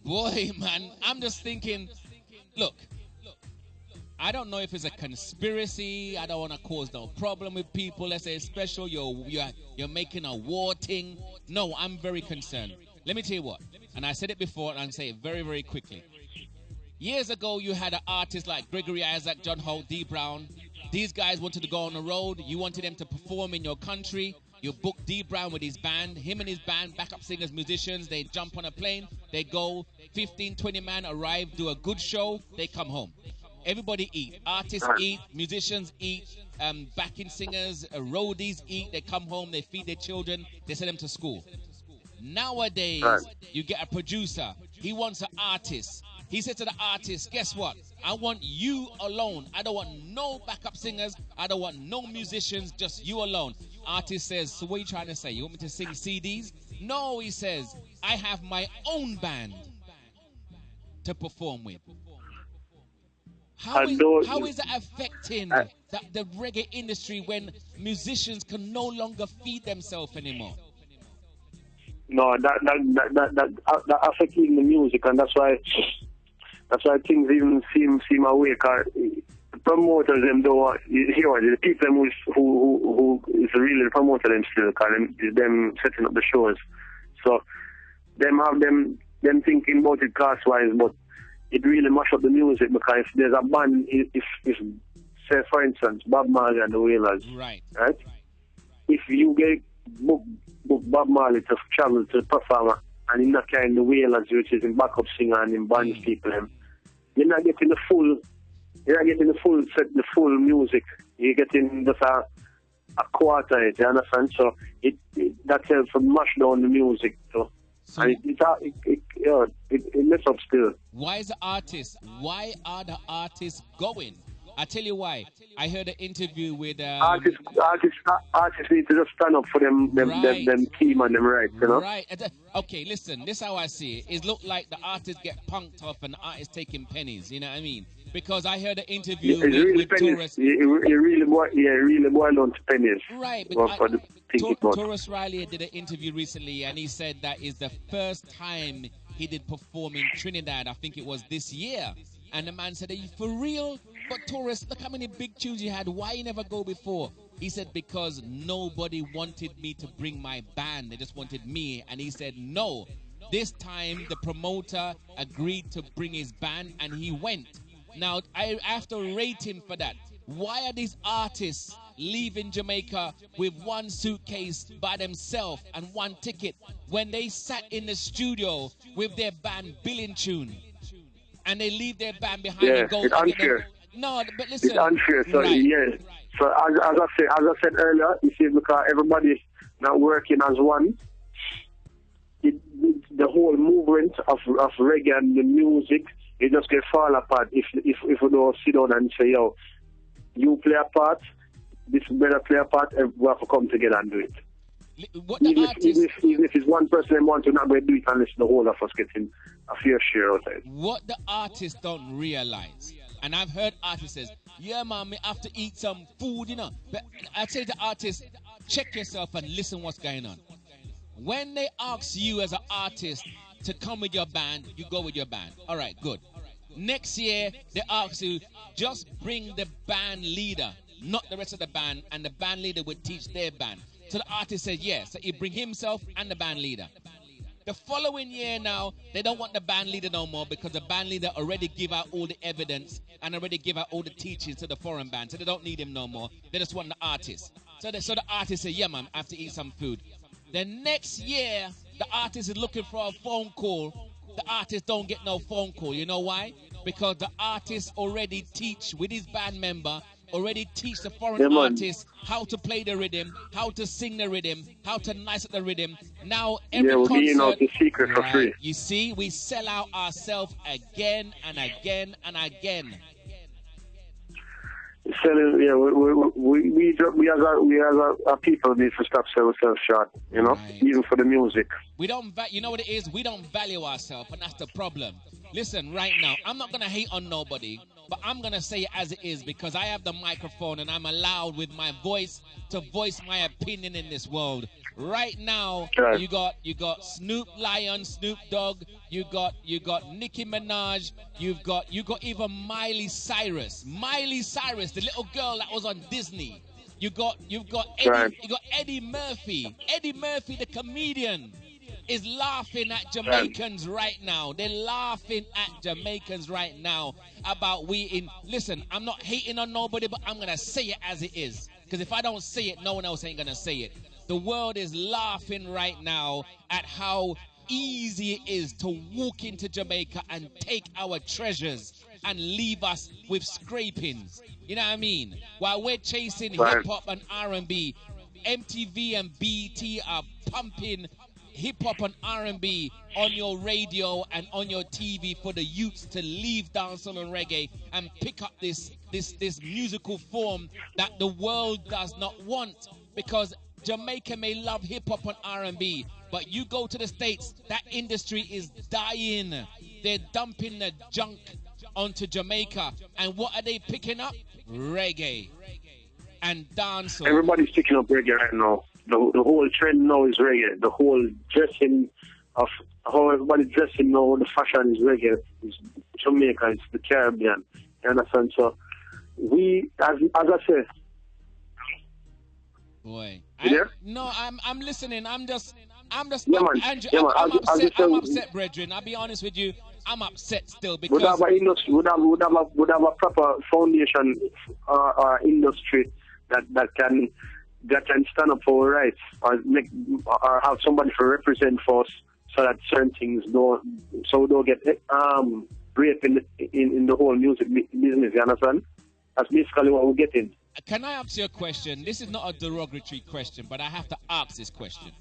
boy, man, I'm just thinking, look, I don't know if it's a conspiracy. I don't want to cause no problem with people. Let's say it's special. You're making a war thing. No, I'm very concerned. Let me tell you what. And I said it before, and I'll say it very, very quickly. Years ago, you had an artist like Gregory Isaac, John Holt, D. Brown. These guys wanted to go on the road. You wanted them to perform in your country. You booked D. Brown with his band. Him and his band, backup singers, musicians. They jump on a plane. They go. 15, 20 man arrive, do a good show. They come home. Everybody eat. Artists eat. Musicians eat. Backing singers, roadies eat. They come home. They feed their children. They send them to school. Nowadays, you get a producer. He wants an artist. He said to the artist, guess what? I want you alone. I don't want no backup singers. I don't want no musicians, just you alone. Artist says, so what are you trying to say? You want me to sing CDs? No, he says, I have my own band to perform with. How is that affecting the reggae industry when musicians can no longer feed themselves anymore?
No, that affecting the music, and that's why things even seem awake. The promoters, them though, the people who is really the promoter them still, cause them setting up the shows. So them have them thinking about it cost wise, but it really mash up the music, because if there's a band, if say for instance Bob Marley and the Wailers, right? If you get book Bob Marley to travel to perform, and in that kind the Wailers, which is in backup singer and in band people, you're not getting the full set, the full music. You're getting just a quarter, you understand? So that helps to mash down the music. So and it mess up still.
Why are the artists going? I tell you why. I heard an interview with
artists need to just stand up for them team and them rights, you know.
Right. Okay, listen. This is how I see it. It look like the artists get punked off and the artists taking pennies. You know what I mean? Because I heard an interview with Taurus.
It really boiled down to pennies.
Right. Taurus Riley did an interview recently, and he said that is the first time he did perform in Trinidad. I think it was this year. And the man said, are you for real? But Taurus, look how many big tunes you had. Why you never go before? He said, because nobody wanted me to bring my band. They just wanted me. And he said, no. This time, the promoter agreed to bring his band, and he went. Now, I have to rate him for that. Why are these artists leaving Jamaica with one suitcase by themselves and one ticket when they sat in the studio with their band Billing Tune? And they leave their band behind and go.
It's unfair.
No, but listen.
It's unfair. So So as I said earlier, you see, because everybody's not working as one, the whole movement of reggae and the music, it just get fall apart if we don't sit down and say, yo, you play a part, this better play a part, and we have to come together and do it. Even if it's one person and want to not going to do it unless the whole of us getting a fair share out of it.
What the artists don't realize, and I've heard artists say, yeah man, me have to eat some food, you know. But I say to artists, check yourself and listen what's going on. When they ask you as an artist to come with your band, you go with your band. All right, good. Next year, they ask you, just bring the band leader, not the rest of the band, and the band leader would teach their band. So the artist says yes. So he bring himself and the band leader. The following year now, they don't want the band leader no more because the band leader already give out all the evidence and already give out all the teachings to the foreign band. So they don't need him no more. They just want the artist. So the artist say, yeah, man, I have to eat some food. The next year, the artist is looking for a phone call. The artist don't get no phone call. You know why? because the artist already teach with his band member, already teach the foreign
Yeah, man.
artists how to play the rhythm, how to sing the rhythm, how to nice up the rhythm. Now every
Yeah, we're
concert,
giving out the secret for free.
you see, we sell out ourselves again and again and again.
Selling, yeah, we as a people need to stop selling ourselves short, you know, even for the music.
We don't, you know what it is? We don't value ourselves, and that's the problem. Listen, right now, I'm not going to hate on nobody, but I'm going to say it as it is because I have the microphone and I'm allowed with my voice to voice my opinion in this world. Right now, you got Snoop Lion, Snoop Dogg, you got Nicki Minaj, you've got even Miley Cyrus, the little girl that was on Disney. You've got Eddie Murphy. Eddie Murphy, the comedian, is laughing at Jamaicans right now. They're laughing at Jamaicans right now about listen, I'm not hating on nobody, but I'm gonna say it as it is. Because if I don't say it, no one else ain't gonna say it. The world is laughing right now at how easy it is to walk into Jamaica and take our treasures and leave us with scrapings. You know what I mean? While we're chasing hip-hop and R&B, MTV and BT are pumping hip-hop and R&B on your radio and on your TV for the youths to leave dancehall and reggae and pick up this musical form that the world does not want, because Jamaica may love hip-hop and R&B, but you go to the States, that industry is dying. They're dumping the junk onto Jamaica, and what are they picking up? Reggae and dancehall.
Everybody's picking up reggae right now. The whole trend now is reggae. The whole dressing of how everybody's dressing now, the fashion is reggae. It's Jamaica, it's the Caribbean. You understand? So we, as I said,
boy,
no,
I'm listening. I'm just,
yeah, man.
Anju,
Yeah, man.
I'm upset, brethren. I'll be honest with you. I'm upset still because
would have a proper foundation or industry that can stand up for our rights or have somebody to represent for us, so that certain things don't get raped in the whole music business. You understand? That's basically what we're getting.
Can I ask you a question? This is not a derogatory question, but I have to ask this question.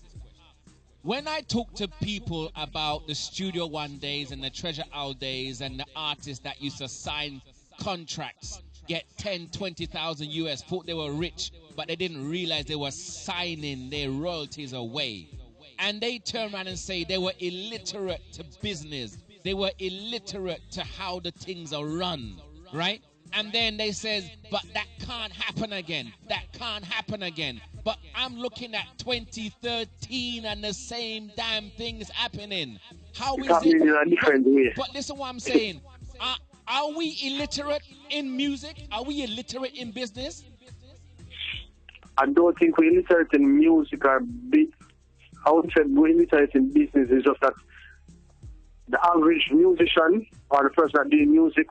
When I talk to people about the Studio One days and the Treasure Owl days and the artists that used to sign contracts, get 10, 20,000 US, thought they were rich, but they didn't realize they were signing their royalties away. And they turn around and say they were illiterate to business. They were illiterate to how the things are run, right? And then they says, but that can't happen again. That can't happen again. But I'm looking at 2013 and the same damn thing is happening. How is it?
In a different way.
But listen what I'm saying. Are we illiterate in music? Are we illiterate in business?
I don't think we're illiterate in music or I would say we're illiterate in business. Is just that the average musician or the person that doing music,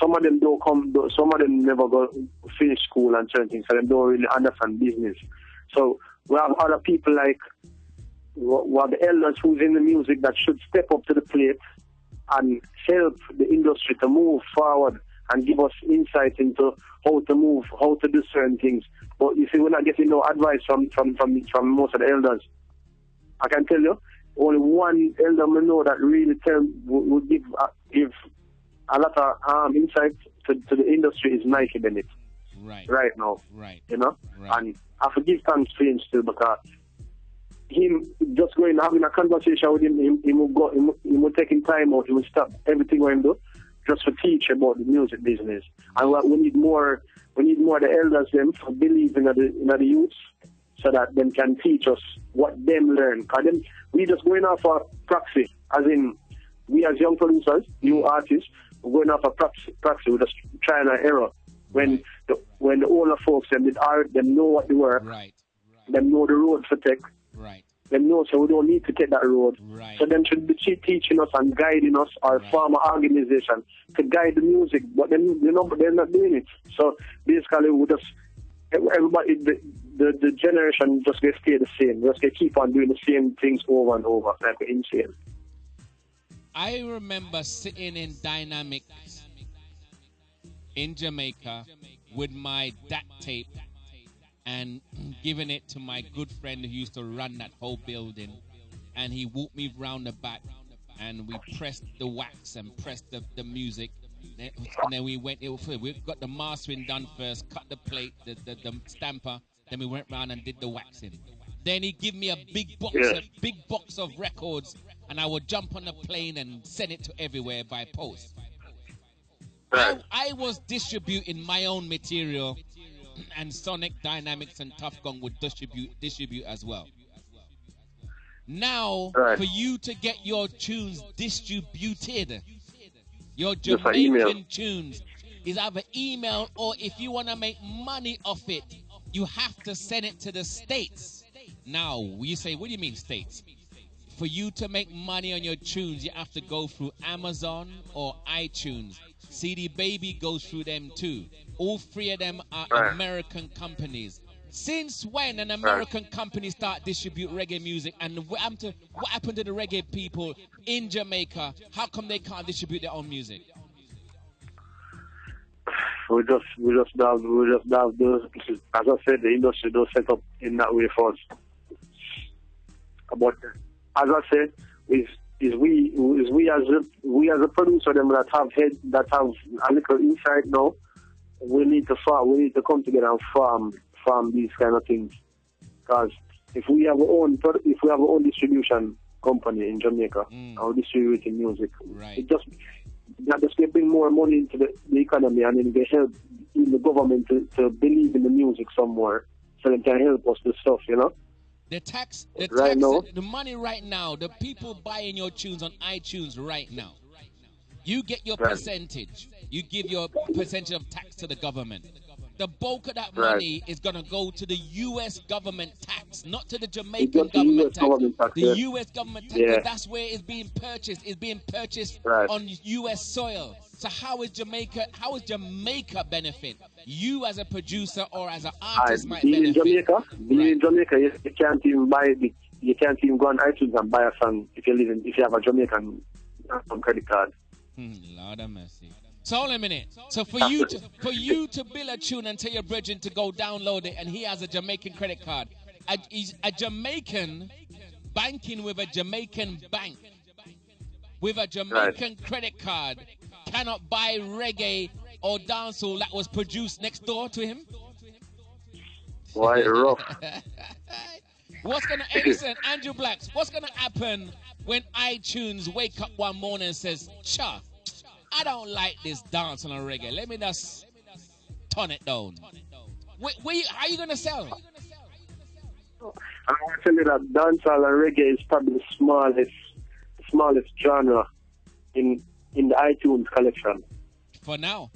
some of them some of them never go finish school and certain things, so they don't really understand business. So we have other people like we have the elders who's in the music that should step up to the plate and help the industry to move forward and give us insight into how to move, how to do certain things. But you see, we're not getting no advice from most of the elders. I can tell you, only one elder I know that really would give a lot of insight to the industry is Nike Bennett. Right now.
Right.
You know?
Right.
And I forgive thanks to him still, because him just going having a conversation with him, he will take him time out, he will stop everything what he do just to teach about the music business. And we need more the elders them to believe in the youths, so that them can teach us what them learn. Because we just going off a proxy, as in we as young producers, new artists, we're going off a proxy, we're just trying an error. When the older folks them know what they work, them know the road for take, them know, so we don't need to take that road. So them should be teaching us and guiding us, or form an organization to guide the music, but then they're not doing it. So basically we just everybody the generation just gonna stay the same. Just gonna keep on doing the same things over and over, like we're insane.
I remember sitting in Dynamics in Jamaica with my DAT tape and giving it to my good friend who used to run that whole building. And he walked me round the back and we pressed the wax and pressed the music. And then we got the mastering done first, cut the plate, the stamper. Then we went round and did the waxing. Then he give me a big box of records, and I would jump on the plane and send it to everywhere by post. I was distributing my own material, and Sonic Dynamics and Tough Gong would distribute as well. Now, for you to get your tunes distributed, your Jamaican tunes, is either email or if you want to make money off it, you have to send it to the States. Now, you say, what do you mean States? For you to make money on your tunes, you have to go through Amazon or iTunes. CD Baby goes through them too. All three of them are American companies. Since when an American company start distribute reggae music, and what happened to the reggae people in Jamaica? How come they can't distribute their own music?
We just have the, as I said, the industry don't set up in that way for us. But as I said, is we as a producer them that have a little insight now. We need to come together and farm these kind of things. Because if we have our own distribution company in Jamaica, our distributing music, it just bring more money into the economy, and then they help in the government to believe in the music somewhere, so they can help us with stuff, you know.
The money right now, the people buying your tunes on iTunes right now, you get your percentage. You give your percentage of tax to the government. The bulk of that money is going to go to the U.S. government tax, not to the Jamaican government tax. The U.S. government tax, because that's where it's being purchased. It's being purchased on U.S. soil. So how is Jamaica benefit? You as a producer or as an artist might benefit.
In Jamaica, you can't even you can't even go on iTunes and buy a song if you have a Jamaican credit card.
Lord have mercy. So hold on a minute. So for you to build a tune and tell your brethren to go download it, and he has a Jamaican credit card, a Jamaican banking with a Jamaican bank with a Jamaican credit card cannot buy reggae or dancehall that was produced next door to him?
Why rough?
Listen, Anju Blaxx, what's gonna happen when iTunes wake up one morning and says, "Cha, I don't like this dance on a reggae. Let me just turn it down." How are you gonna sell?
I want to tell you that dancehall and reggae is probably the smallest genre in the iTunes collection. For now.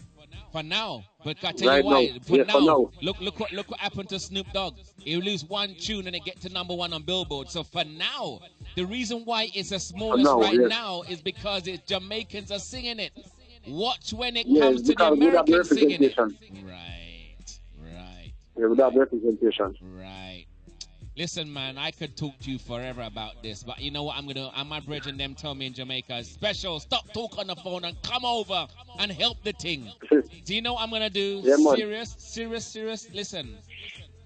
But I tell you why. For now. Look what happened to Snoop Dogg. He lose one tune and it get to #1 on Billboard. So for now, the reason why it's the smallest now is because it's Jamaicans are singing it. Watch when it comes to the Americans singing it. Right. Yeah, without representation.
Right. Listen, man, I could talk to you forever about this, but you know what I'm going to do? My brethren them tell me in Jamaica, special, stop talking on the phone and come over and help the thing. Do you know what I'm going to do?
Yeah,
Serious. Listen,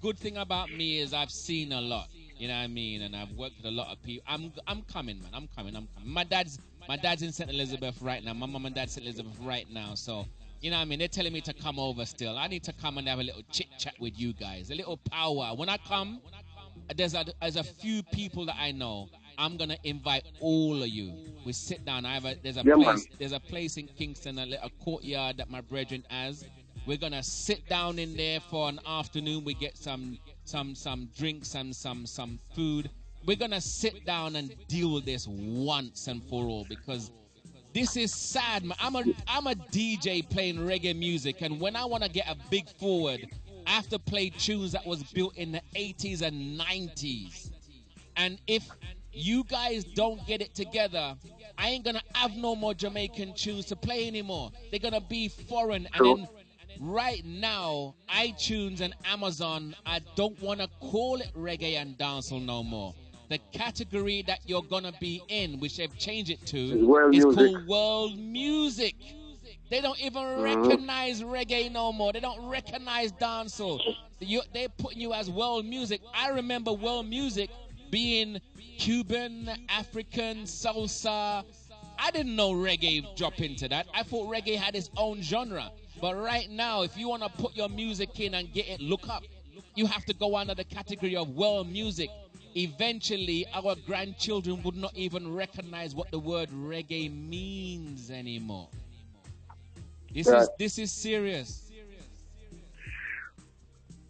good thing about me is I've seen a lot, you know what I mean? And I've worked with a lot of people. I'm coming, man. I'm coming. My dad's in St. Elizabeth right now. My mom and dad's in St. Elizabeth right now, so... You know what I mean? They're telling me to come over still. I need to come and have a little chit-chat with you guys. A little power. When I come, there's a few people that I know. I'm going to invite all of you. We sit down. There's a place in Kingston, a courtyard that my brethren has. We're going to sit down in there for an afternoon. We get some drinks and some food. We're going to sit down and deal with this once and for all, because... this is sad, man. I'm a DJ playing reggae music, and when I want to get a big forward, I have to play tunes that was built in the 80s and 90s. And if you guys don't get it together, I ain't going to have no more Jamaican tunes to play anymore. They're going to be foreign. And then right now, iTunes and Amazon, I don't want to call it reggae and dancehall no more. the category that you're gonna be in, which they've changed it to,
is
called world music. They don't even recognize reggae no more. They don't recognize dancehall. They're putting you as world music. I remember world music being Cuban, African, salsa. I didn't know reggae drop into that. I thought reggae had its own genre. But right now, if you want to put your music in and get it look up, you have to go under the category of world music. Eventually, our grandchildren would not even recognize what the word reggae means anymore. This is serious.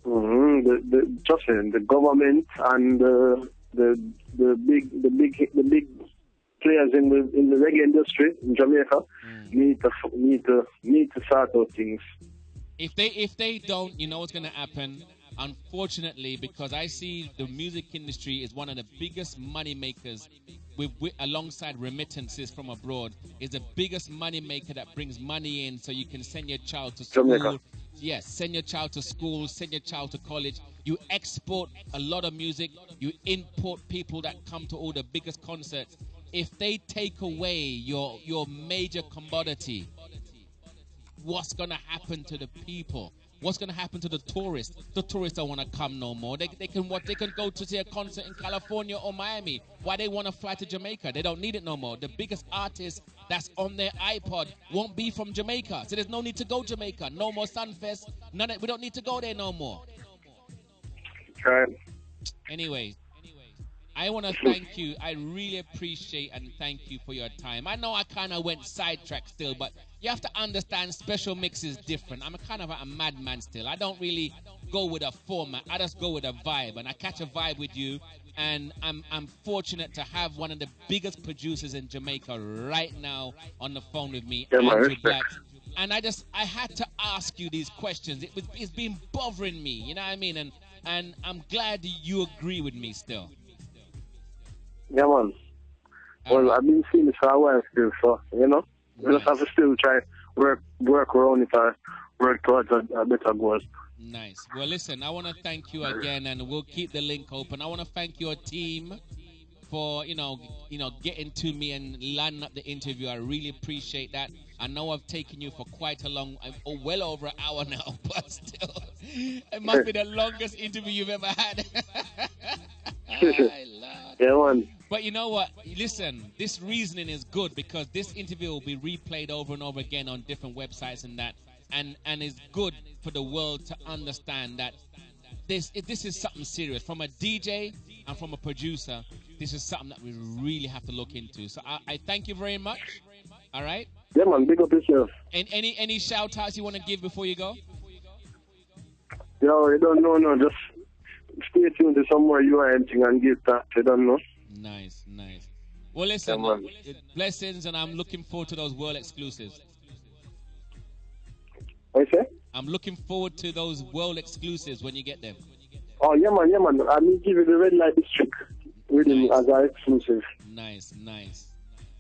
The government and the big players in the reggae industry in Jamaica need to sort out things.
If they don't, you know what's going to happen. Unfortunately, because I see the music industry is one of the biggest money makers, alongside remittances from abroad, is the biggest money maker that brings money in, so you can send your child to school.
Jamaica.
Yes, send your child to school, send your child to college. You export a lot of music. You import people that come to all the biggest concerts. If they take away your major commodity, what's going to happen to the people? What's going to happen to the tourists? The tourists don't want to come no more. They can go to see a concert in California or Miami. Why they want to fly to Jamaica? They don't need it no more. The biggest artist that's on their iPod won't be from Jamaica. So there's no need to go Jamaica. No more Sunfest. We don't need to go there no more.
Right.
Anyway, I want to thank you. I really appreciate and thank you for your time. I know I kind of went sidetracked still, but you have to understand special mix is different. I'm a kind of a madman still. I don't really go with a format. I just go with a vibe, and I catch a vibe with you. And I'm fortunate to have one of the biggest producers in Jamaica right now on the phone with me, Anju Blaxx. And I had to ask you these questions. It's been bothering me, you know what I mean? And I'm glad you agree with me still.
Yeah, man. Well, I've been seeing this for a while still, so, you know, we just have to still try work around it and work towards a better goal.
Nice. Well, listen, I want to thank you again, and we'll keep the link open. I want to thank your team for, you know, getting to me and lining up the interview. I really appreciate that. I know I've taken you for quite a long, well over an hour now, but still, it must be the longest interview you've ever had.
Yeah, man.
But you know what? Listen, this reasoning is good because this interview will be replayed over and over again on different websites and that, and it's good for the world to understand that this is something serious. From a DJ and from a producer, this is something that we really have to look into. So I thank you very much. All right?
Yeah, man. Big up yourself.
And any shout-outs you want to give before you go?
No, you don't know, no. Just stay tuned to somewhere you are emptying and give that. You don't know.
Nice. Well, listen, blessings, and I'm looking forward to those world exclusives.
What you say?
I'm looking forward to those world exclusives when you get them.
Oh, yeah, man. I will give you the Red Light District with him as our exclusive.
Nice.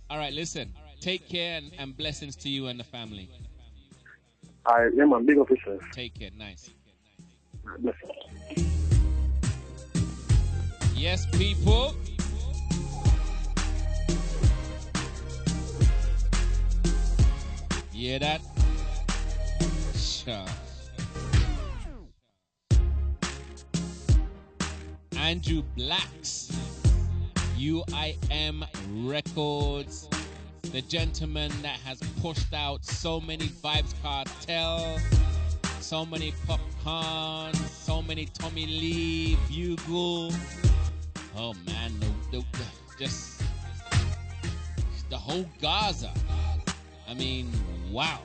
All right, listen. Take care and blessings to you and the family.
All right, yeah, man. Big up yourself.
Take care. Nice.
Blessings.
Yes, people. You hear that? Sure. Anju Blaxx, UIM Records, the gentleman that has pushed out so many Vibes Cartel, so many Popcorn, so many Tommy Lee, Bugle. Oh man, just the whole Gaza. I mean, wow.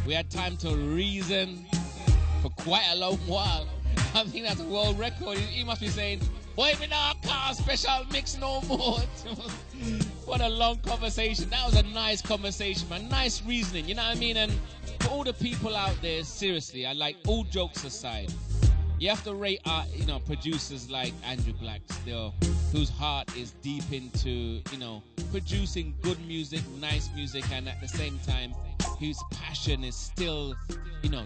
We had time to reason for quite a long while. I think that's a world record. He must be saying, boy, me not call special mix no more. What a long conversation. That was a nice conversation, man. Nice reasoning, you know what I mean? And for all the people out there, seriously, I like, all jokes aside, you have to rate producers like Anju Blaxx, whose heart is deep into, producing good music, nice music, and at the same time, whose passion is still,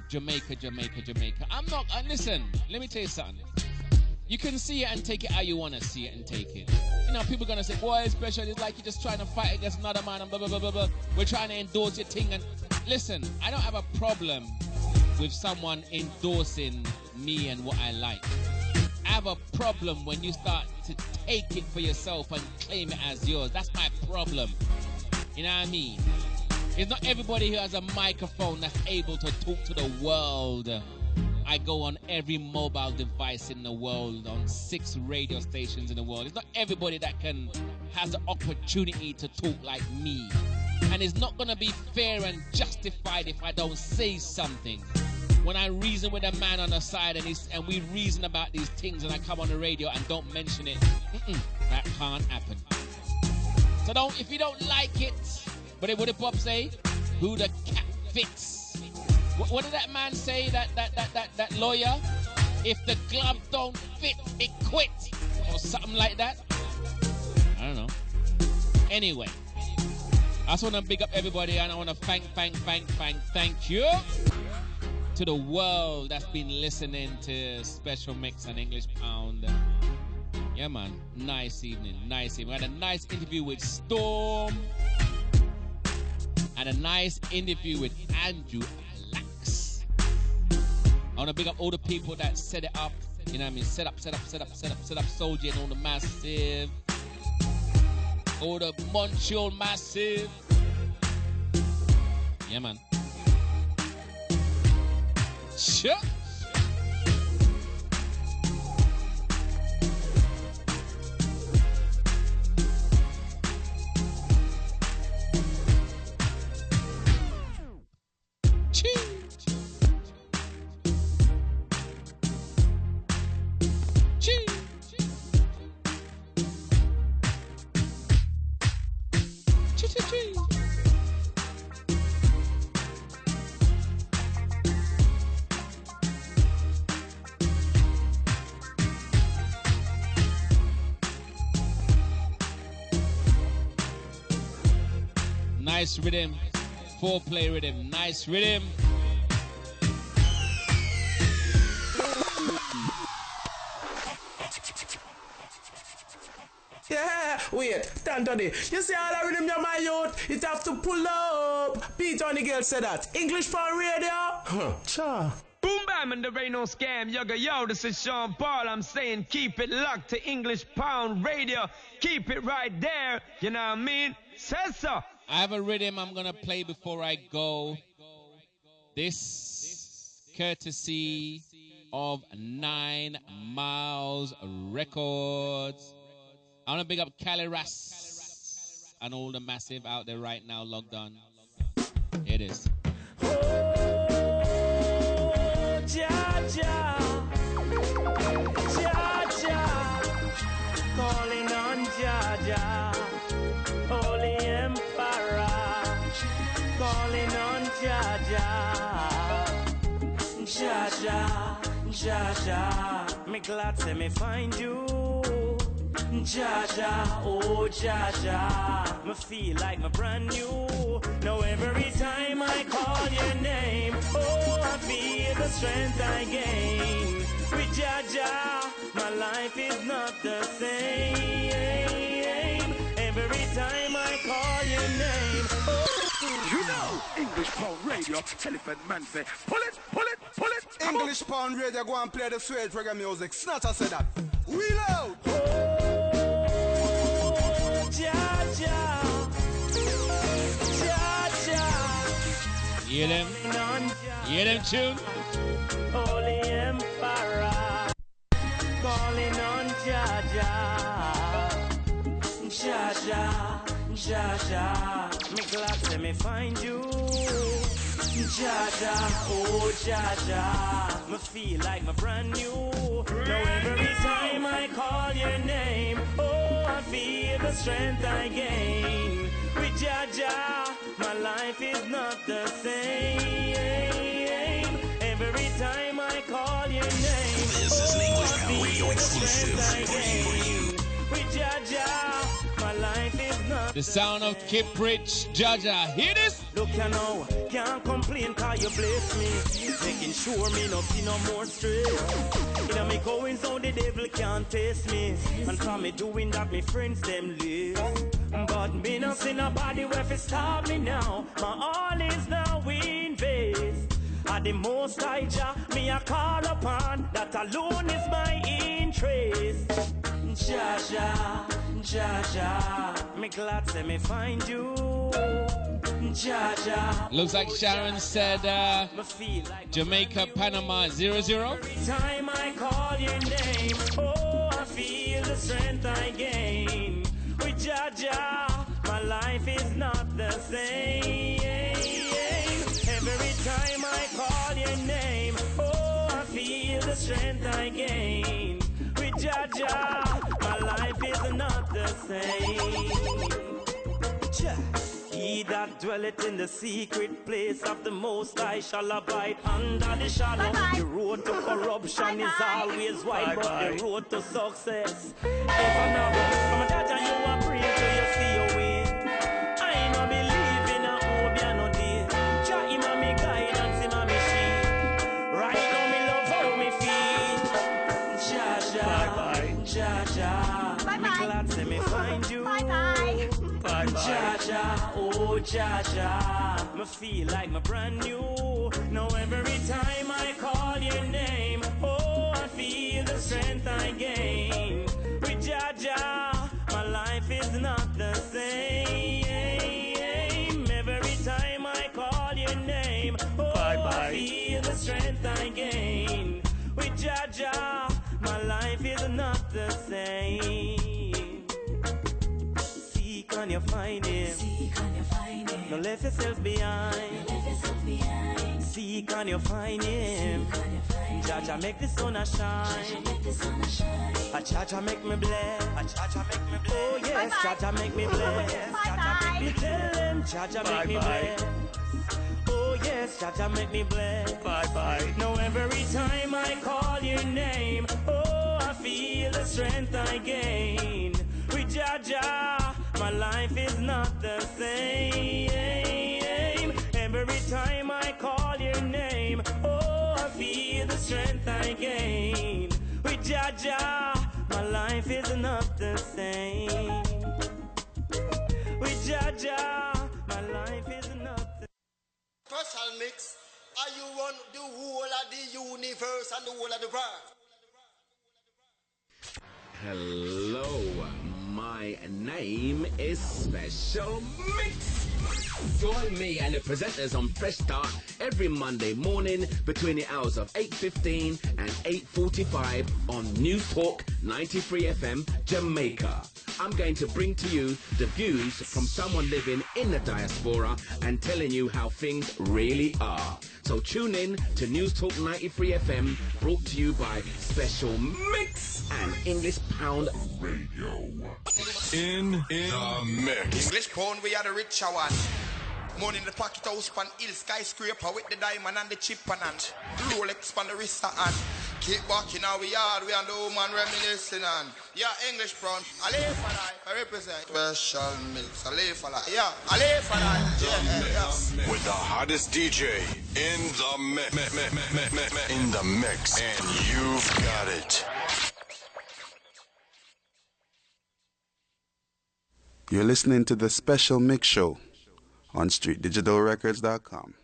Jamaica. I'm not, listen, let me tell you something. You can see it and take it how you want to see it and take it. You know, people going to say, boy, special, it's like you're just trying to fight against another man and blah, blah, blah, blah, blah. We're trying to endorse your thing. And listen, I don't have a problem with someone endorsing me and what I like. I have a problem when you start to take it for yourself and claim it as yours. That's my problem. You know what I mean? It's not everybody who has a microphone that's able to talk to the world. I go on every mobile device in the world, on 6 radio stations in the world. It's not everybody that has the opportunity to talk like me. And it's not going to be fair and justified if I don't say something. When I reason with a man on the side and we reason about these things and I come on the radio and don't mention it, that can't happen. So if you don't like it, but what did Bob say? Who the cat fits. What did that man say, that lawyer? If the glove don't fit, it quits. Or something like that. I don't know. Anyway, I just want to big up everybody and I want to thank you to the world that's been listening to Special Mix and English Pound. Yeah, man. Nice evening. We had a nice interview with Storm. And a nice interview with Anju. I want to big up all the people that set it up. You know what I mean? Set up Soldier and all the Massive. All the Montreal Massive. Yeah, man. Sure. Nice rhythm, 4-play rhythm, nice rhythm.
Yeah, wait, Anthony. You see all that rhythm, my youth? It have to pull up. Pete on the girl said that. English Pound Radio? Cha.
Boom bam and there ain't no scam. Yo, this is Sean Paul. I'm saying keep it locked to English Pound Radio. Keep it right there. You know what I mean? Says so.
I have a rhythm I'm going to play before I go. This courtesy of 9 Miles Records. I want to big up Cali Ras and all the Massive out there right now logged on. Here it is.
Oh, Jaja, Jaja, calling on Jaja, Holy Emperor, calling on Jaja, Jaja, Jaja, me glad to me find you. Jaja, oh Jaja, me feel like me brand new. Now every time I call your name, oh I feel the strength I gain. With Jaja, my life is not the same. Every time I call your name, oh.
You know, English Pound Radio, Elephant Man say, pull it, pull it, pull it.
English Pound Radio, go and play the sweet reggae music. Snatcher said that. Wheel out.
Jaja, Jaja.
Hear them? Hear them tune?
Holy Emperor, calling on Jaja, Jaja, Jaja. Me glad to me find you. Jaja, oh Jaja, me feel like me brand new. Now every time I call your name, oh I feel the strength I gain. With Jaja, my life is not the same. Every time I call your name, this is an English Pound Radio exclusive. With Jaja, my life is not
the sound of Kip Rich, Jaja. Hear this?
Look, you know,
can't complain cause you bless me. Making sure me no see no more stress. In a me goings on the devil can't taste me. And from me doing that me friends them live. But me no see nobody where fi stop me now. My all is now in vain. At the most I me a call upon. That alone is my interest. Jaja, Jaja, me glad say me find you. Jaja.
Looks like Sharon said Jamaica, Panama 0-0.
Every time I call your name, oh, I feel the strength I gain. With Jaja, my life is not the same. Every time I call your name, oh, I feel the strength I gain. With Jaja, my life is not the same. He that dwelleth in the secret place of the Most High shall abide under the shadow. The road to corruption is always wide, but the road to success ever narrow. Come on, Jaja, you are pray till you see your way. I no believe in a hope ya no day. Jah him a me guidance, him a me shield. Right now me love how me feel. Jaja, Jaja, me glad say me find you. Jaja, oh Jaja, me feel like me brand new. Now every time I call your name, oh I feel the strength I gain. With Jaja, my life is not the same. Every time I call your name, oh I feel the strength I gain. With Jaja, my life is not the same. Can you find him? Seek and you find him. Don't left yourself behind. Seek and you find him. Jaja make the sun a shine. A Jaja make me bless. A Jaja make me bless. Oh yes, Jaja make me bless. Jaja make me tell him. Jaja make me bless. Oh yes, Jaja make me bless. Bye bye. Now every time I call your name, oh I feel the strength I gain. With Jaja, my life is not the same. Every time I call your name, oh, I feel the strength I gain. With Jaja, my life is not the same. With Jaja, my life is not the same.
Special mix, are you run the whole of the universe and the whole of the world?
Hello, my name is Special Mix. Join me and the presenters on Fresh Start every Monday morning between the hours of 8:15 and 8:45 on News Talk 93 FM Jamaica. I'm going to bring to you the views from someone living in the diaspora and telling you how things really are. So tune in to News Talk 93 FM, brought to you by Special Mix and English Pound Radio.
In the mix. English Pound, we are the richer one. Money in the pocket house pan hill skyscraper with the diamond and the chip and Rolex pan the wrist and keep walking our yard, we and the woman reminiscing and yeah, English Pound, I live for life, I represent Special Mix, I live for life, yeah, I live for life, yeah.
With the hottest DJ in the mix, and you've got it.
You're listening to the Special Mix Show on StreetDigitalRecords.com.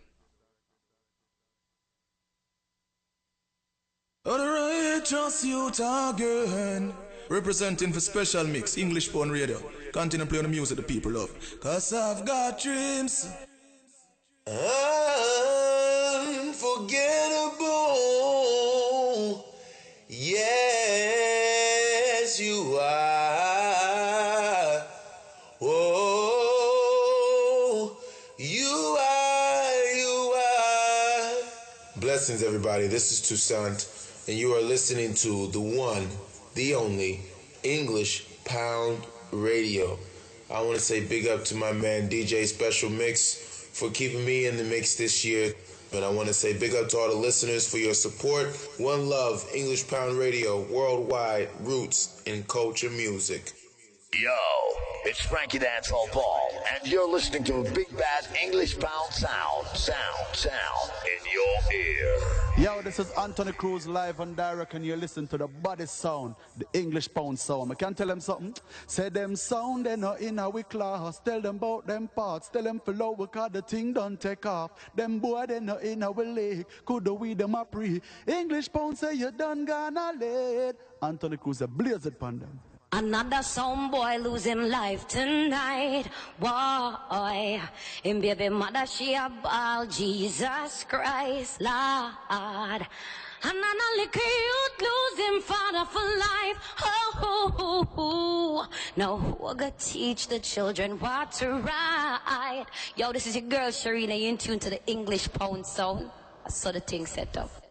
Alright, just you again. Representing for Special Mix, English Pound Radio. Continue playing the music the people love. Cause I've got dreams.
Unforgettable. Yes, you are. Oh, you are.
Blessings, everybody. This is Toussaint, and you are listening to the one, the only English Pound Radio. I want to say big up to my man DJ Special Mix for keeping me in the mix this year. And I want to say big up to all the listeners for your support. One love, English Pound Radio, worldwide roots in culture music.
Yo.
it's Frankie Dancehall Paul, and you're listening to Big Bad English Pound sound in your ear.
Yo, this is Anthony Cruz live and direct, and you listen to the body sound, the English Pound sound. I can tell them something. Say them sound, they not in our class. Tell them about them parts. Tell them for low, because the thing don't take off. Them boy, they not in our league. Could we them a pre? English Pound say you done gonna late. Anthony Cruz a blaze it upon them.
Another sound boy losing life tonight. Boy, him baby mother she a ball. Jesus Christ, Lord. Another little youth losing father for life. Oh, now who gonna teach the children what to write? Yo, this is your girl Sharina. You in tune to the English Pound sound. I saw the thing set up.